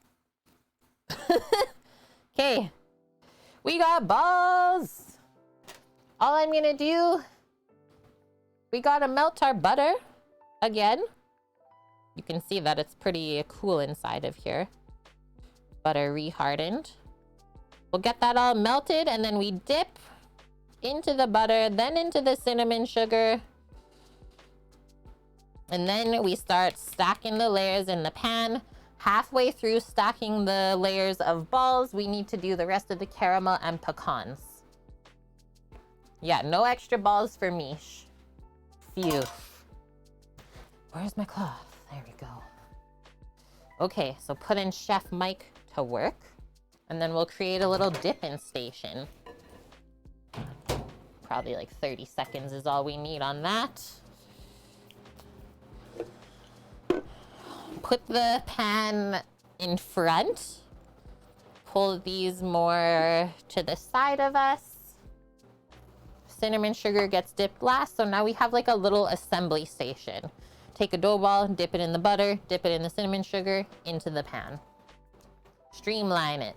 Okay. We got balls. All I'm gonna do, we gotta melt our butter again. You can see that it's pretty cool inside of here. Butter rehardened. We'll get that all melted and then we dip into the butter, then into the cinnamon sugar. And then we start stacking the layers in the pan. Halfway through stacking the layers of balls, we need to do the rest of the caramel and pecans. Yeah, no extra balls for Mish. Phew. Where's my cloth? There we go. Okay, so put in Chef Mike to work. And then we'll create a little dip-in station. Probably like 30 seconds is all we need on that. Put the pan in front. Pull these more to the side of us. Cinnamon sugar gets dipped last, so now we have like a little assembly station. Take a dough ball, dip it in the butter, dip it in the cinnamon sugar, into the pan. Streamline it.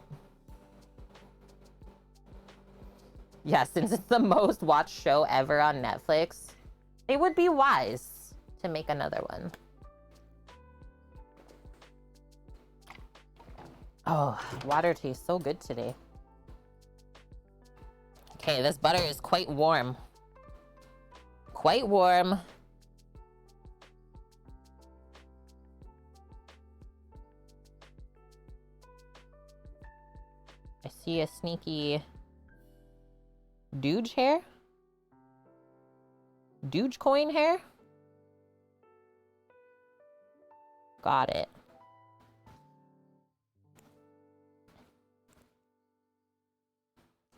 Yeah, since it's the most watched show ever on Netflix, it would be wise to make another one. Oh, water tastes so good today. Okay, this butter is quite warm. Quite warm. I see a sneaky Doge hair. Doge coin hair. Got it.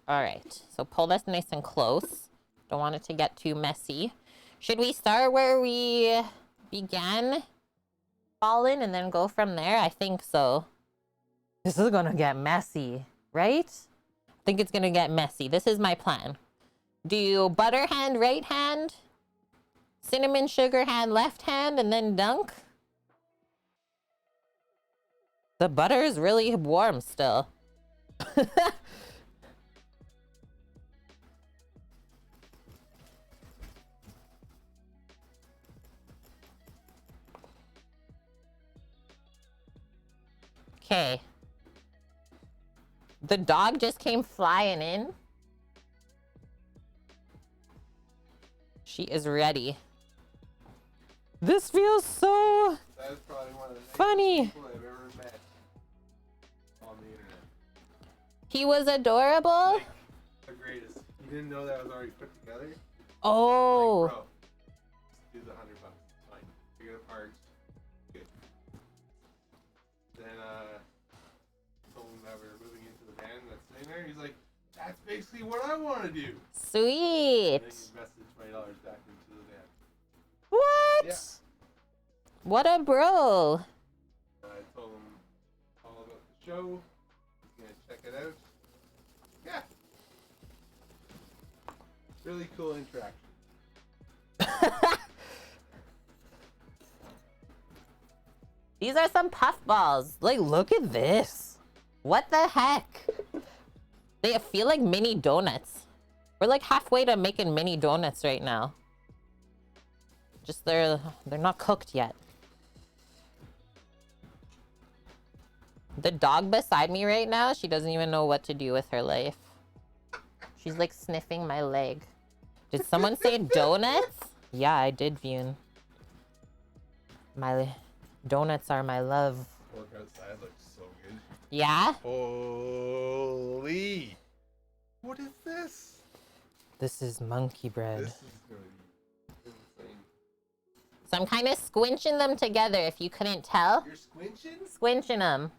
All right, so pull this nice and close. Don't want it to get too messy. Should we start where we began falling and then go from there? I think so. This is gonna get messy, right? I think it's gonna get messy. This is my plan. Do butter hand, right hand, cinnamon sugar hand, left hand, and then dunk. The butter is really warm still. Okay. The dog just came flying in. She is ready. This feels so That is probably one of the nicest funny. people I've ever met on the internet. He was adorable. Like, the greatest. You didn't know that was already put together? Oh. Like, bro, just do the $100. Fine. Figure the parts. Good. Then, told him that we were moving into the van that's sitting there. He's like, that's basically what I want to do. Sweet. And then he invested $20 back into the van. What? Yeah. What a bro. I told him all about the show. He's gonna check it out. Yeah. Really cool interaction. These are some puffballs. Like, look at this. What the heck? They feel like mini donuts. We're like halfway to making mini donuts right now. Just they're not cooked yet. The dog beside me right now, she doesn't even know what to do with her life. She's like sniffing my leg. Did someone say donuts? Yeah, I did, Vune. My donuts are my love. Look outside looks so good. Yeah? Holy! What is this? This is monkey bread. This is gonna be insane. So I'm kind of squinching them together if you couldn't tell. You're squinching? Squinching them.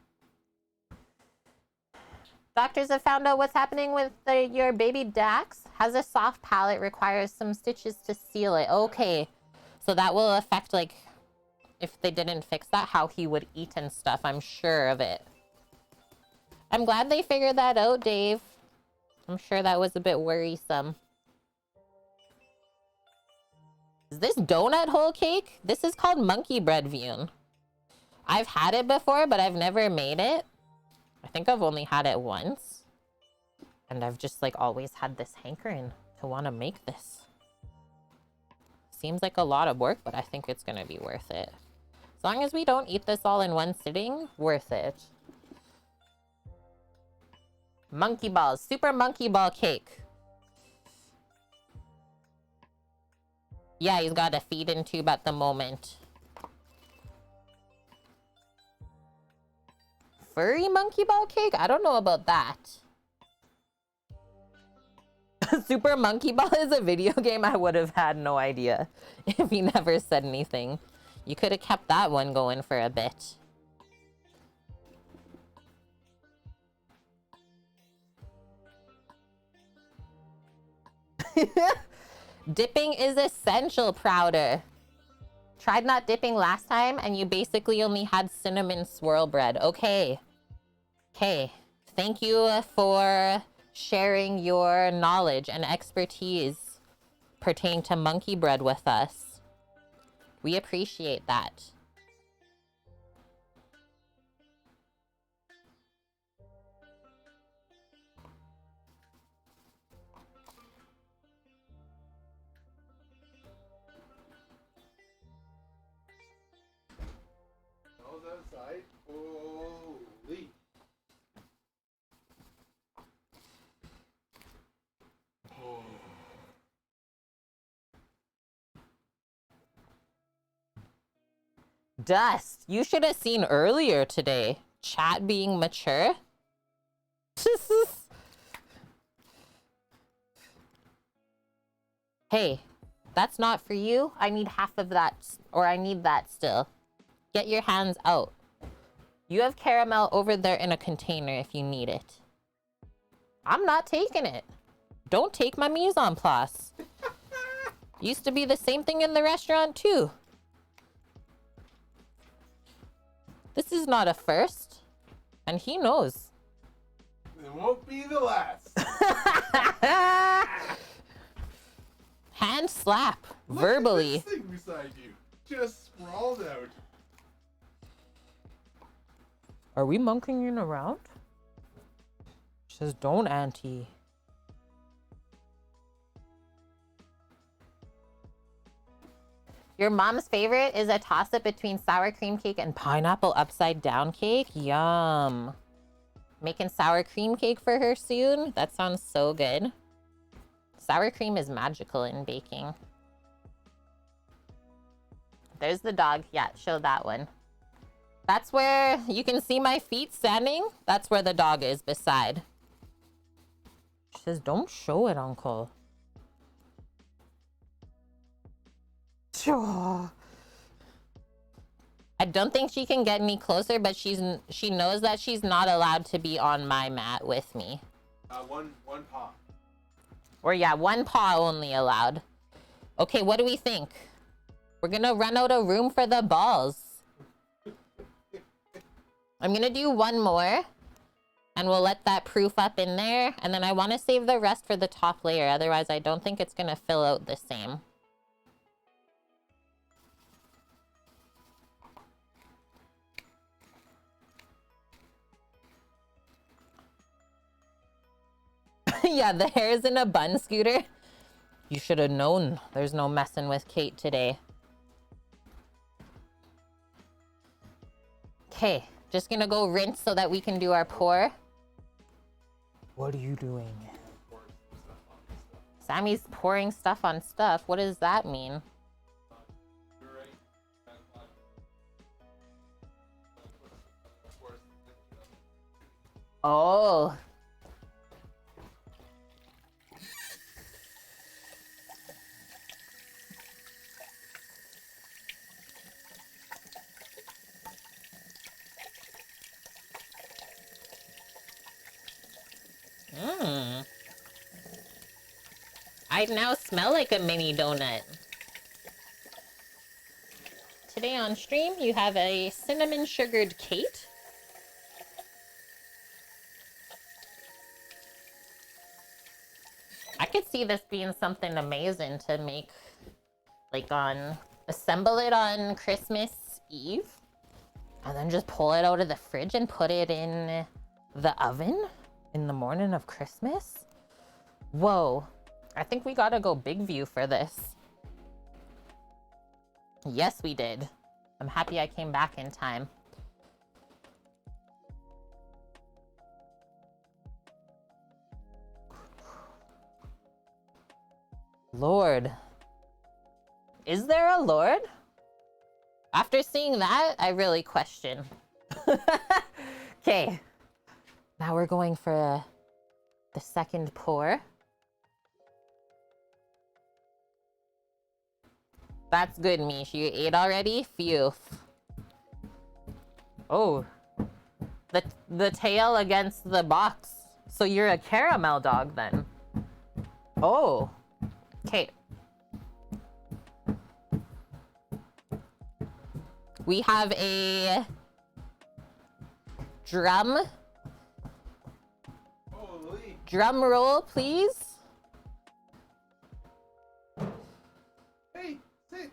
Doctors have found out what's happening with your baby Dax. Has a soft palate, requires some stitches to seal it. Okay. So that will affect, like, if they didn't fix that, how he would eat and stuff. I'm sure of it. I'm glad they figured that out, Dave. I'm sure that was a bit worrisome. Is this donut hole cake? This is called monkey bread, Vune. I've had it before, but I've never made it. I think I've only had it once. And I've just like always had this hankering to want to make this. Seems like a lot of work, but I think it's going to be worth it. As long as we don't eat this all in one sitting, worth it. Monkey balls, super monkey ball cake. Yeah, he's got a feed-in tube at the moment. Furry monkey ball cake? I don't know about that. Super Monkey Ball is a video game. I would have had no idea if he never said anything. You could have kept that one going for a bit. Dipping is essential, Prouder. Tried not dipping last time and you basically only had cinnamon swirl bread. Okay. Okay. Thank you for sharing your knowledge and expertise pertaining to monkey bread with us. We appreciate that. Smells outside. Holy. Oh. Dust, you should have seen earlier today. Chat being mature. Hey, that's not for you. I need half of that, or I need that still. Get your hands out. You have caramel over there in a container if you need it. I'm not taking it. Don't take my mise en place. Used to be the same thing in the restaurant too. This is not a first. And he knows. It won't be the last. Hand slap. Look Verbally. at this thing beside you. Just sprawled out. Are we monkeying around? She says, don't, auntie. Your mom's favorite is a toss-up between sour cream cake and pineapple upside down cake. Yum. Making sour cream cake for her soon? That sounds so good. Sour cream is magical in baking. there's the dog. Yeah, show that one. That's where you can see my feet standing. That's where the dog is beside. She says, don't show it, Uncle. Sure. I don't think she can get any closer, but she knows that she's not allowed to be on my mat with me. One paw. Or yeah, one paw only allowed. Okay, what do we think? We're gonna run out of room for the balls. I'm gonna do one more. And we'll let that proof up in there. And then I want to save the rest for the top layer. Otherwise, I don't think it's gonna fill out the same. Yeah, the hair is in a bun, Scooter. You should have known there's no messing with Kate today. Okay, just gonna go rinse so that we can do our pour. What are you doing? Sammy's pouring stuff on stuff. What does that mean? Oh. I now smell like a mini donut. Today on stream, you have a cinnamon sugared Kate. I could see this being something amazing to make, like assemble it on Christmas Eve, and then just pull it out of the fridge and put it in the oven in the morning of Christmas. Whoa. I think we gotta go big view for this. Yes, we did. I'm happy I came back in time. Lord. Is there a Lord? After seeing that, I really question. Okay. Now we're going for the second pour. That's good, Mish. You ate already? Phew. Oh. The tail against the box. So you're a caramel dog then. Oh. Okay. We have a drum. Holy. Drum roll, please. Hey, sit.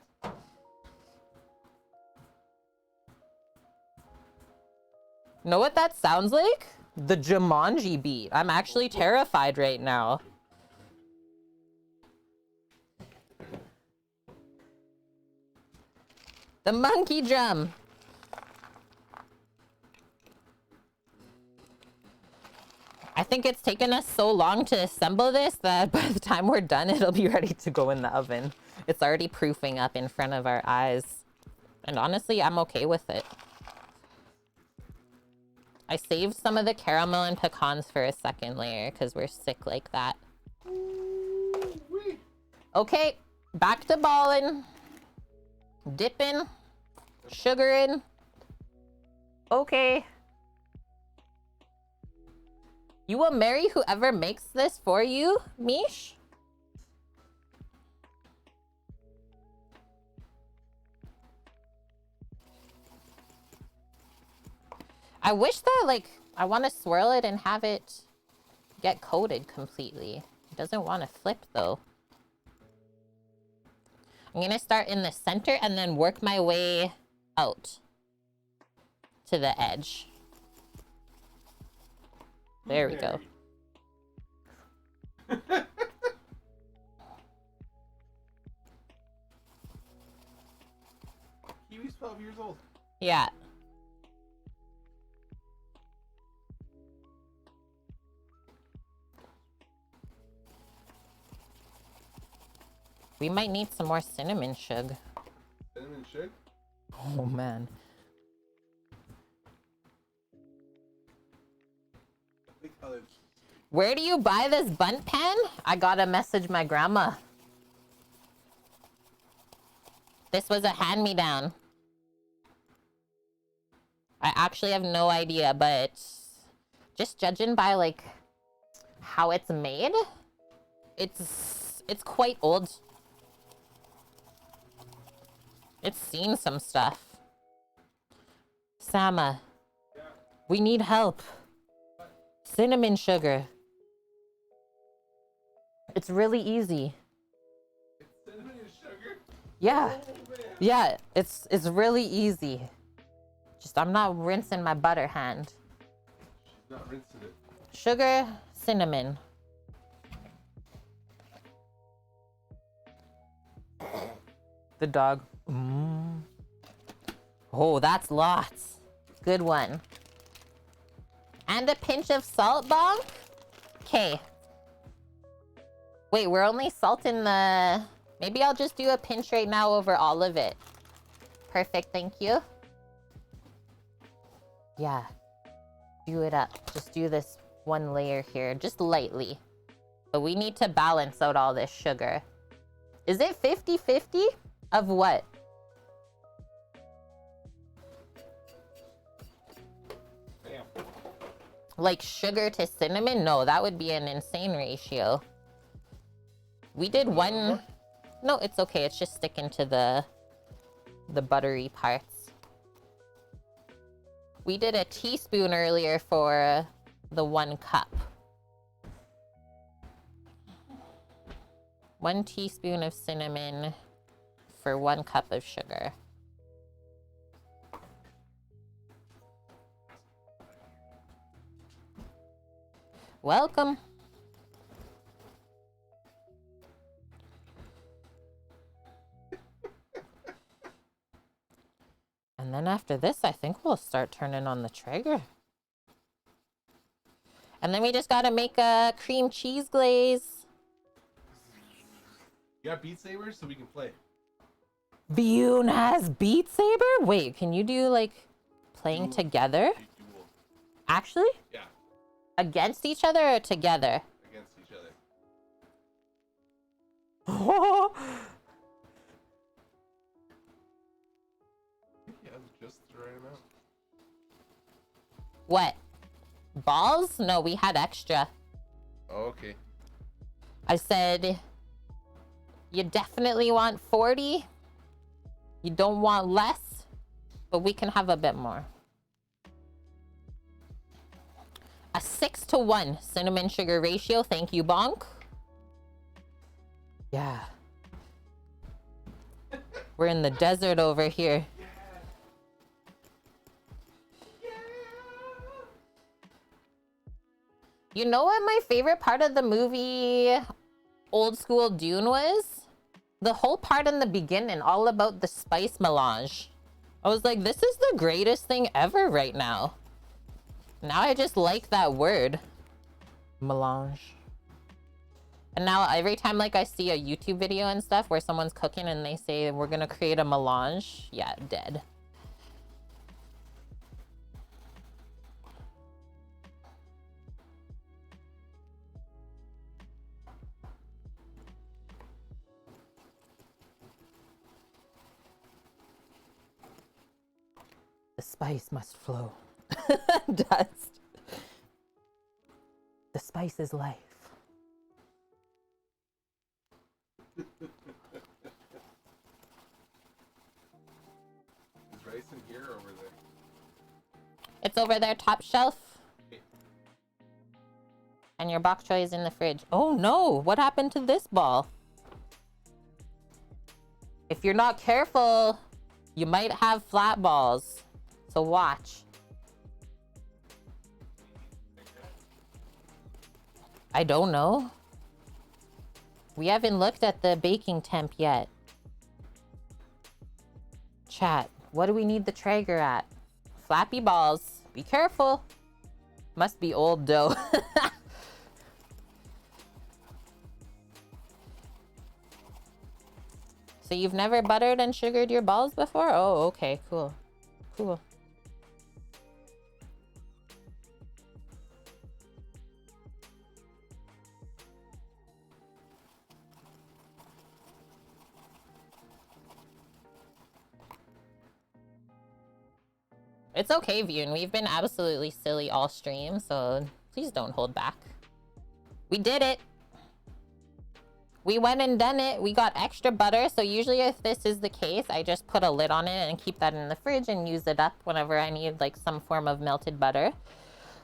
Know what that sounds like? The Jumanji beat. I'm actually terrified right now. The monkey drum. I think it's taken us so long to assemble this that by the time we're done, it'll be ready to go in the oven. It's already proofing up in front of our eyes. And honestly, I'm okay with it. I saved some of the caramel and pecans for a second layer because we're sick like that. Okay, back to balling. Dipping. Sugaring. Okay. You will marry whoever makes this for you, Mish? I wish that, like, I want to swirl it and have it get coated completely. It doesn't want to flip, though. I'm going to start in the center and then work my way out to the edge. There we go. Kiwi's 12 years old. Yeah. We might need some more cinnamon sugar. Cinnamon sugar? Oh man. Big colors. Where do you buy this bunt pan? I gotta message my grandma. This was a hand-me-down. I actually have no idea, but just judging by like how it's made, it's quite old. It's seen some stuff. Sama, we need help. Cinnamon sugar. It's really easy. Cinnamon and sugar? Yeah. Oh, man. Yeah, it's really easy. Just I'm not rinsing my butter hand. She's not rinsing it. Sugar, cinnamon. The dog. Oh, that's lots. Good one. And a pinch of salt, Bonk? Okay. Wait, we're only salting the... Maybe I'll just do a pinch right now over all of it. Perfect, thank you. Yeah. Do it up. Just do this one layer here, just lightly. But we need to balance out all this sugar. Is it 50-50? Of what? Bam. Like sugar to cinnamon? No, that would be an insane ratio. We did one... No, it's okay. It's just sticking to the buttery parts. We did a teaspoon earlier for the 1 cup. 1 teaspoon of cinnamon for 1 cup of sugar. Welcome. And then after this, I think we'll start turning on the Traeger. And then we just gotta make a cream cheese glaze. You got Beat Saber so we can play. Bune has Beat Saber? Wait, can you do like playing Duel. together? Duel. Actually? Yeah, Against each other or together? against each other. Oh, I think he has just the right amount. what? Balls? No, we had extra. Oh, okay. I said, you definitely want 40. You don't want less, but we can have a bit more. A 6-to-1 cinnamon sugar ratio. Thank you, Bonk. Yeah. We're in the desert over here. You know what my favorite part of the movie Old School Dune was? The whole part in the beginning, all about the spice melange. I was like, this is the greatest thing ever right now. Now I just like that word. Melange. And now every time like I see a YouTube video and stuff where someone's cooking and they say we're gonna create a melange, yeah, dead. The spice must flow. Dust. The spice is life. Is rice in here or over there? It's over there, top shelf. And your bok choy is in the fridge. Oh no, what happened to this ball? If you're not careful, you might have flat balls. So watch. I don't know. We haven't looked at the baking temp yet. Chat, what do we need the Traeger at? Flappy balls. Be careful. Must be old dough. So you've never buttered and sugared your balls before? Oh, okay, cool. Cool. It's okay, Vune. We've been absolutely silly all stream, so please don't hold back. We did it. We went and done it. We got extra butter, so usually if this is the case, I just put a lid on it and keep that in the fridge and use it up whenever I need like some form of melted butter.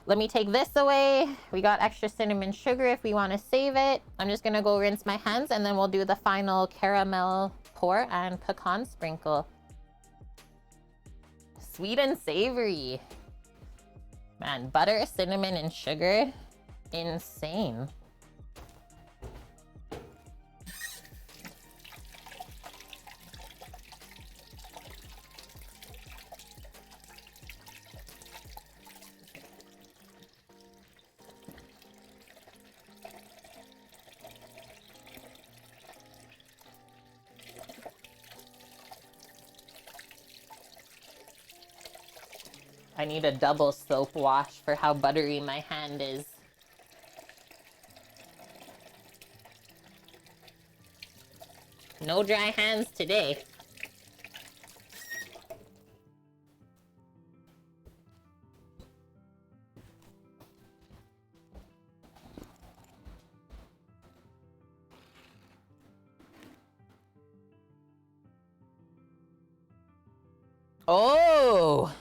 Let me take this away. We got extra cinnamon sugar if we want to save it. I'm just gonna go rinse my hands and then we'll do the final caramel pour and pecan sprinkle. Sweet and savory. Man, butter, cinnamon, and sugar. Insane. I need a double soap wash for how buttery my hand is. No dry hands today. Oh!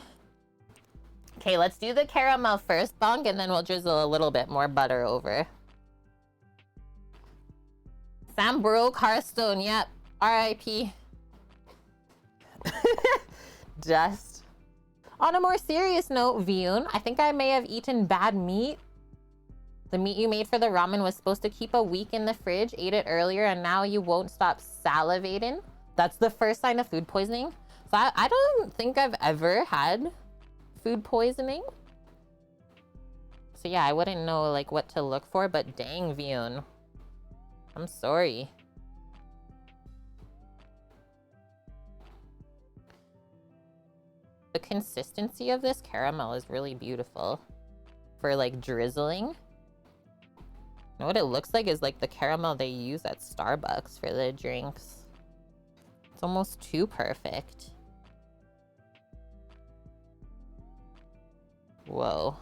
Okay, let's do the caramel first, Bonk, and then we'll drizzle a little bit more butter over. Sam broke Hearthstone, yep. R.I.P. Just. On a more serious note, Vune, I think I may have eaten bad meat. The meat you made for the ramen was supposed to keep a week in the fridge, ate it earlier, and now you won't stop salivating. That's the first sign of food poisoning. So I don't think I've ever had food poisoning. So yeah, I wouldn't know like what to look for, but dang, Vune. I'm sorry. The consistency of this caramel is really beautiful for like drizzling. You know what it looks like is like the caramel they use at Starbucks for the drinks. It's almost too perfect. Whoa.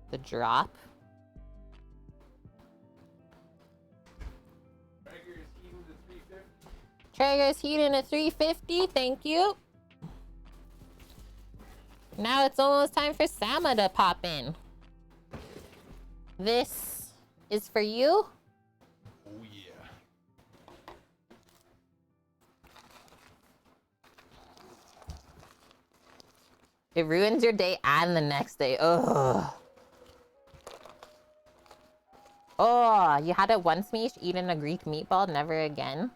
The drop. Traeger's heating to 350. Traeger's heating at 350. Thank you. Now it's almost time for Sama to pop in. This is for you. Oh yeah. It ruins your day and the next day. Ugh. Oh, you had it once, Mish, eaten a Greek meatball, never again.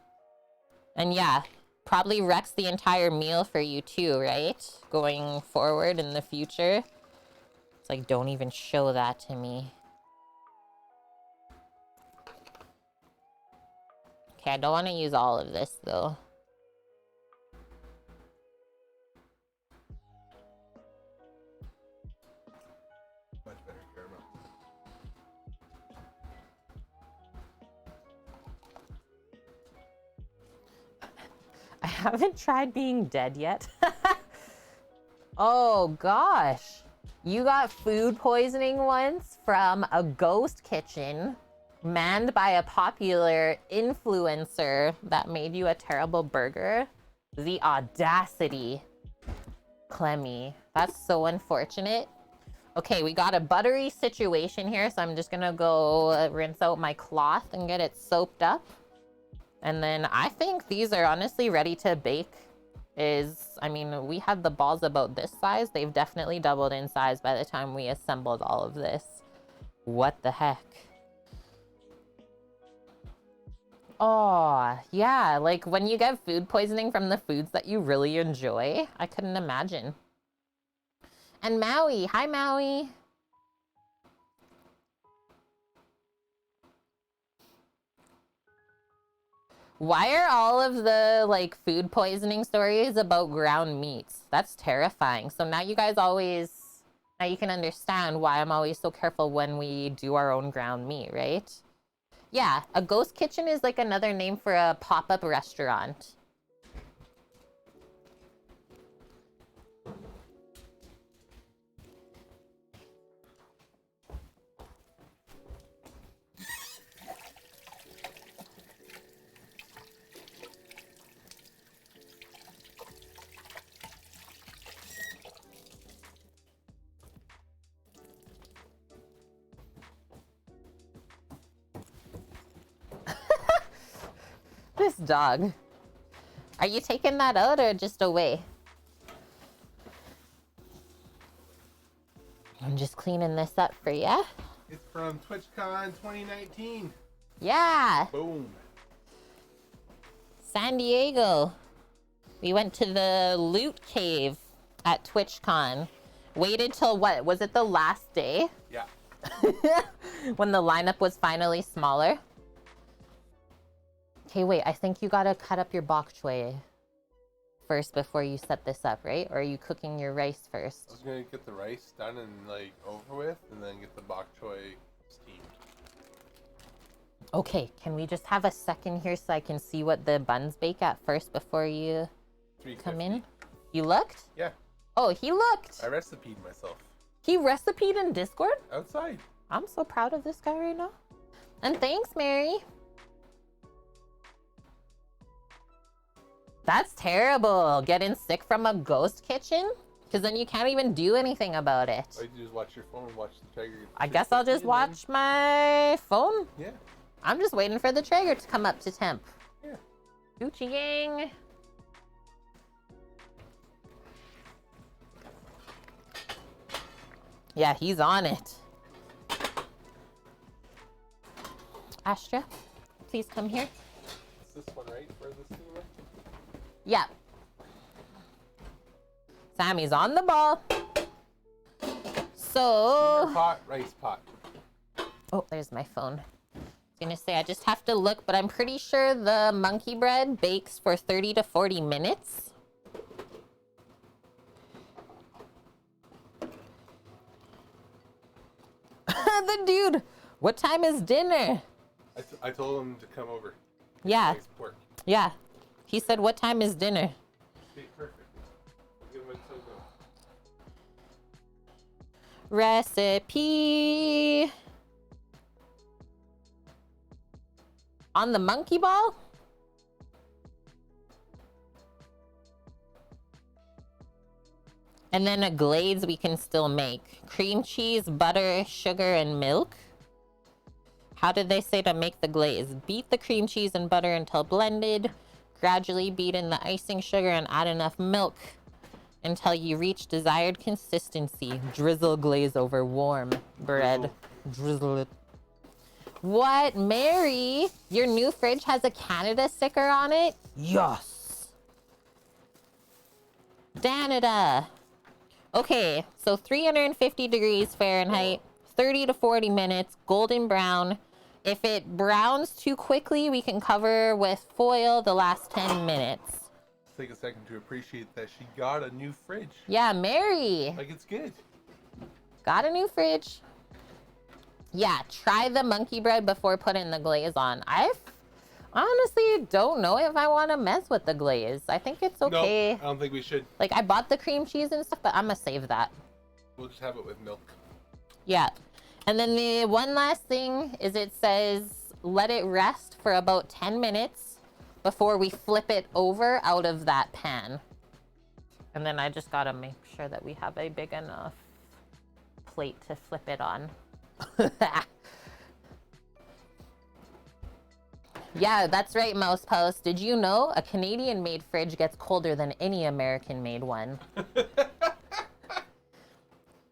And yeah, probably wrecks the entire meal for you too, right? Going forward in the future. It's like, don't even show that to me. Okay, I don't want to use all of this though. Much better caramel. I haven't tried being dead yet. Oh gosh. You got food poisoning once from a ghost kitchen manned by a popular influencer that made you a terrible burger. The audacity. Clemmy. That's so unfortunate. Okay, we got a buttery situation here, so I'm just gonna go rinse out my cloth and get it soaped up. And then I think these are honestly ready to bake. I mean, we had the balls about this size. They've definitely doubled in size by the time we assembled all of this. What the heck? Oh, yeah, like when you get food poisoning from the foods that you really enjoy, I couldn't imagine. And Maui, hi Maui. Why are all of the like food poisoning stories about ground meats? That's terrifying. So now you guys always, now you can understand why I'm always so careful when we do our own ground meat, right? Yeah, a ghost kitchen is like another name for a pop-up restaurant. This dog. Are you taking that out or just away? I'm just cleaning this up for ya. It's from TwitchCon 2019. Yeah, Boom. San Diego. We went to the loot cave at TwitchCon. Waited till what? Was it the last day? Yeah. When the lineup was finally smaller? Okay, wait, I think you gotta cut up your bok choy first before you set this up, right? Or are you cooking your rice I first? was gonna get the rice done and like over with, and then get the bok choy steamed. Okay, can we just have a second here so I can see what the buns bake at first before you come in? You looked? Yeah, Oh, he looked! I recipe'd myself He recipe'd in Discord? outside. I'm so proud of this guy right now. And thanks, Mary. That's terrible. Getting sick from a ghost kitchen? Because then you can't even do anything about it. All you do is watch your phone, watch the Traeger. I guess I'll just 360, watch my phone. and then- Yeah. I'm just waiting for the Traeger to come up to temp. Yeah. Gucci gang. Yeah, he's on it. Astra, please come here. It's this one, right? For the steamer? Yeah. Sammy's on the ball. So, Pot, rice pot. oh, there's my phone. I was gonna say I just have to look, but I'm pretty sure the monkey bread bakes for 30 to 40 minutes. The dude, what time is dinner? I told him to come over. Yeah, Nice pork. yeah. He said, what time is dinner? Okay, perfect. Give him a togo. Recipe. On the monkey ball? And then a glaze we can still make. Cream cheese, butter, sugar, and milk. How did they say to make the glaze? Beat the cream cheese and butter until blended. Gradually beat in the icing sugar and add enough milk until you reach desired consistency. Drizzle glaze over warm bread. Drizzle it. What, Mary? Your new fridge has a Canada sticker on it? Yes. Canada. Okay, so 350 degrees Fahrenheit, 30 to 40 minutes, golden brown. If it browns too quickly, we can cover with foil the last 10 minutes. Take a second to appreciate that she got a new fridge. Yeah, Mary. Like, it's good. Got a new fridge. Yeah, try the monkey bread before putting the glaze on. I honestly don't know if I want to mess with the glaze. I think it's okay. No, I don't think we should. Like, I bought the cream cheese and stuff, but I'm gonna save that. We'll just have it with milk. Yeah. And then the one last thing is it says let it rest for about 10 minutes before we flip it over out of that pan. And then I just gotta make sure that we have a big enough plate to flip it on. Yeah, that's right, Mouse Post. Did you know a Canadian-made fridge gets colder than any American-made one?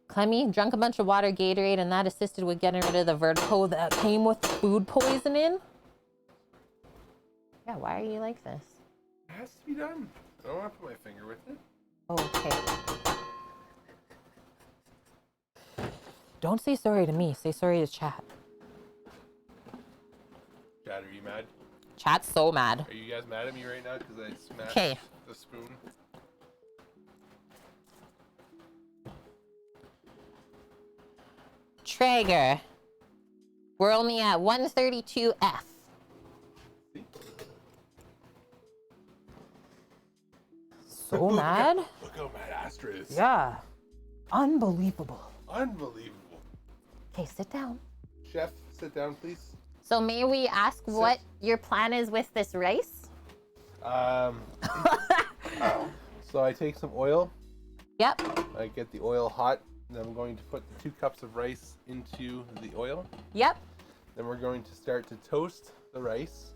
Clemmy drank a bunch of water Gatorade, and that assisted with getting rid of the vertigo that came with food poisoning. Yeah, why are you like this? It has to be done. I don't want to put my finger with it. Okay. Don't say sorry to me. Say sorry to chat. Dad, are you mad? Chat's so mad. Are you guys mad at me right now because I smashed 'Kay. the spoon? Traeger. We're only at 132F. So mad? Look how mad Astra is. Yeah. Unbelievable. Unbelievable. Okay, sit down. Chef, sit down, please. So may we ask what your plan is with this rice? So I take some oil. Yep. I get the oil hot. Then I'm going to put the 2 cups of rice into the oil. Yep. Then we're going to start to toast the rice.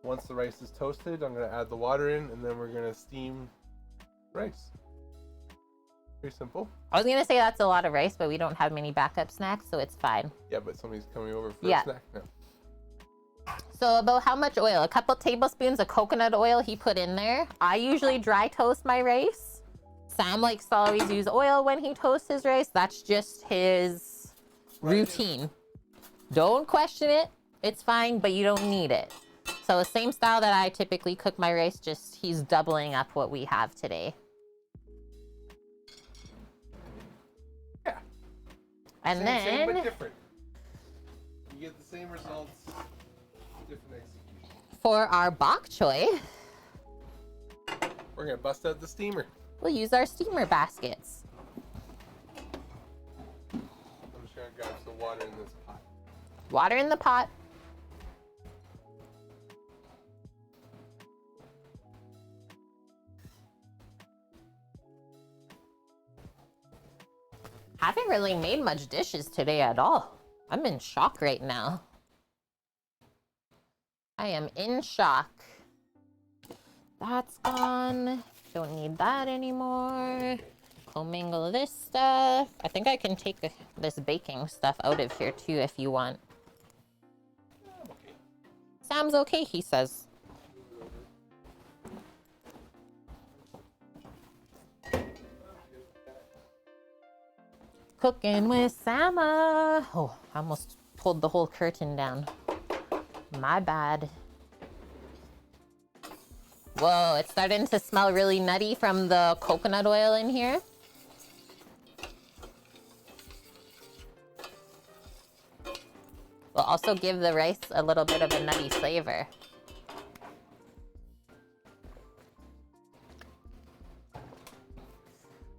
Once the rice is toasted, I'm going to add the water in, and then we're going to steam rice. Pretty simple. I was gonna say that's a lot of rice, but we don't have many backup snacks, so it's fine. Yeah, but somebody's coming over for Yeah. a snack now. So about how much oil? A couple tablespoons of coconut oil he put in there. I usually dry toast my rice. Sam likes to always use oil when he toasts his rice. That's just his routine. Don't question it. It's fine, but you don't need it. So the same style that I typically cook my rice, just he's doubling up what we have today. Yeah. And Same but then different. You get the same results, different execution. for our bok choy, We're going to bust out the steamer. we'll use our steamer baskets. I'm just going to grab some water in this pot. Water in the pot. Haven't really made much dishes today at all. I'm in shock right now. I am in shock. That's gone. Don't need that anymore. Commingle this stuff. I think I can take this baking stuff out of here too if you want. Okay. Sam's okay, he says. Cooking with Sama. Oh, I almost pulled the whole curtain down. My bad. Whoa, it's starting to smell really nutty from the coconut oil in here. Will also give the rice a little bit of a nutty flavor.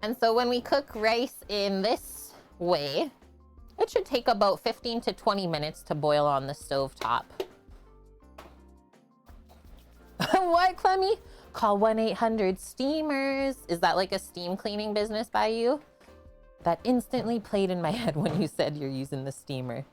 And so when we cook rice in this way, it should take about 15 to 20 minutes to boil on the stove top. What, Clemmy? Call 1-800-STEAMERS. Is that like a steam cleaning business by you? That instantly played in my head when you said you're using the steamer.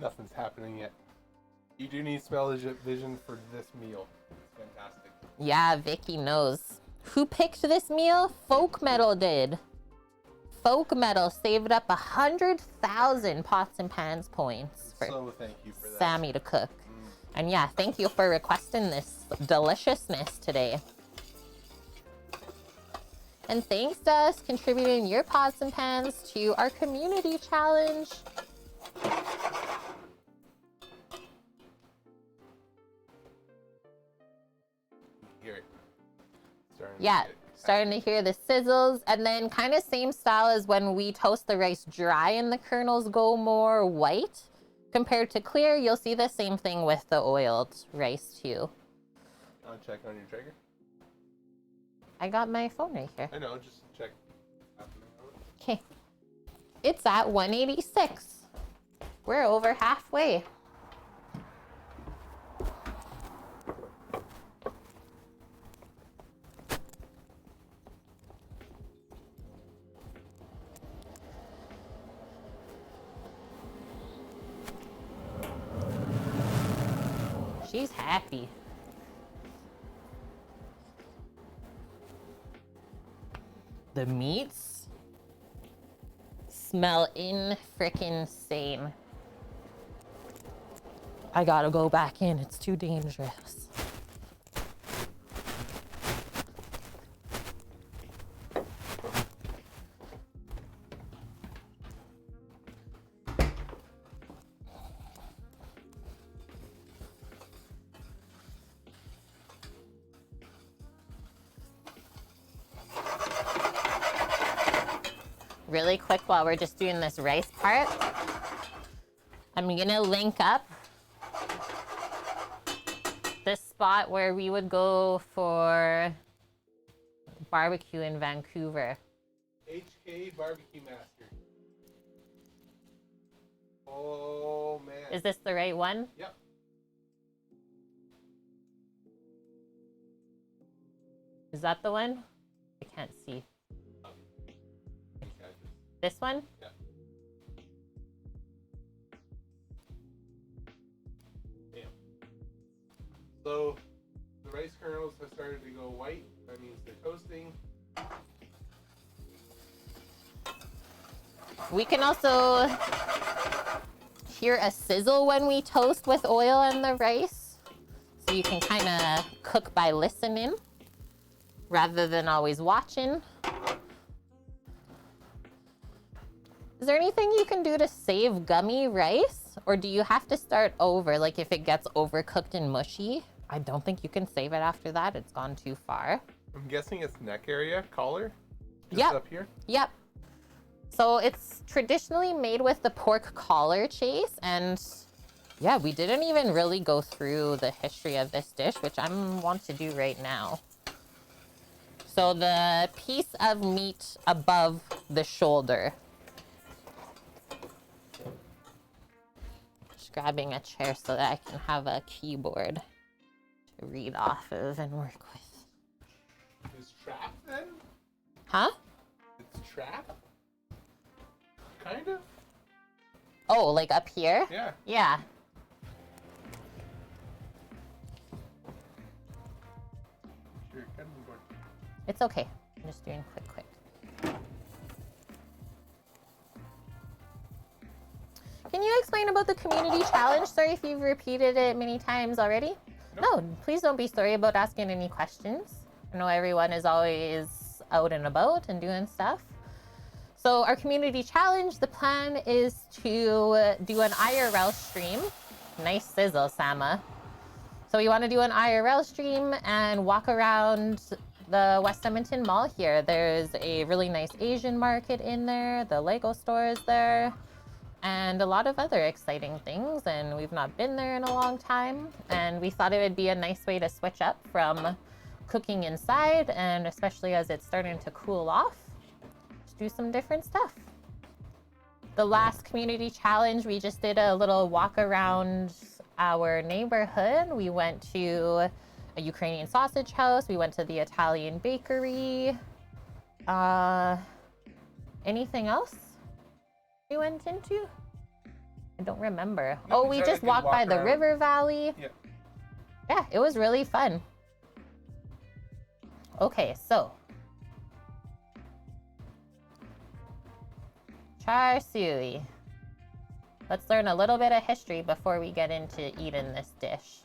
Nothing's happening yet. You do need smell-o-vision for this meal. It's fantastic. Yeah, Vicky knows. Who picked this meal? Folk Metal did. Folk Metal saved up 100,000 pots and pans points for So thank you for that. Sammy to cook. And yeah, thank you for requesting this deliciousness today. And thanks to us contributing your pots and pans to our community challenge. Hear it. Yeah, starting to hear the sizzles. And then kind of same style as when we toast the rice dry and the kernels go more white. Compared to clear, you'll see the same thing with the oiled rice too. I'll check on your Traeger. I got my phone right here. I know, just check. Okay. It's at 186. We're over halfway. She's happy. The meats smell in-frickin-sane. I gotta go back in. It's too dangerous. really quick while we're just doing this rice part, I'm gonna link up this spot where we would go for barbecue in Vancouver. HK Barbecue Master. Oh man. Is this the right one? Yep. Is that the one? I can't see. This one? Yeah. Damn. So the rice kernels have started to go white. That means they're toasting. We can also hear a sizzle when we toast with oil and the rice. So you can kind of cook by listening rather than always watching. Is there anything you can do to save gummy rice? Or do you have to start over, like if it gets overcooked and mushy? I don't think you can save it after that. It's gone too far. I'm guessing it's neck area, collar? Just Yep. up here? Yep. So it's traditionally made with the pork collar chase. And yeah, we didn't even really go through the history of this dish, which I want to do right now. So the piece of meat above the shoulder. Just grabbing a chair so that I can have a keyboard to read off of and work with. Is trap then? Huh? It's trap? Kind of? Oh, like up here? Yeah. Yeah. Sure, cutting board. It's okay. I'm just doing quick. Can you explain about the community challenge? Sorry if you've repeated it many times already. No, please don't be sorry about asking any questions. I know everyone is always out and about and doing stuff. So our community challenge, the plan is to do an IRL stream. Nice sizzle, Sama. So we want to do an IRL stream and walk around the West Edmonton Mall here. There's a really nice Asian market in there, the Lego store is there, and a lot of other exciting things. And we've not been there in a long time. And we thought it would be a nice way to switch up from cooking inside, and especially as it's starting to cool off, just do some different stuff. The last community challenge, we just did a little walk around our neighborhood. We went to a Ukrainian sausage house. We went to the Italian bakery. Anything else we went into? I don't remember. No, Oh, we said I just could walked walk by the around. river valley. Yeah. Yeah, it was really fun. Okay, so char siu. Let's learn a little bit of history before we get into eating this dish.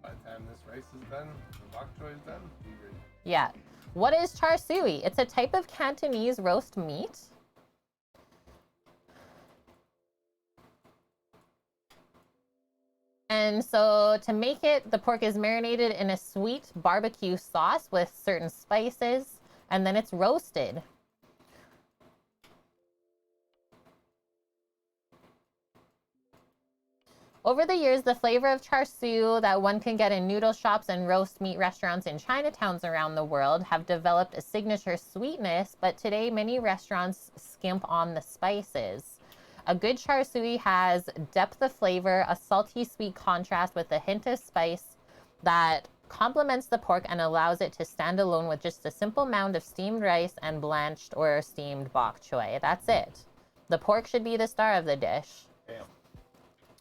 By the time this rice is done, the bok choy is done, be ready. Yeah. What is char siu? It's a type of Cantonese roast meat. And so to make it, the pork is marinated in a sweet barbecue sauce with certain spices, and then it's roasted. Over the years, the flavor of char siu that one can get in noodle shops and roast meat restaurants in Chinatowns around the world have developed a signature sweetness, but today many restaurants skimp on the spices. A good char siu has depth of flavor, a salty sweet contrast with a hint of spice that complements the pork and allows it to stand alone with just a simple mound of steamed rice and blanched or steamed bok choy. That's it. The pork should be the star of the dish. Damn.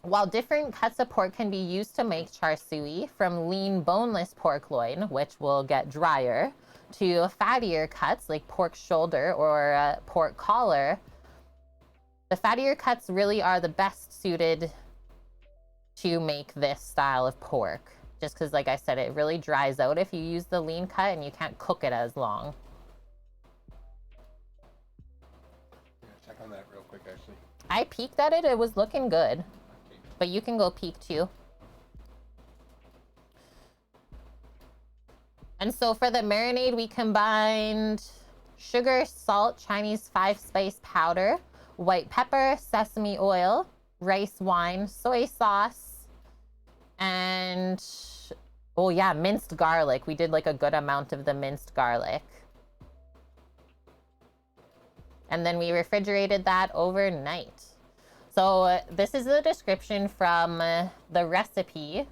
While different cuts of pork can be used to make char siu, from lean boneless pork loin, which will get drier, to fattier cuts like pork shoulder or pork collar, the fattier cuts really are the best suited to make this style of pork. Just because, like I said, it really dries out if you use the lean cut and you can't cook it as long. Yeah, check on that real quick, actually. I peeked at it, it was looking good. Okay. But you can go peek too. And so for the marinade, we combined sugar, salt, Chinese 5-spice powder, white pepper, sesame oil, rice wine, soy sauce, and oh yeah, minced garlic. We did like a good amount of the minced garlic. And then we refrigerated that overnight. So this is the description from the recipe.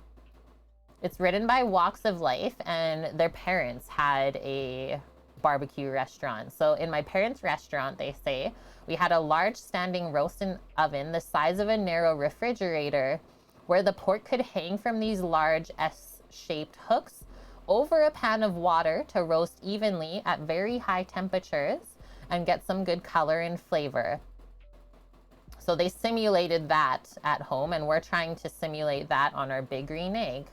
It's written by Walks of Life, and their parents had a barbecue restaurant. So in my parents' restaurant, they say, we had a large standing roasting oven the size of a narrow refrigerator where the pork could hang from these large S-shaped hooks over a pan of water to roast evenly at very high temperatures and get some good color and flavor. So they simulated that at home, and we're trying to simulate that on our Big Green Egg.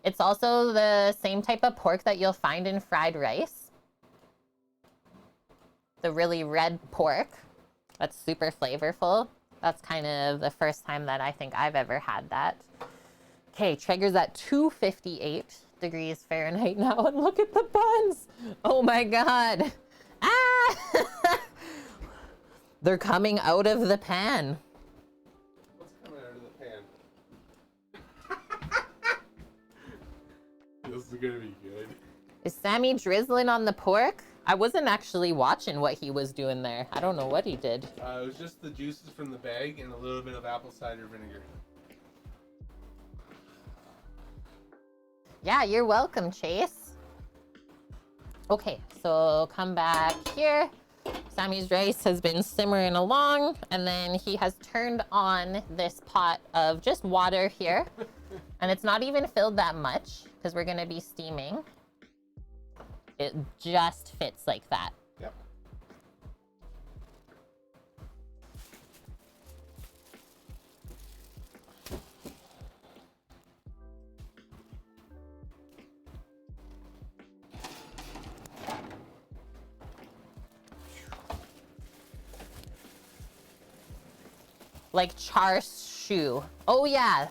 It's also the same type of pork that you'll find in fried rice. The really red pork. That's super flavorful. That's kind of the first time that I think I've ever had that. Okay, Traeger's at 258 degrees Fahrenheit now, and look at the buns. Oh my God. Ah! They're coming out of the pan. What's coming out of the pan? This is gonna be good. Is Sammy drizzling on the pork? I wasn't actually watching what he was doing there. I don't know what he did. It was just the juices from the bag and a little bit of apple cider vinegar. Yeah, you're welcome, Chase. Okay, so come back here. Sammy's rice has been simmering along, and then he has turned on this pot of just water here. And it's not even filled that much because we're gonna be steaming. It just fits like that. Yep. Like char siu. Oh yeah,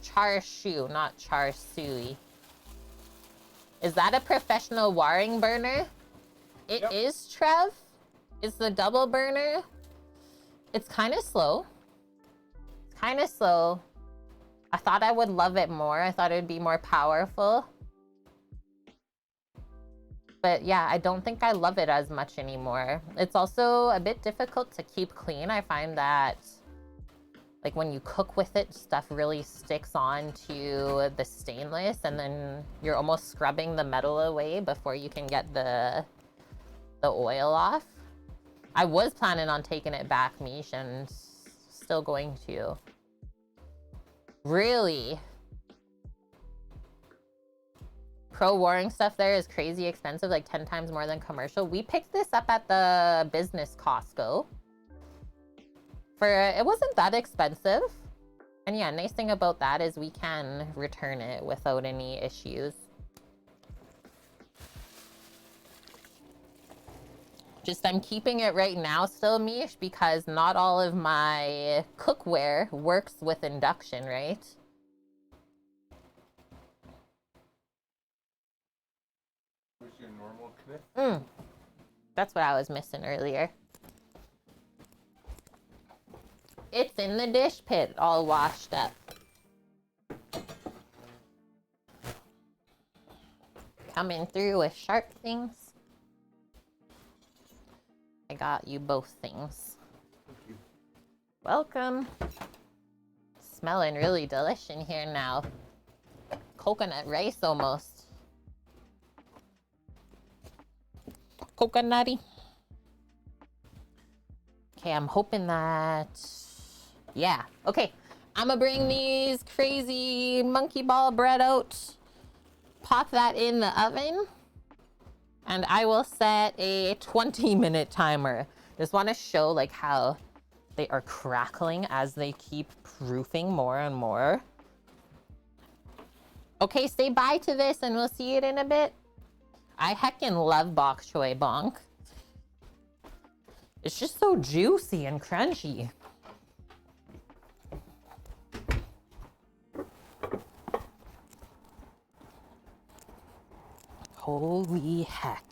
char siu, not char siu. Is that a professional wiring burner? It Yep. is, Trev. It's the double burner. It's kind of slow. It's kind of slow. I thought I would love it more. I thought it would be more powerful. But yeah, I don't think I love it as much anymore. It's also a bit difficult to keep clean. I find that like when you cook with it, stuff really sticks on to the stainless, and then you're almost scrubbing the metal away before you can get the oil off. I was planning on taking it back, Mish, and still going to. Really? Pro Waring stuff there is crazy expensive, like 10 times more than commercial. We picked this up at the business Costco. It wasn't that expensive. And yeah, nice thing about that is we can return it without any issues. Just I'm keeping it right now still, Mish, because not all of my cookware works with induction, right? Where's your normal kniff? That's what I was missing earlier. It's in the dish pit, all washed up. Coming through with sharp things. I got you both things. Thank you. Welcome. Smelling really delish in here now. Coconut rice almost. Coconutty. Okay, I'm hoping that... Yeah, okay. I'm gonna bring these crazy monkey ball bread out. Pop that in the oven. And I will set a 20-minute timer. Just want to show like how they are crackling as they keep proofing more and more. Okay, say bye to this and we'll see it in a bit. I heckin' love bok choy bonk. It's just so juicy and crunchy. Holy heck.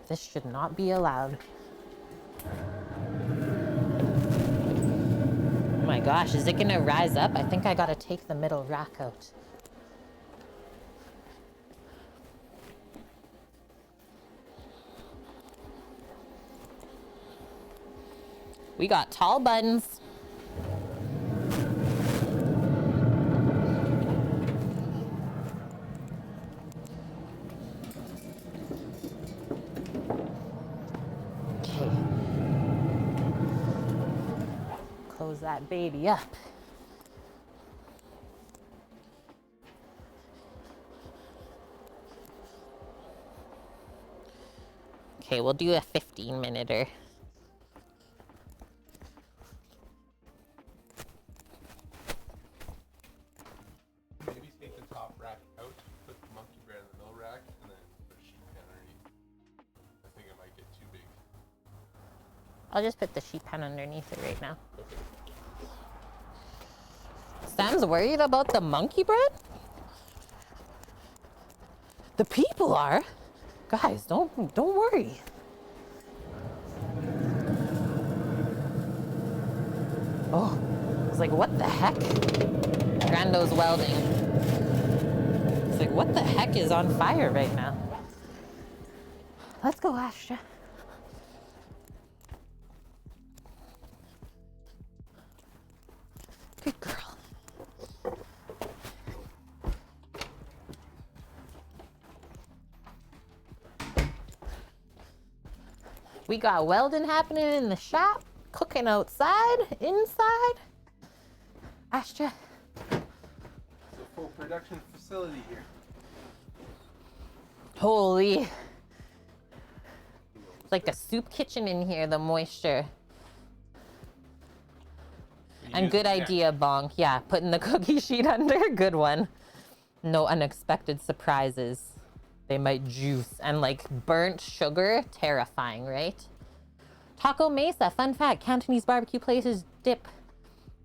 This should not be allowed. Oh my gosh, is it gonna rise up? I think I gotta take the middle rack out. We got tall buns. Okay. Close that baby up. Okay, we'll do a 15-minute. Maybe take the top rack out, put the monkey bread in the middle rack, and then put a sheet pan underneath. I think it might get too big. I'll just put the sheet pan underneath it right now. Sam's worried about the monkey bread? The people are. Guys, don't worry. Oh, I was like, what the heck? Grando's welding. It's like, what the heck is on fire right now? Let's go, Astra. Good girl. We got welding happening in the shop, cooking outside, inside. Astra. It's a full production facility here. Holy. It's like a soup kitchen in here, the moisture. And good idea, Bonk. Yeah, putting the cookie sheet under, good one. No unexpected surprises. They might juice. And like burnt sugar, terrifying, right? Taco Mesa, fun fact, Cantonese barbecue places dip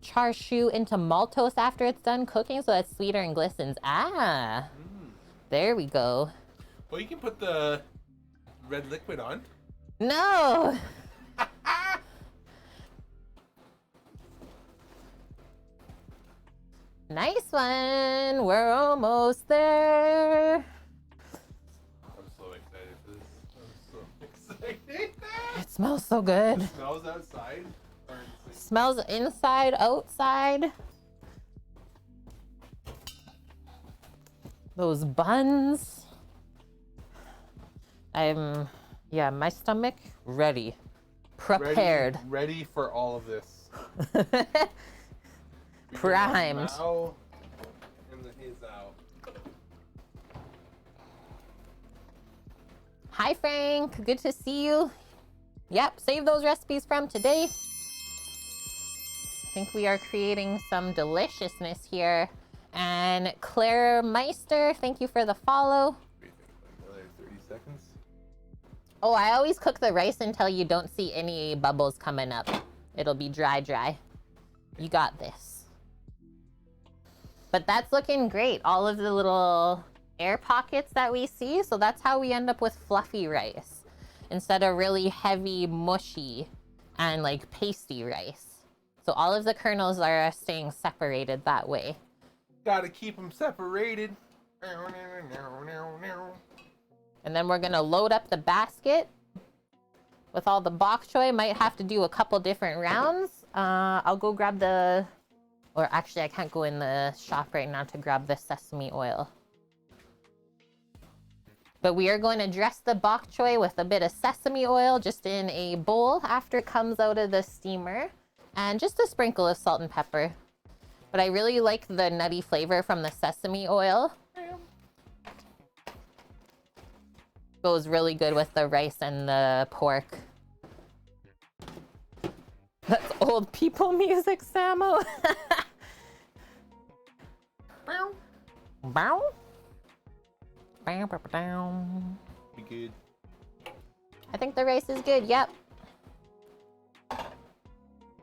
char siu into maltose after it's done cooking so it's sweeter and glistens. Ah, there we go. Well, you can put the red liquid on. No! Nice one. We're almost there. I'm so excited for this. I'm so excited. It smells so good. It smells outside. Or it's Smells inside, outside. Those buns. Yeah, my stomach ready. Prepared. Ready for all of this. Primed. Now and the his out. Hi, Frank. Good to see you. Yep, save those recipes from today. I think we are creating some deliciousness here. And Claire Meister, thank you for the follow. What do you think? Another 30 seconds? Oh, I always cook the rice until you don't see any bubbles coming up. It'll be dry. You got this. But that's looking great. All of the little air pockets that we see. So that's how we end up with fluffy rice instead of really heavy, mushy, and like pasty rice. So all of the kernels are staying separated that way. Gotta keep them separated. And then we're gonna load up the basket with all the bok choy. Might have to do a couple different rounds. I'll go grab or actually I can't go in the shop right now to grab the sesame oil. But we are going to dress the bok choy with a bit of sesame oil just in a bowl after it comes out of the steamer. And just a sprinkle of salt and pepper. But I really like the nutty flavor from the sesame oil. Goes really good with the rice and the pork. That's old people music, Samo. Bow. Bow. Bow, bow, bow. Be good. I think the rice is good. Yep.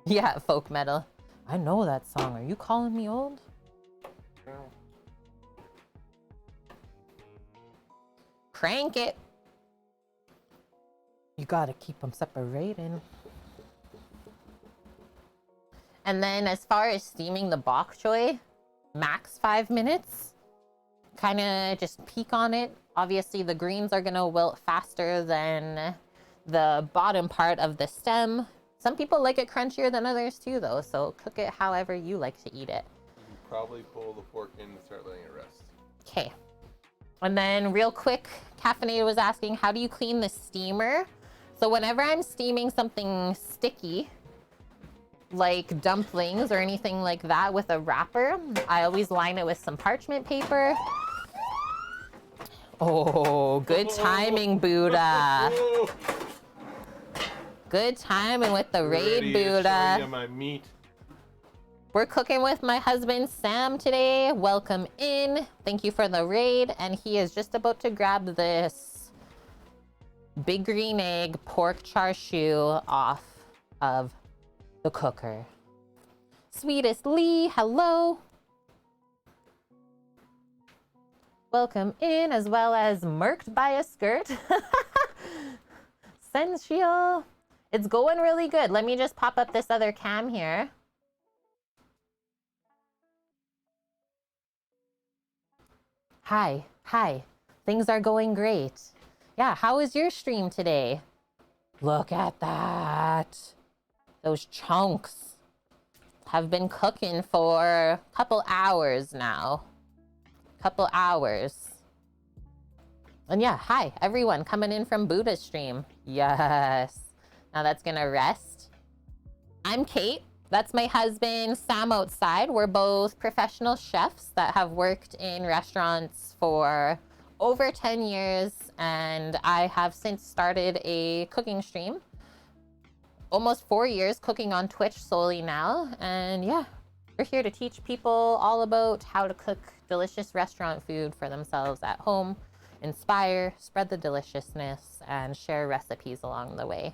Yeah, folk metal. I know that song. Are you calling me old? Crank it. You gotta keep them separated. And then as far as steaming the bok choy, max 5 minutes. Kind of just peek on it. Obviously the greens are gonna wilt faster than the bottom part of the stem. Some people like it crunchier than others too though, so cook it however you like to eat it. You can probably pull the pork in and start letting it rest. Okay. And then real quick, Caffeinated was asking, how do you clean the steamer? So whenever I'm steaming something sticky, like dumplings or anything like that with a wrapper, I always line it with some parchment paper. Oh, good timing, Buddha. Good timing with the raid, Ready to show Buddha. you my meat. We're cooking with my husband, Sam, today. Welcome in. Thank you for the raid. And he is just about to grab this big green egg pork char siu off of the cooker. Sweetest Lee, hello. Welcome in, as well as Murked by a Skirt. Sensual. It's going really good. Let me just pop up this other cam here. Hi, hi. Things are going great. Yeah, how was your stream today? Look at that. Those chunks have been cooking for a couple hours now. Couple hours. And yeah, hi, everyone coming in from Buddha's stream. Yes. Now that's gonna rest. I'm Kate. That's my husband, Sam outside. We're both professional chefs that have worked in restaurants for over 10 years. And I have since started a cooking stream. Almost 4 years cooking on Twitch solely now. And yeah, we're here to teach people all about how to cook delicious restaurant food for themselves at home, inspire, spread the deliciousness, and share recipes along the way.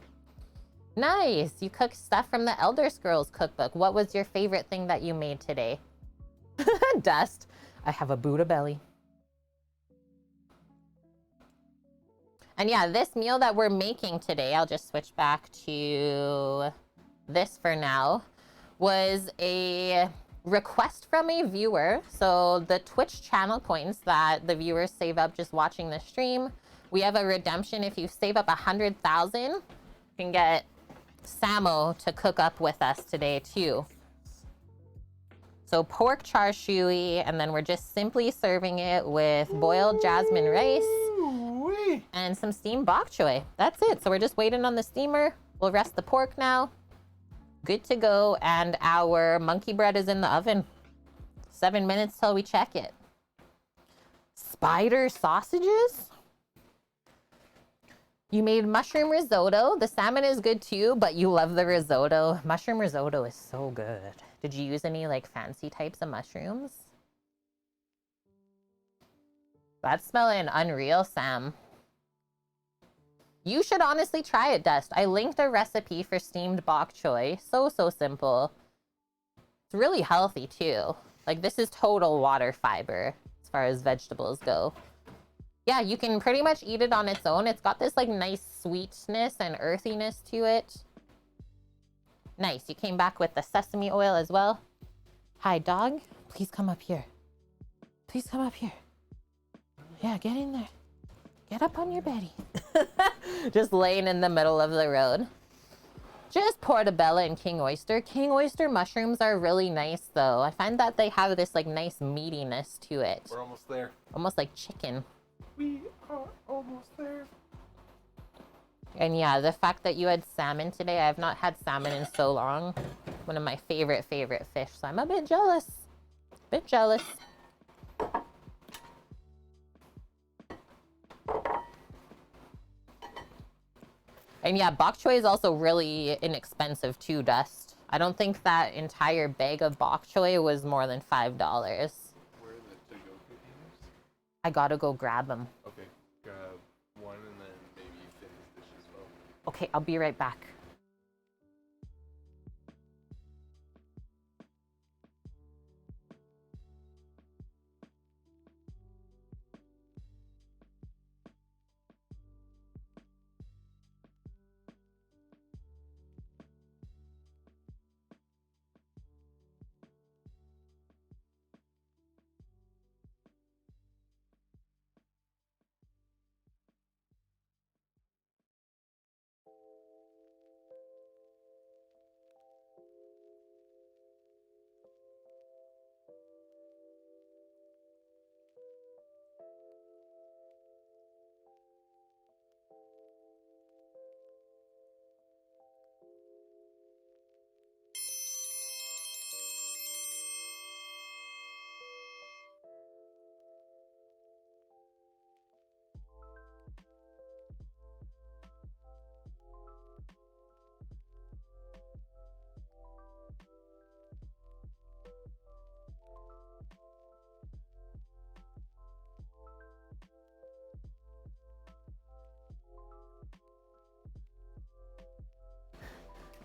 Nice, you cooked stuff from the Elder Scrolls cookbook. What was your favorite thing that you made today? Dust, I have a Buddha belly. And yeah, this meal that we're making today, I'll just switch back to this for now, was a request from a viewer. So the Twitch channel points that the viewers save up just watching the stream, we have a redemption. If you save up 100,000, you can get Samo to cook up with us today too. So pork char siu, and then we're just simply serving it with boiled jasmine rice and some steamed bok choy. That's it. So we're just waiting on the steamer. We'll rest the pork now. Good to go. And our monkey bread is in the oven. 7 minutes till we check it. Spider sausages? You made mushroom risotto. The salmon is good too, but you love the risotto. Mushroom risotto is so good. Did you use any like fancy types of mushrooms? That's smelling unreal, Sam. You should honestly try it, Dust. I linked a recipe for steamed bok choy. So simple. It's really healthy too. Like this is total water fiber as far as vegetables go. Yeah, you can pretty much eat it on its own. It's got this like nice sweetness and earthiness to it. Nice, you came back with the sesame oil as well. Hi, dog. Please come up here. Please come up here. Yeah, get in there. Get up on your beddy. Just laying in the middle of the road. Just portobello and king oyster. King oyster mushrooms are really nice though. I find that they have this like nice meatiness to it. We're almost there. Almost like chicken. We are almost there. And yeah, the fact that you had salmon today, I have not had salmon in so long. One of my favorite fish, so I'm a bit jealous. Bit jealous. And yeah, bok choy is also really inexpensive too, Dust. I don't think that entire bag of bok choy was more than $5. Where are the to-go containers? I gotta go grab them. Okay, grab one and then maybe finish dish as well. Okay, I'll be right back.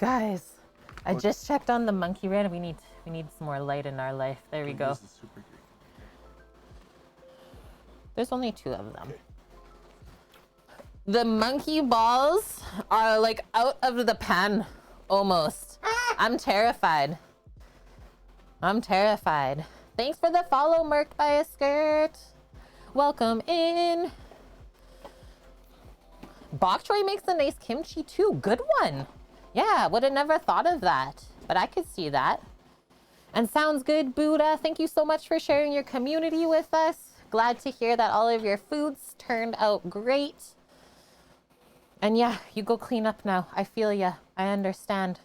Guys, I just checked on the monkey bread. We need some more light in our life. There we go. This is super good. There's only 2 of them. The monkey balls are like out of the pan almost. I'm terrified. I'm terrified. Thanks for the follow, Merked by a Skirt. Welcome in. Bok choy makes a nice kimchi too. Good one. Yeah, would have never thought of that, but I could see that. And sounds good, Buddha. Thank you so much for sharing your community with us. Glad to hear that all of your foods turned out great. And yeah, you go clean up now. I feel ya. I understand.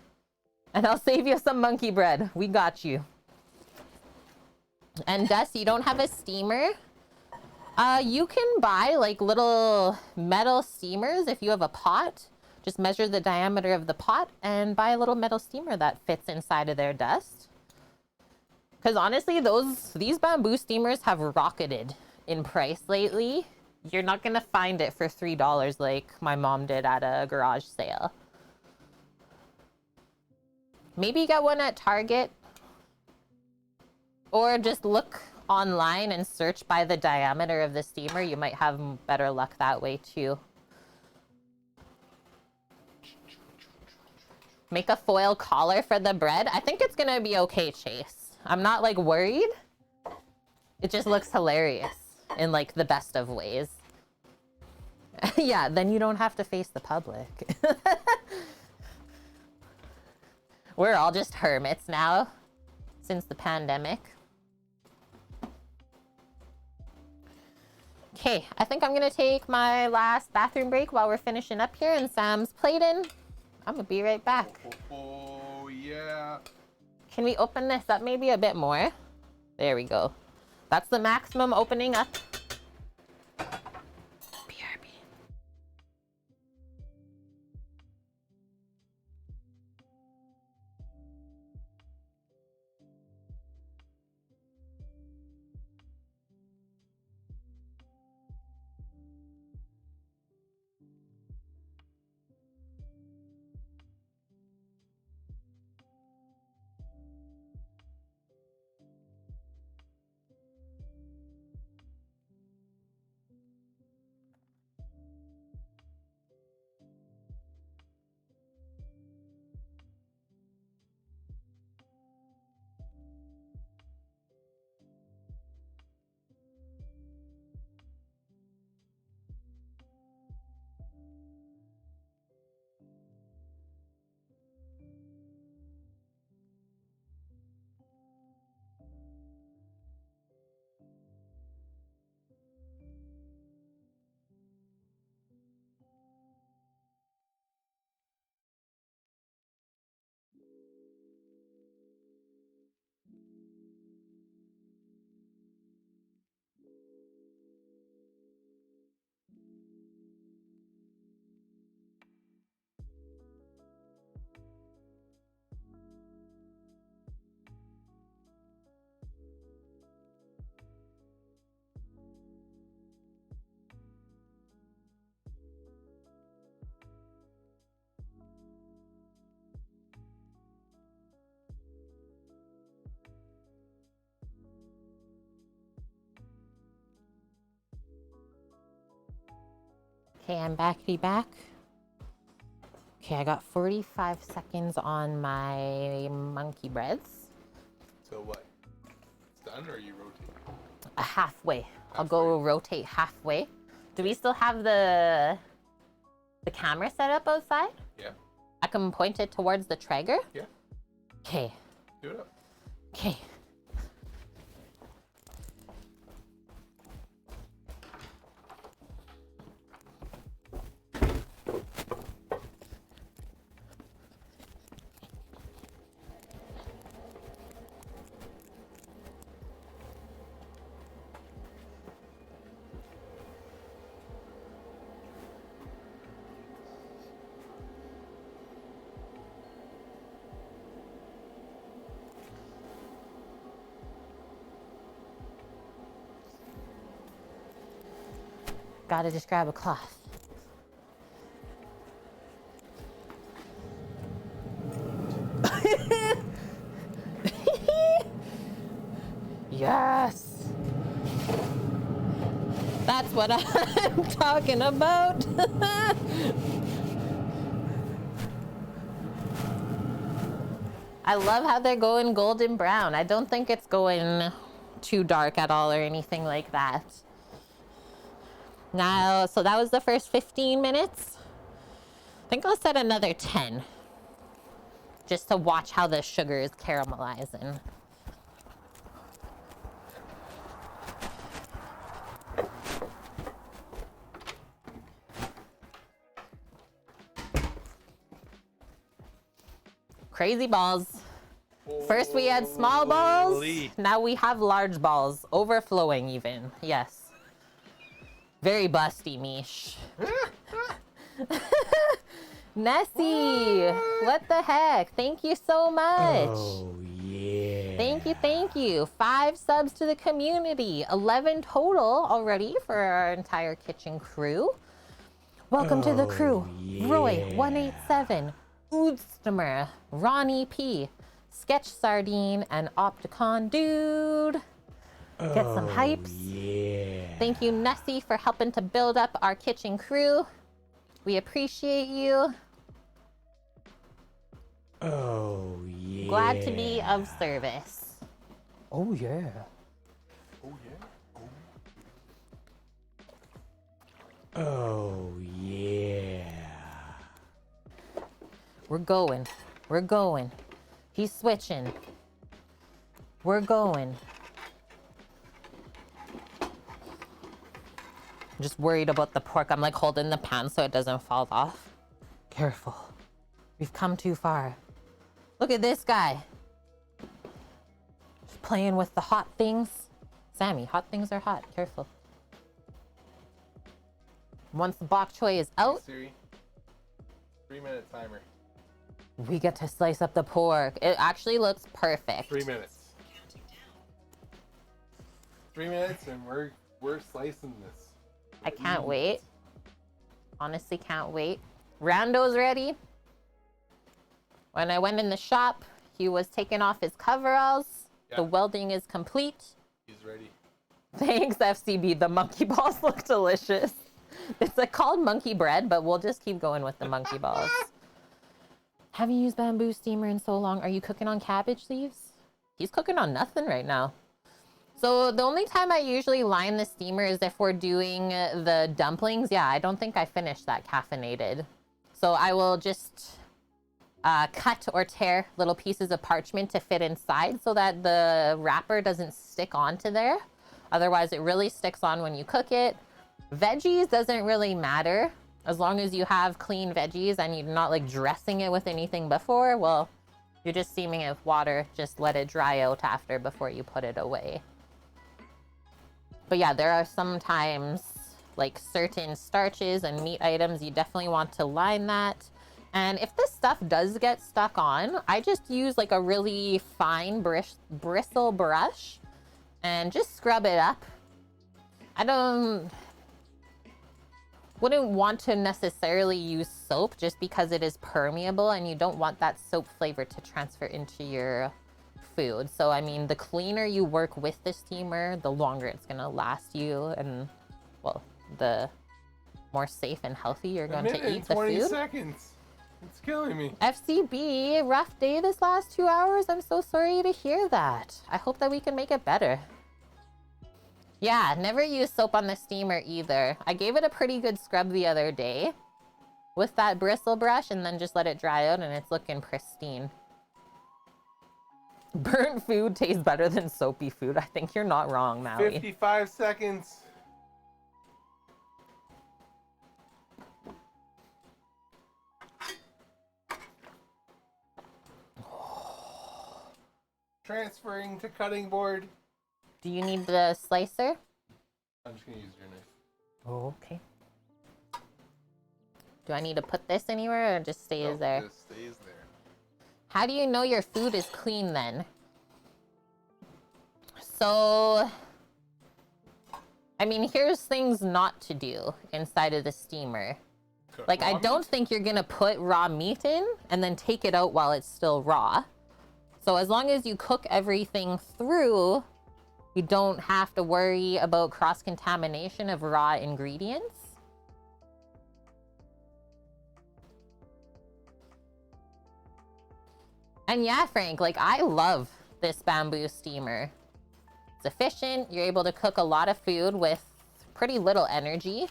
And I'll save you some monkey bread. We got you. And Dust, you don't have a steamer? You can buy like little metal steamers if you have a pot. Just measure the diameter of the pot and buy a little metal steamer that fits inside of their, Dust. Because honestly, these bamboo steamers have rocketed in price lately. You're not gonna find it for $3 like my mom did at a garage sale. Maybe get one at Target. Or just look online and search by the diameter of the steamer. You might have better luck that way too. Make a foil collar for the bread. I think it's gonna be okay, Chase. I'm not like worried. It just looks hilarious in like the best of ways. Yeah, then you don't have to face the public. We're all just hermits now since the pandemic. Okay, I think I'm gonna take my last bathroom break while we're finishing up here and Sam's plating. I'm gonna be right back. Oh, yeah. Can we open this up maybe a bit more? There we go. That's the maximum opening up. BRB. Okay, I'm back. Okay, I got 45 seconds on my monkey breads. So what? It's done, or you rotate? Halfway. I'll go rotate halfway. Do we still have the camera set up outside? Yeah. I can point it towards the Traeger? Yeah. Okay. Do it up. Okay. Gotta just grab a cloth. Yes! That's what I'm talking about. I love how they're going golden brown. I don't think it's going too dark at all or anything like that. Now, so that was the first 15 minutes. I think I'll set another 10 just to watch how the sugar is caramelizing. Crazy balls. First we had small balls, Holy. now we have large balls, overflowing even, yes. Very busty, Mish. Nessie, what the heck? Thank you so much. Oh, yeah. Thank you. 5 subs to the community. 11 total already for our entire kitchen crew. Welcome to the crew. yeah. Roy187, Oodstemer, Ronnie P, Sketch Sardine, and Opticon Dude. Get some hypes. Yeah. Thank you, Nessie, for helping to build up our kitchen crew. We appreciate you. Oh, yeah. Glad to be of service. Oh, yeah. Oh yeah. Oh, yeah. We're going. We're going. He's switching. We're going. I'm just worried about the pork. I'm like holding the pan so it doesn't fall off. Careful. We've come too far. Look at this guy. Just playing with the hot things. Sammy, hot things are hot. Careful. Once the bok choy is out, Siri. 3-minute timer. we get to slice up the pork. It actually looks perfect. 3 minutes. 3 minutes, and we're slicing this. I can't wait. Honestly, can't wait. Rando's ready. When I went in the shop, he was taking off his coveralls. Yeah. The welding is complete. He's ready. Thanks, FCB. The monkey balls look delicious. It's like called monkey bread, but we'll just keep going with the monkey balls. Haven't used bamboo steamer in so long. Are you cooking on cabbage leaves? He's cooking on nothing right now. So the only time I usually line the steamer is if we're doing the dumplings. Yeah, I don't think I finished that caffeinated. So I will just cut or tear little pieces of parchment to fit inside so that the wrapper doesn't stick onto there. Otherwise, it really sticks on when you cook it. Veggies doesn't really matter. As long as you have clean veggies and you're not like dressing it with anything before, well, you're just steaming it with water. Just let it dry out after before you put it away. But yeah, there are sometimes like certain starches and meat items, you definitely want to line that. And if this stuff does get stuck on, I just use like a really fine bristle brush and just scrub it up. Wouldn't want to necessarily use soap just because it is permeable and you don't want that soap flavor to transfer into your food. So I mean, the cleaner you work with the steamer, the longer it's gonna last you, and well, the more safe and healthy you're A going minute to and eat the 20 food. seconds. It's killing me. FCB, rough day this last 2 hours. I'm so sorry to hear that. I hope that we can make it better. Yeah, never use soap on the steamer either. I gave it a pretty good scrub the other day with that bristle brush and then just let it dry out and it's looking pristine. Burnt food tastes better than soapy food. I think you're not wrong, Maui. 55 seconds. Transferring to cutting board. Do you need the slicer? I'm just gonna use your knife. Oh, okay. Do I need to put this anywhere or just stays Nope, there? Just stays there. How do you know your food is clean then? So, I mean, here's things not to do inside of the steamer. Cook Like, I raw don't meat. think you're gonna put raw meat in and then take it out while it's still raw. So as long as you cook everything through, you don't have to worry about cross-contamination of raw ingredients. And yeah, Frank, like, I love this bamboo steamer. It's efficient. You're able to cook a lot of food with pretty little energy.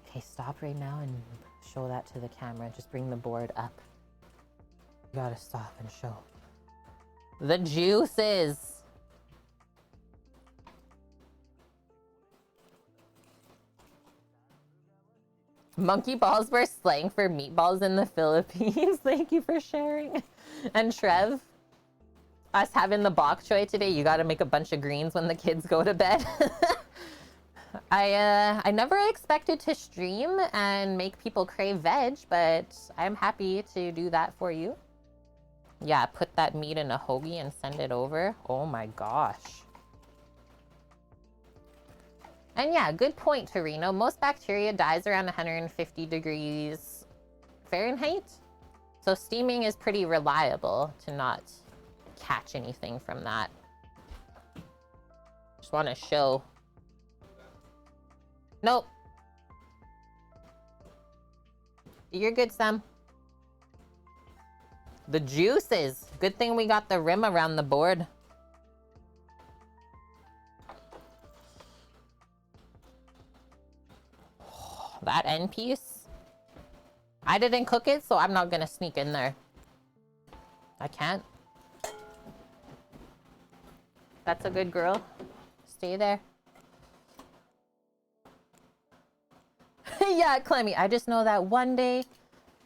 Okay, stop right now and show that to the camera. Just bring the board up. You gotta stop and show. The juices. Monkey balls were slang for meatballs in the Philippines. Thank you for sharing. And Trev, us having the bok choy today, you gotta make a bunch of greens when the kids go to bed. I never expected to stream and make people crave veg, but I'm happy to do that for you. Yeah, put that meat in a hoagie and send it over. Oh my gosh. And yeah, good point, Torino. Most bacteria dies around 150 degrees Fahrenheit. So steaming is pretty reliable to not catch anything from that. Just want to show. Nope. You're good, Sam. The juices. Good thing we got the rim around the board. That end piece. I didn't cook it, so I'm not gonna sneak in there. I can't. That's a good girl. Stay there. Yeah, Clemmy, I just know that one day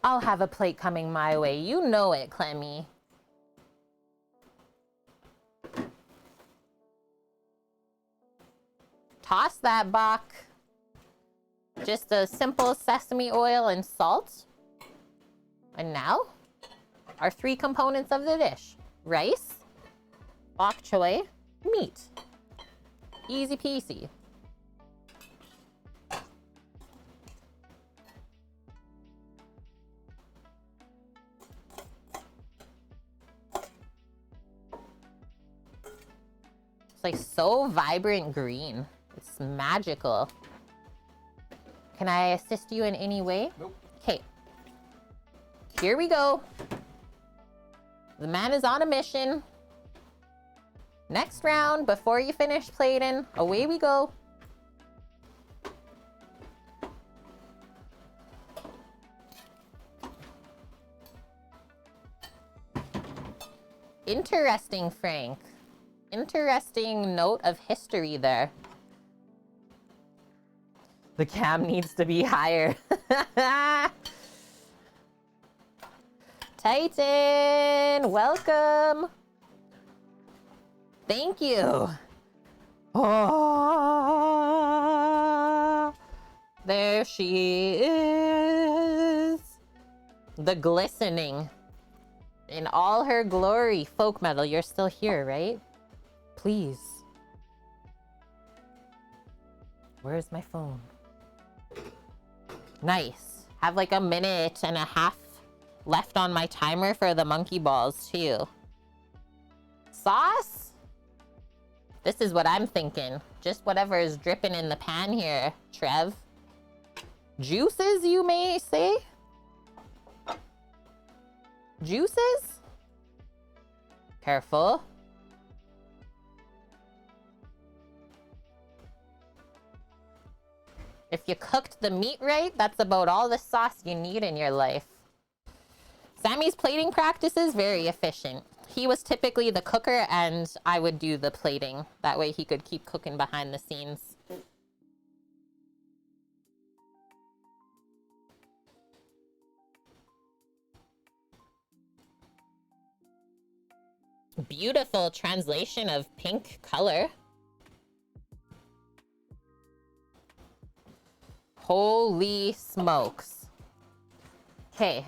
I'll have a plate coming my way. You know it, Clemmy. Toss that bok. Just a simple sesame oil and salt. And now, our three components of the dish. Rice, bok choy, meat. Easy peasy. It's like so vibrant green. It's magical. Can I assist you in any way? Nope. Okay. Here we go. The man is on a mission. Next round, before you finish plating, away we go. Interesting, Frank. Interesting note of history there. The cam needs to be higher. Titan, welcome. Thank you. Oh, there she is. The glistening in all her glory. Folk metal, you're still here, right? Please. Where's my phone? Nice. Have like a minute and a half left on my timer for the monkey balls too. Sauce? This is what I'm thinking. Just whatever is dripping in the pan here, Trev. Juices, you may say? Juices? Careful. If you cooked the meat right, that's about all the sauce you need in your life. Sammy's plating practice is very efficient. He was typically the cooker and I would do the plating. That way he could keep cooking behind the scenes. Beautiful translation of pink color. Holy smokes. Okay.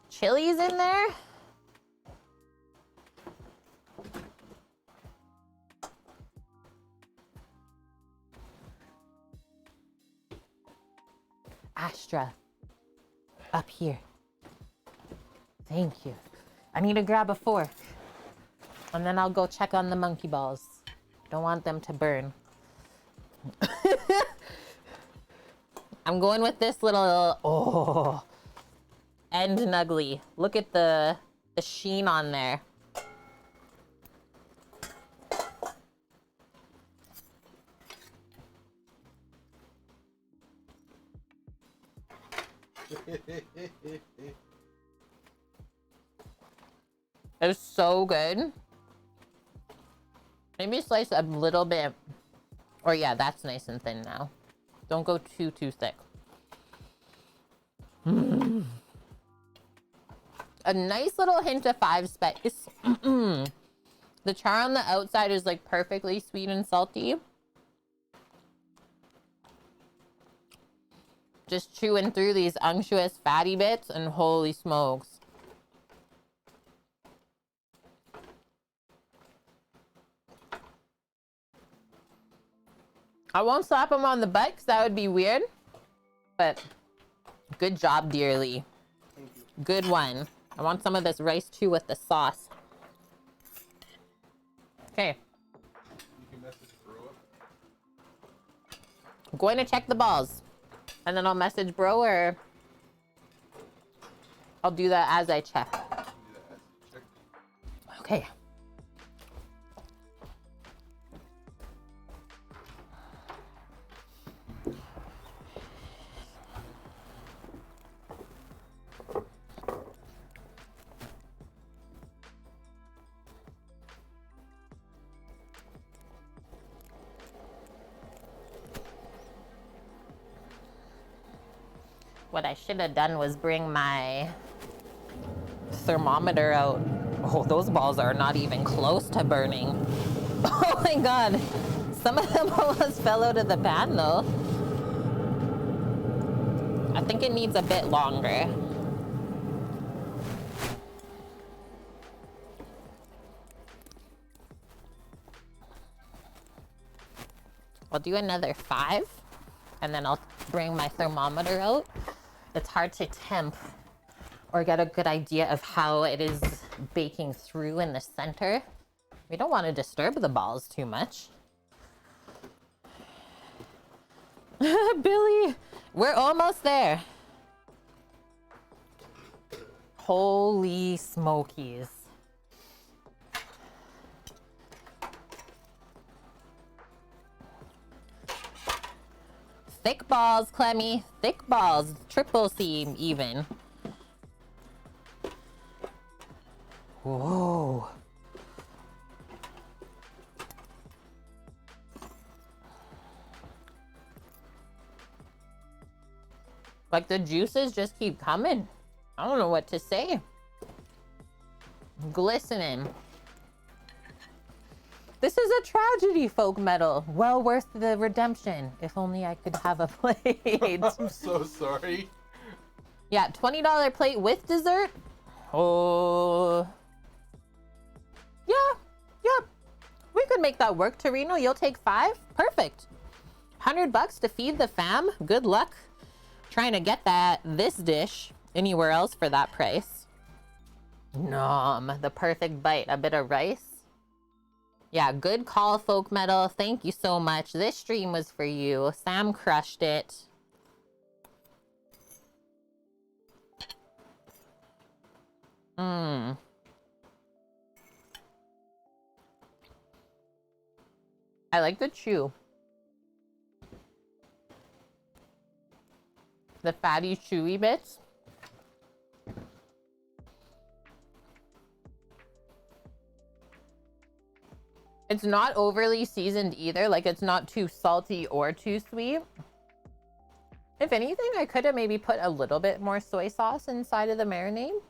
Chilies in there. Astra. Up here. Thank you. I need to grab a fork. And then I'll go check on the monkey balls. Don't want them to burn. I'm going with this little end nuggly. Look at the sheen on there. It's so good. Maybe slice a little bit. Or yeah, that's nice and thin now. Don't go too thick. A nice little hint of 5 spice. The char on the outside is like perfectly sweet and salty. Just chewing through these unctuous fatty bits and holy smokes. I won't slap him on the butt because that would be weird. But good job, dearly. Thank you. Good one. I want some of this rice too with the sauce. Okay. You can message Bro. I'm going to check the balls. And then I'll message Bro, or I'll do that as I check. You can do that as you check. Okay. What I should have done was bring my thermometer out. Oh, those balls are not even close to burning. Oh my god. Some of them almost fell out of the pan though. I think it needs a bit longer. I'll do another 5 and then I'll bring my thermometer out. It's hard to temp or get a good idea of how it is baking through in the center. We don't want to disturb the balls too much. Billy, we're almost there. Holy smokies. Thick balls, Clemmy. Thick balls. Triple seam even. Whoa. Like the juices just keep coming. I don't know what to say. Glistening. This is a tragedy, folk metal. Well worth the redemption. If only I could have a plate. I'm so sorry. Yeah, $20 plate with dessert. Oh. Yeah. We could make that work, Torino. You'll take 5? Perfect. $100 to feed the fam. Good luck trying to get this dish anywhere else for that price. Nom, the perfect bite. A bit of rice. Yeah, good call, Folk Metal. Thank you so much. This stream was for you. Sam crushed it. I like the chew. The fatty, chewy bits. It's not overly seasoned either. Like, it's not too salty or too sweet. If anything, I could have maybe put a little bit more soy sauce inside of the marinade.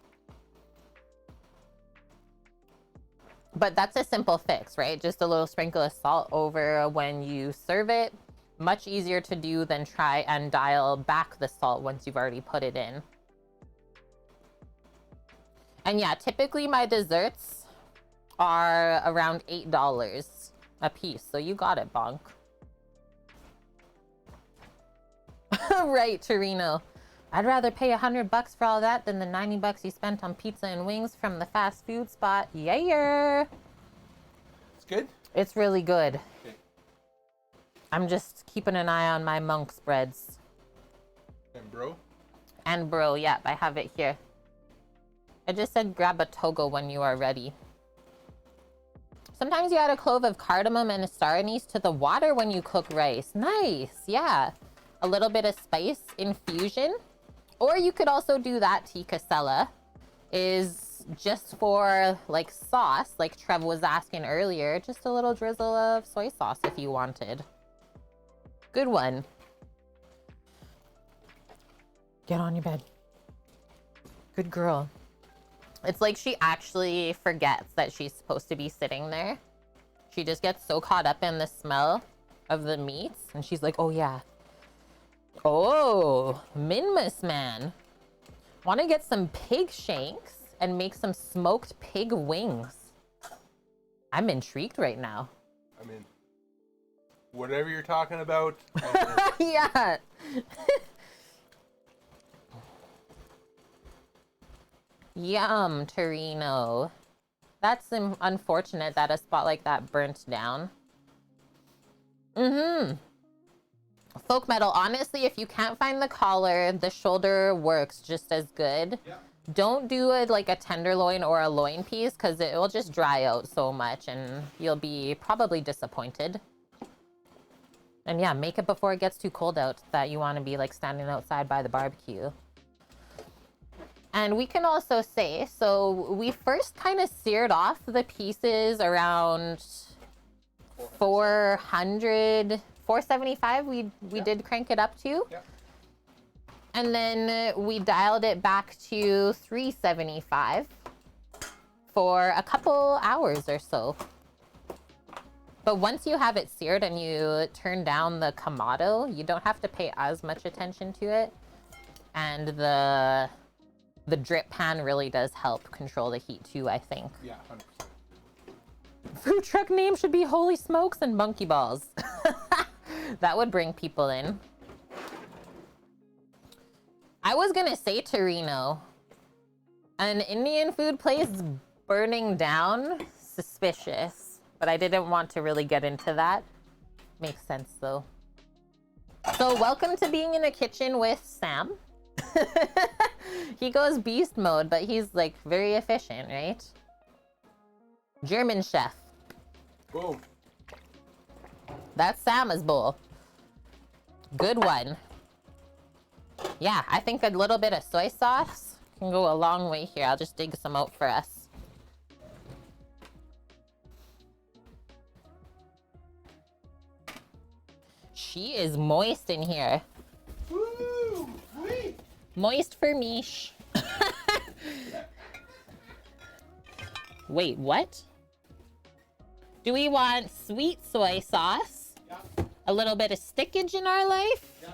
But that's a simple fix, right? Just a little sprinkle of salt over when you serve it. Much easier to do than try and dial back the salt once you've already put it in. And yeah, typically my desserts are around $8 a piece. So you got it, Bonk. Right, Torino. I'd rather pay $100 for all that than the $90 you spent on pizza and wings from the fast food spot. Yeah. It's good? It's really good. Okay. I'm just keeping an eye on my monk spreads. And bro? And bro, yep, I have it here. I just said grab a togo when you are ready. Sometimes you add a clove of cardamom and a star anise to the water when you cook rice. Nice, yeah. A little bit of spice infusion. Or you could also do that tikka sella, is just for like sauce, like Trev was asking earlier, just a little drizzle of soy sauce if you wanted. Good one. Get on your bed. Good girl. It's like she actually forgets that she's supposed to be sitting there. She just gets so caught up in the smell of the meats and she's like, oh yeah. Oh, Minmus man. Want to get some pig shanks and make some smoked pig wings. I'm intrigued right now. I mean, whatever you're talking about. Yeah. Yum, Torino. That's unfortunate that a spot like that burnt down. Folk Metal, honestly, if you can't find the collar, the shoulder works just as good. Yeah. Don't do it like a tenderloin or a loin piece because it will just dry out so much and you'll be probably disappointed. And yeah, make it before it gets too cold out that you want to be like standing outside by the barbecue. And we can also say, so we first kind of seared off the pieces around 400, 475 we did crank it up to. Yeah. And then we dialed it back to 375 for a couple hours or so. But once you have it seared and you turn down the Kamado, you don't have to pay as much attention to it. And the drip pan really does help control the heat too, I think. Yeah, 100%. Food truck name should be Holy Smokes and Monkey Balls. That would bring people in. I was gonna say Torino. An Indian food place burning down? Suspicious. But I didn't want to really get into that. Makes sense though. So welcome to being in a kitchen with Sam. He goes beast mode, but he's like very efficient, right? German chef. Boom. That's Sam's bowl. Good one. Yeah, I think a little bit of soy sauce can go a long way here. I'll just dig some out for us. She is moist in here. Woo! Wee! Moist for Mish. Wait, what? Do we want sweet soy sauce? Yeah. A little bit of stickage in our life? Yeah.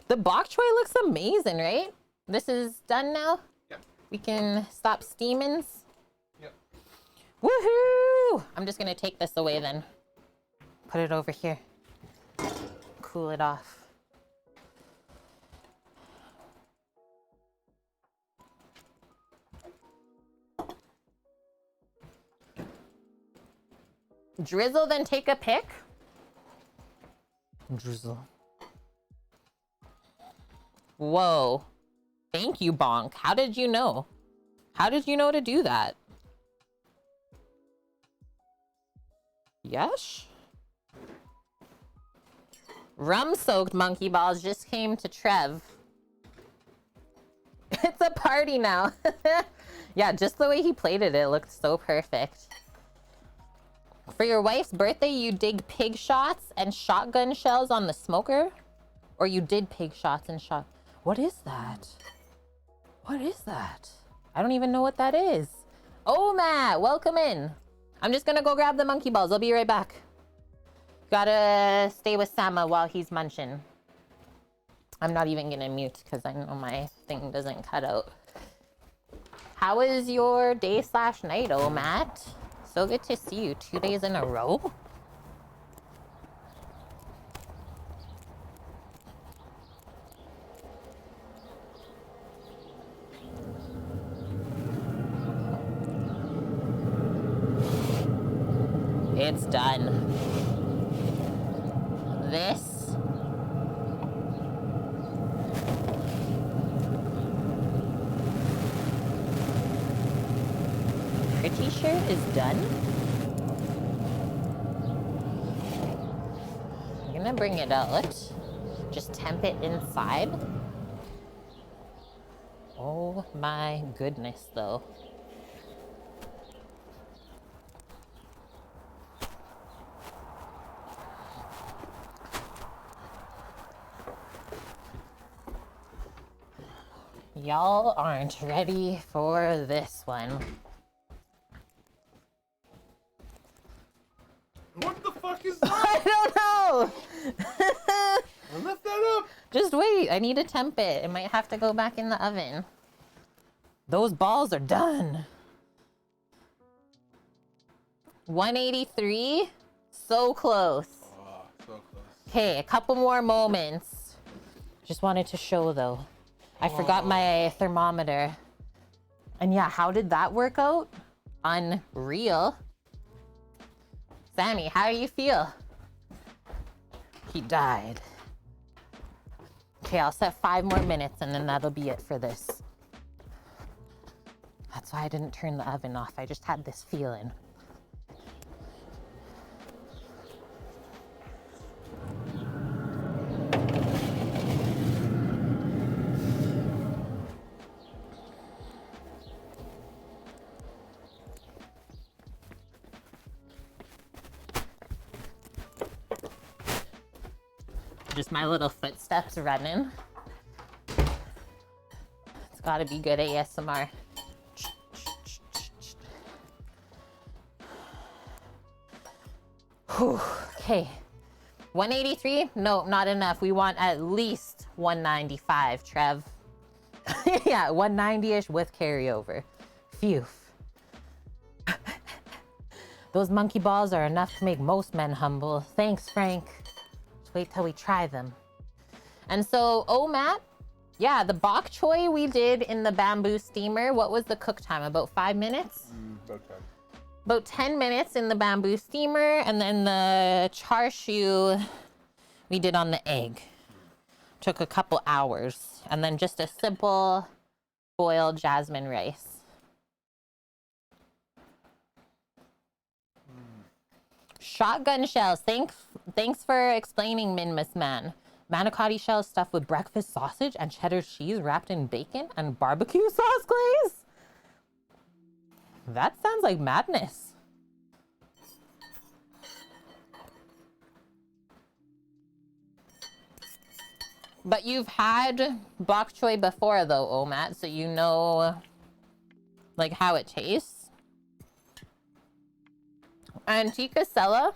The bok choy looks amazing, right? This is done now? Yep. We can stop steaming. Yep. Woohoo! I'm just gonna take this away then. Put it over here. Cool it off. Drizzle, then take a pic. Drizzle. Whoa. Thank you, Bonk. How did you know? How did you know to do that? Yes? Rum-soaked monkey balls just came to Trev. It's a party now. Yeah, just the way he played it, it looked so perfect. For your wife's birthday, you dig pig shots and shotgun shells on the smoker? Or you did pig shots and shot... What is that? What is that? I don't even know what that is. Oh, Matt, welcome in. I'm just gonna go grab the monkey balls. I'll be right back. Gotta stay with Sama while he's munching. I'm not even gonna mute because I know my thing doesn't cut out. How was your day/night, oh Matt? So good to see you 2 days in a row. It's done. This pretty sure is done. I'm gonna bring it out. Just temp it inside. Oh my goodness, though. Y'all aren't ready for this one. What the fuck is that? I don't know! I left that up. Just wait, I need to temp it. It might have to go back in the oven. Those balls are done. 183? So close. Oh, so close. Okay, a couple more moments. Just wanted to show though. I forgot my thermometer. And yeah, how did that work out? Unreal. Sammy, how do you feel? He died. Okay, I'll set 5 more minutes and then that'll be it for this. That's why I didn't turn the oven off. I just had this feeling. Just my little footsteps running. It's gotta be good ASMR. Whew. Okay. 183? No, not enough. We want at least 195, Trev. Yeah, 190-ish with carryover. Phew. Those monkey balls are enough to make most men humble. Thanks, Frank. Wait till we try them. And so, oh, Matt, yeah, the bok choy we did in the bamboo steamer. What was the cook time? About 5 minutes? About 10. About 10 minutes in the bamboo steamer. And then the char siu we did on the egg. Took a couple hours. And then just a simple boiled jasmine rice. Shotgun shells. Thanks for explaining, Minmus Man. Manicotti shells stuffed with breakfast sausage and cheddar cheese wrapped in bacon and barbecue sauce glaze? That sounds like madness. But you've had bok choy before though, Omat, so you know like how it tastes. And tikka sella,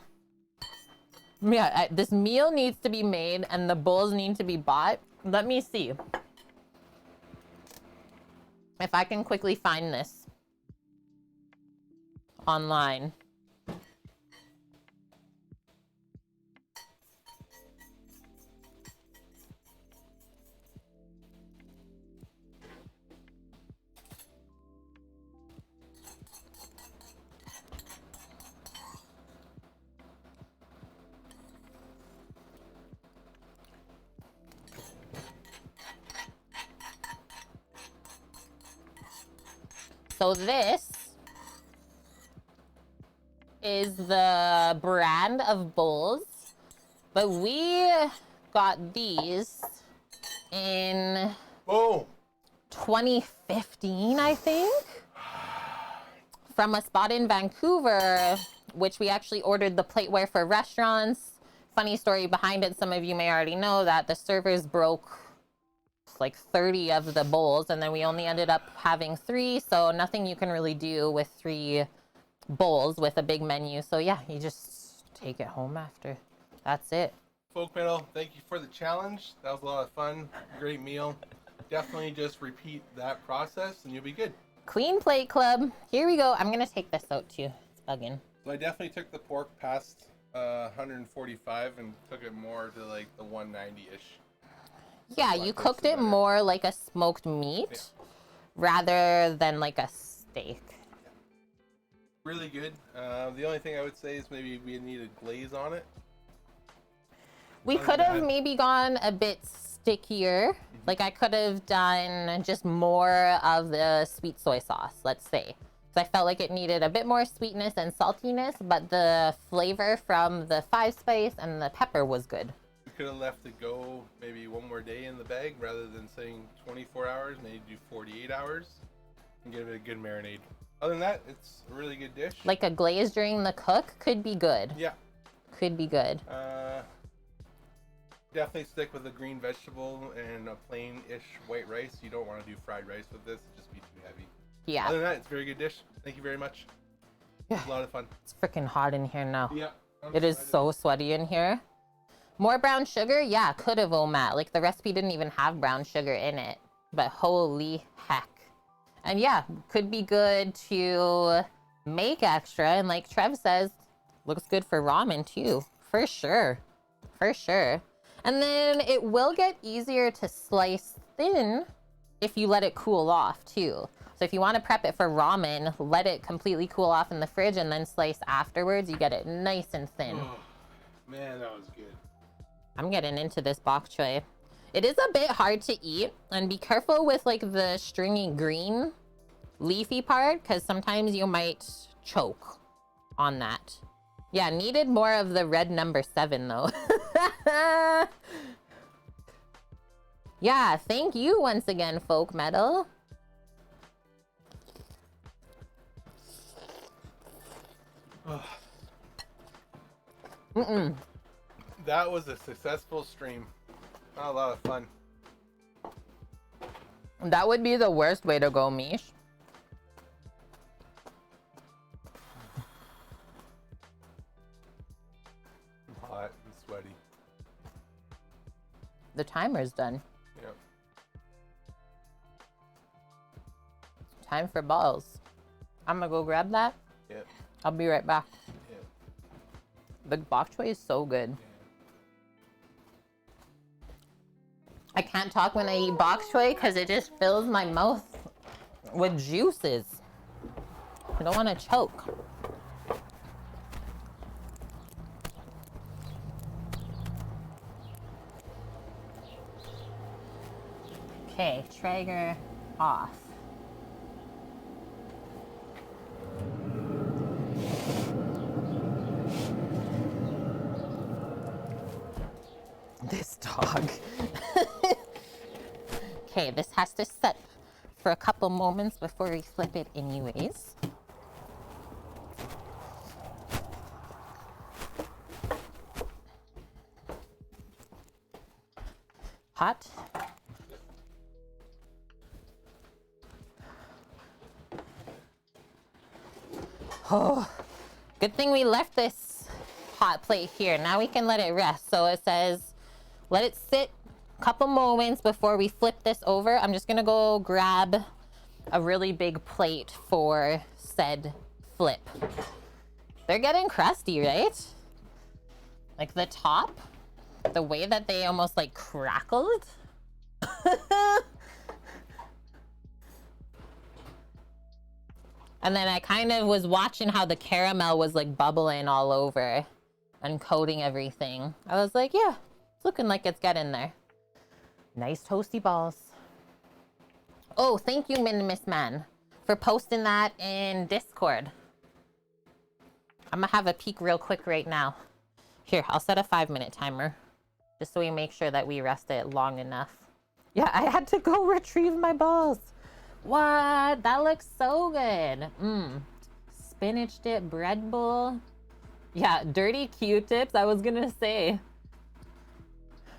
yeah, this meal needs to be made and the bowls need to be bought. Let me see if I can quickly find this online. So this is the brand of bowls, but we got these in Boom. 2015, I think, from a spot in Vancouver, which we actually ordered the plateware for restaurants. Funny story behind it, some of you may already know that the servers broke like 30 of the bowls, and then we only ended up having 3, so nothing you can really do with 3 bowls with a big menu. So yeah, you just take it home after. That's it. Folk Metal, thank you for the challenge. That was a lot of fun. Great meal. Definitely just repeat that process and you'll be good. Queen Plate Club. Here we go. I'm gonna take this out too. It's bugging. So I definitely took the pork past 145 and took it more to like the 190-ish. Yeah, you cooked it more like a smoked meat rather than like a steak. Really good. The only thing I would say is maybe we needed glaze on it. We could have maybe gone a bit stickier. Like I could have done just more of the sweet soy sauce, let's say. Because I felt like it needed a bit more sweetness and saltiness, but the flavor from the 5-spice and the pepper was good. We could have left it go maybe one more day in the bag rather than saying 24 hours, maybe do 48 hours and give it a good marinade. Other than that, it's a really good dish. Like a glaze during the cook could be good. Yeah. Could be good. Definitely stick with a green vegetable and a plain-ish white rice. You don't want to do fried rice with this. It'd just be too heavy. Yeah. Other than that, it's a very good dish. Thank you very much. Yeah. A lot of fun. It's freaking hot in here now. Yeah. It is so sweaty in here. More brown sugar? Yeah, could have, Matt. Like the recipe didn't even have brown sugar in it. But holy heck. And yeah, could be good to make extra. And like Trev says, looks good for ramen too. For sure. For sure. And then it will get easier to slice thin if you let it cool off too. So if you want to prep it for ramen, let it completely cool off in the fridge and then slice afterwards. You get it nice and thin. Oh, man, that was good. I'm getting into this bok choy. It is a bit hard to eat, and be careful with like the stringy green leafy part because sometimes you might choke on that. Yeah, needed more of the red number 7 though. Yeah, thank you once again, Folk Metal. That was a successful stream. A lot of fun. That would be the worst way to go, Mish. Hot and sweaty. The timer's done. Yep. Time for balls. I'm gonna go grab that. Yep. I'll be right back. Yep. The bok choy is so good. I can't talk when I eat bok choy because it just fills my mouth with juices. I don't want to choke. Okay, Traeger off. This dog. Okay, this has to set for a couple moments before we flip it anyways. Hot. Oh, good thing we left this hot plate here. Now we can let it rest. So it says, let it sit a couple moments before we flip this over. I'm just gonna go grab a really big plate for said flip. They're getting crusty, right? Like the top, the way that they almost like crackled. And then I kind of was watching how the caramel was like bubbling all over and coating everything. I was like, yeah, it's looking like it's getting there. Nice toasty balls. Oh, thank you, Minimus Man. for posting that in Discord. I'm gonna have a peek real quick right now. Here, I'll set a 5-minute timer just so we make sure that we rest it long enough. Yeah, I had to go retrieve my balls. What? That looks so good. Spinach dip bread bowl. Yeah, dirty Q-tips, I was gonna say.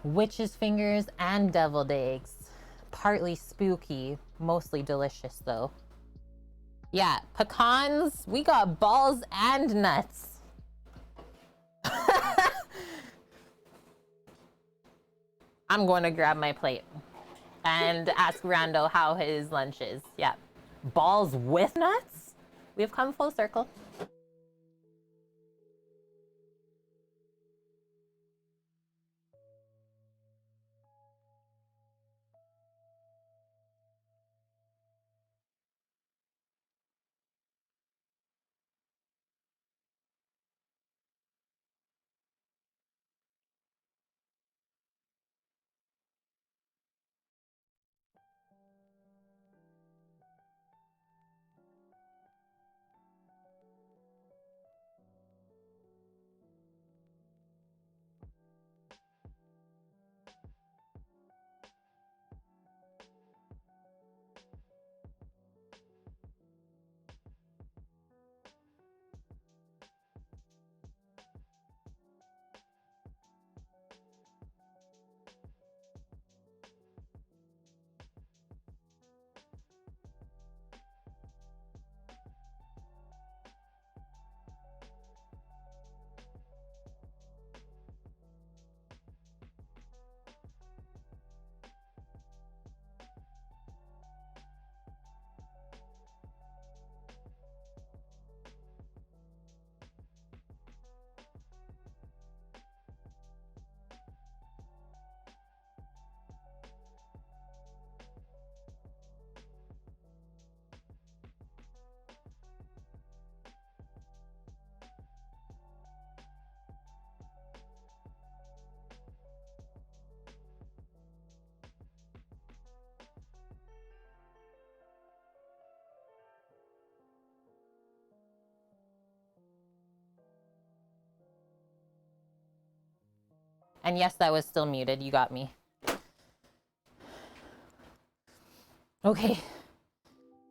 Witch's fingers and deviled eggs. Partly spooky, mostly delicious though. Yeah, pecans, we got balls and nuts. I'm going to grab my plate and ask Rando how his lunch is. Yeah, balls with nuts? We've come full circle. And yes, that was still muted. You got me. Okay.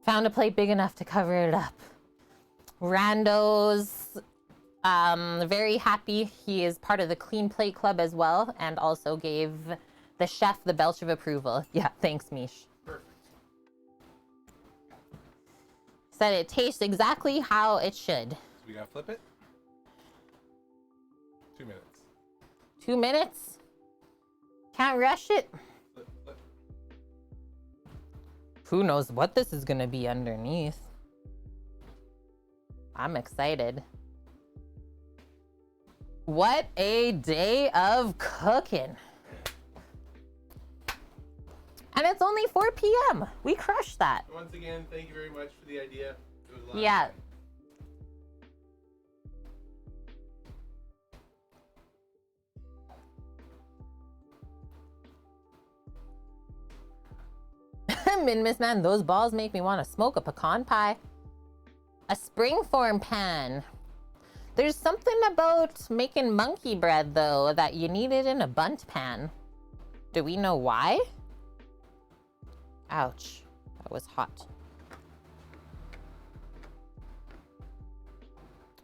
Found a plate big enough to cover it up. Rando's very happy. He is part of the Clean Plate Club as well, and also gave the chef the belch of approval. Yeah, thanks, Mish. Perfect. Said it tastes exactly how it should. So we gotta flip it. 2 minutes. 2 minutes? Can't rush it. Flip, flip. Who knows what this is gonna be underneath. I'm excited. What a day of cooking. And it's only 4 p.m. We crushed that. Once again, thank you very much for the idea. It was a lot Yeah. of fun. Miss Man, those balls make me want to smoke a pecan pie. A springform pan. There's something about making monkey bread, though, that you need it in a bundt pan. Do we know why? Ouch. That was hot.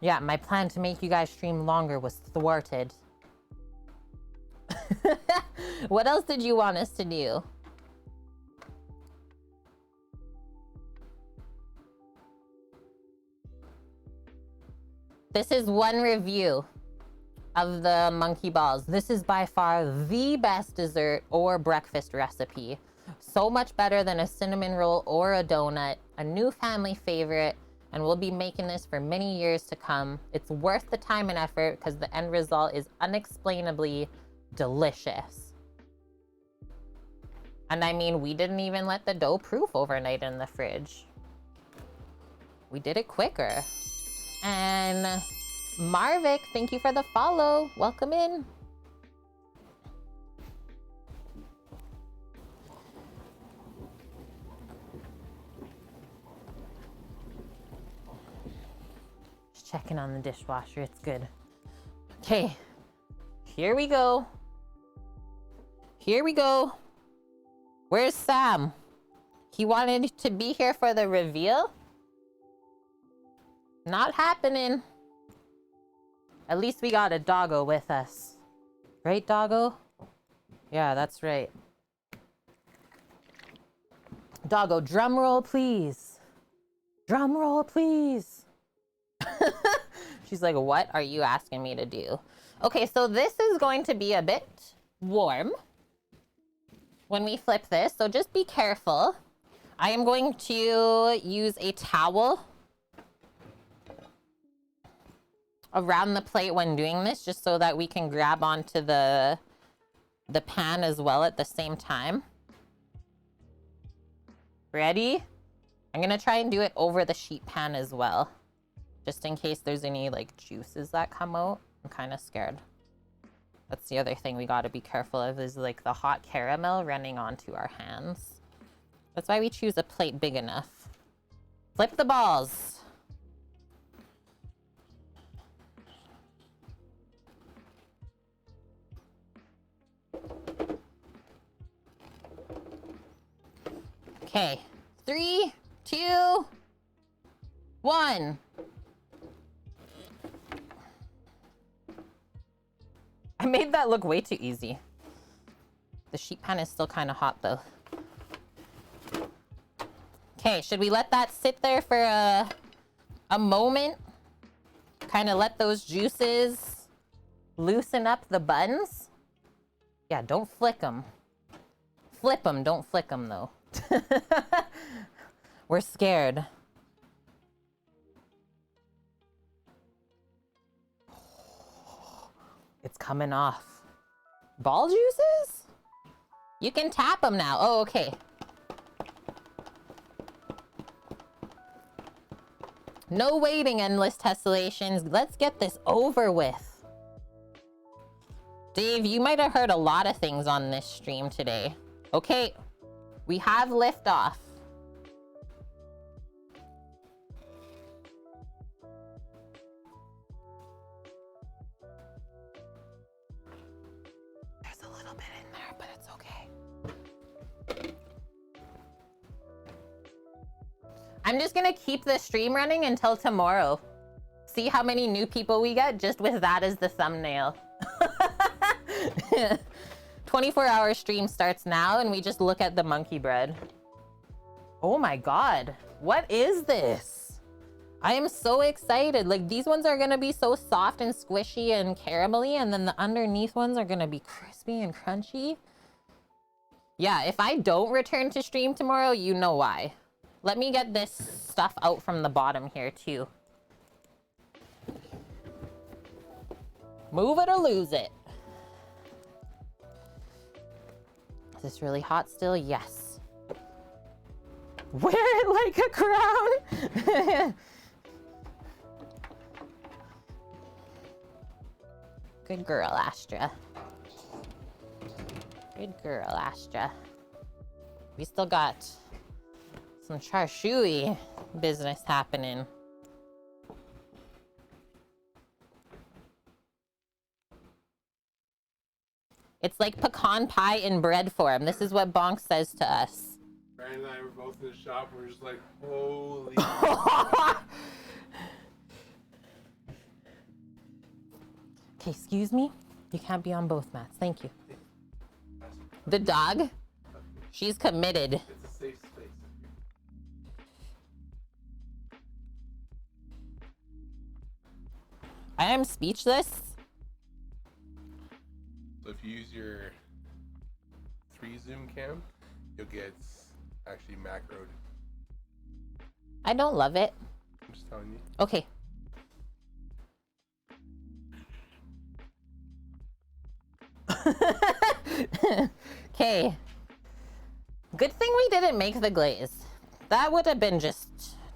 Yeah, my plan to make you guys stream longer was thwarted. What else did you want us to do? This is one review of the monkey balls. This is by far the best dessert or breakfast recipe. So much better than a cinnamon roll or a donut. A new family favorite, and we'll be making this for many years to come. It's worth the time and effort because the end result is unexplainably delicious. And I mean, we didn't even let the dough proof overnight in the fridge. We did it quicker. And Marvik, thank you for the follow. Welcome in. checking on the dishwasher. It's good. Okay, here we go. Here we go. Where's Sam? He wanted to be here for the reveal? Not happening. At least we got a doggo with us. Right, doggo? Yeah, that's right. Doggo, drum roll, please. Drum roll, please. She's like, what are you asking me to do? Okay, so this is going to be a bit warm when we flip this, so just be careful. I am going to use a towel around the plate when doing this, just so that we can grab onto the pan as well at the same time. Ready? I'm gonna try and do it over the sheet pan as well, just in case there's any like juices that come out. I'm kind of scared. That's the other thing we got to be careful of, is like the hot caramel running onto our hands. That's why we choose a plate big enough. Flip the balls. Okay, 3, 2, 1. I made that look way too easy. The sheet pan is still kind of hot though. Okay, should we let that sit there for a moment? Kind of let those juices loosen up the buns? Yeah, don't flick them. Flip them, don't flick them though. We're scared. It's coming off. Ball juices? You can tap them now. Oh, okay. No waiting, endless tessellations. Let's get this over with. Dave, you might have heard a lot of things on this stream today. Okay, we have liftoff. There's a little bit in there, but it's okay. I'm just gonna keep the stream running until tomorrow. See how many new people we get just with that as the thumbnail. 24-hour stream starts now and we just look at the monkey bread. Oh my God, what is this? I am so excited. Like, these ones are gonna be so soft and squishy and caramelly, and then the underneath ones are gonna be crispy and crunchy. Yeah, if I don't return to stream tomorrow, you know why. Let me get this stuff out from the bottom here too. Move it or lose it. Is this really hot still? Yes. Wear it like a crown. Good girl, Astra. Good girl, Astra. We still got some char siu business happening. It's like pecan pie in bread form. This is what Bonk says to us. Brandon and I were both in the shop. We're just like, holy. Okay, excuse me. You can't be on both mats. Thank you. The dog? She's committed. It's a safe space. I am speechless. So if you use your 3 zoom cam, you'll get actually macroed. I don't love it. I'm just telling you. Okay. Okay. Good thing we didn't make the glaze. That would have been just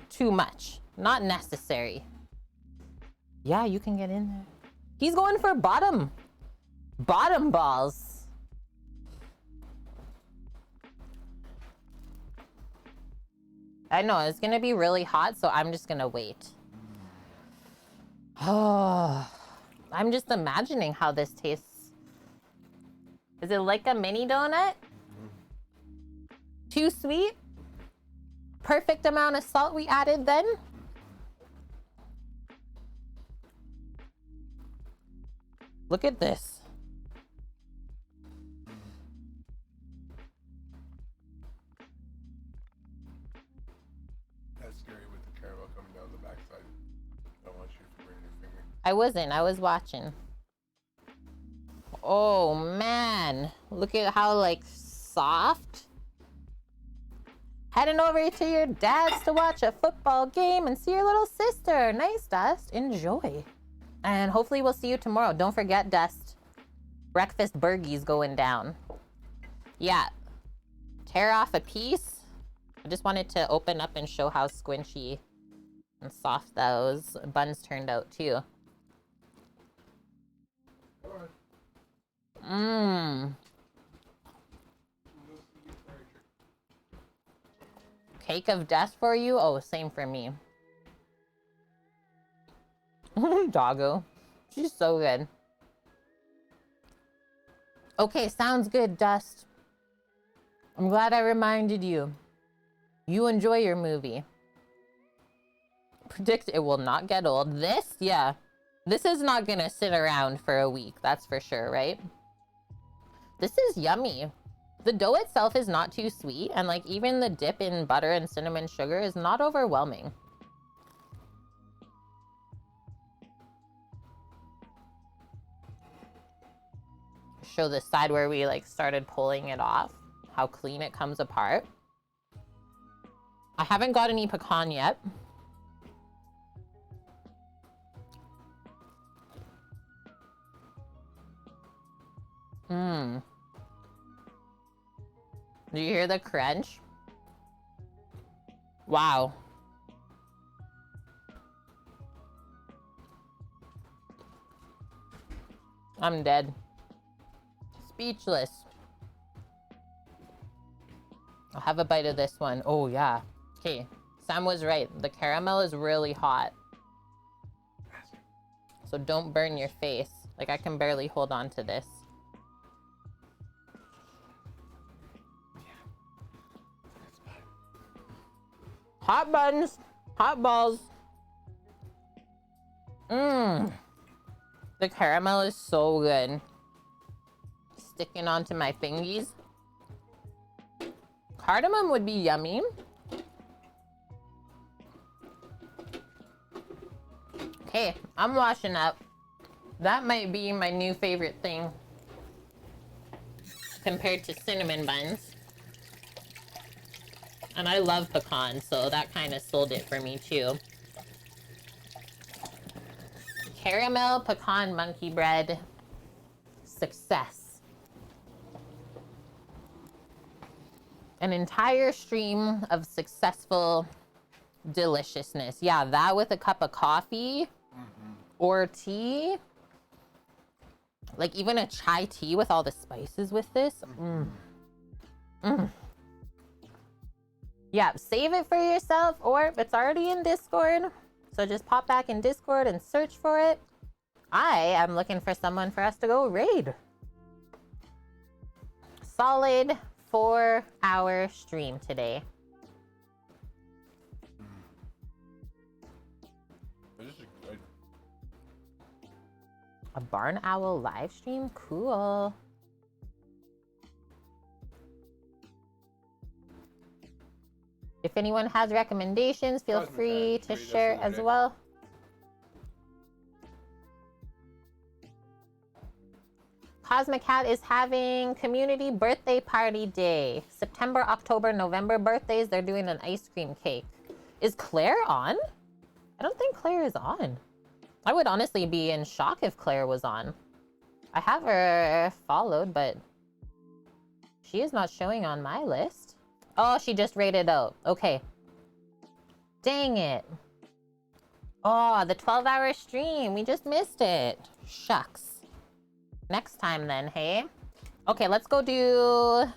too much. Not necessary. Yeah, you can get in there. He's going for bottom. Bottom balls. I know, it's gonna be really hot, so I'm just gonna wait. Oh, I'm just imagining how this tastes. Is it like a mini donut? Too sweet? Perfect amount of salt we added then? Look at this. That's scary with the caramel coming down the backside. I don't want you to burn your finger. I wasn't, I was watching. Oh man, look at how like soft. Heading over to your dad's to watch a football game and see your little sister. Nice, Dust. Enjoy. And hopefully we'll see you tomorrow. Don't forget, Dust. Breakfast burgies going down. Yeah. Tear off a piece. I just wanted to open up and show how squinchy and soft those buns turned out too. Mmm. Cake of death for you? Oh, same for me. Doggo. She's so good. Okay, sounds good, Dust. I'm glad I reminded you. You enjoy your movie. Predict it will not get old. This? Yeah. This is not gonna sit around for a week, that's for sure, right? This is yummy. The dough itself is not too sweet, and like even the dip in butter and cinnamon sugar is not overwhelming. Show the side where we like started pulling it off, how clean it comes apart. I haven't got any pecan yet. Mmm. Do you hear the crunch? Wow. I'm dead. Speechless. I'll have a bite of this one. Oh, yeah. Okay. Sam was right. The caramel is really hot. So don't burn your face. Like, I can barely hold on to this. Hot buns, hot balls. Mmm. The caramel is so good. Sticking onto my fingies. Cardamom would be yummy. Okay, I'm washing up. That might be my new favorite thing compared to cinnamon buns. And I love pecan, so that kind of sold it for me too. Caramel pecan monkey bread. Success. An entire stream of successful deliciousness. Yeah, that with a cup of coffee or tea. Like even a chai tea with all the spices with this. Yeah, save it for yourself, or it's already in Discord. So just pop back in Discord and search for it. I am looking for someone for us to go raid. Solid 4-hour stream today. This is good. A Barn Owl live stream? Cool. If anyone has recommendations, feel Cosmic free Cat, to read us share in as there. well. Cosmic Cat is having community birthday party day. September, October, November birthdays, they're doing an ice cream cake. Is Claire on? I don't think Claire is on. I would honestly be in shock if Claire was on. I have her followed, but she is not showing on my list. Oh, she just rated out. Okay. Dang it. Oh, the 12-hour stream. We just missed it. Shucks. Next time then, hey? Okay, let's go do...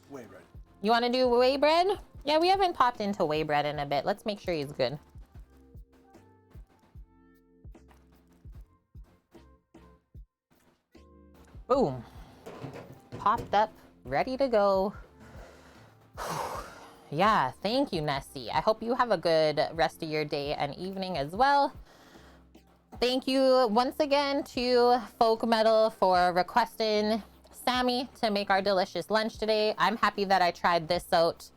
Whey bread. You want to do whey bread? Yeah, we haven't popped into whey bread in a bit. Let's make sure he's good. Boom. Popped up, ready to go. Yeah, thank you, Nessie. I hope you have a good rest of your day and evening as well. Thank you once again to Folk Metal for requesting Sammy to make our delicious lunch today. I'm happy that I tried this out.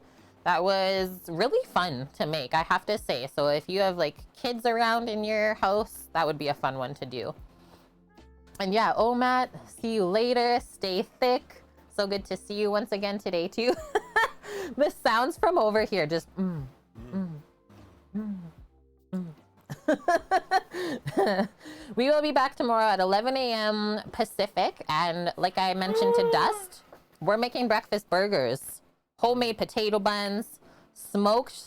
That was really fun to make, I have to say. So if you have like kids around in your house, that would be a fun one to do. And yeah, Omat, see you later. Stay thick. So good to see you once again today too. The sounds from over here just We will be back tomorrow at 11 a.m. Pacific. And like I mentioned to Dust, we're making breakfast burgers. Homemade potato buns, smoked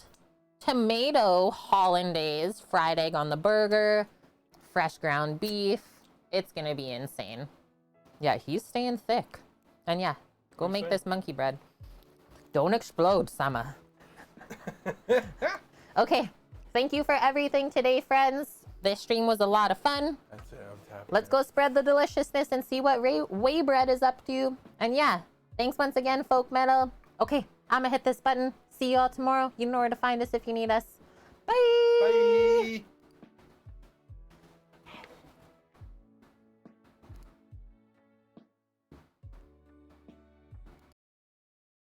tomato hollandaise, fried egg on the burger, fresh ground beef. It's gonna be insane. Yeah, he's staying thick. And yeah, go make this monkey bread. Don't explode, Sama. Okay, thank you for everything today, friends. This stream was a lot of fun. That's it. I'm tapping. Let's go spread the deliciousness and see what Waybread is up to. And yeah, thanks once again, Folk Metal. Okay, I'm gonna hit this button. See you all tomorrow. You know where to find us if you need us.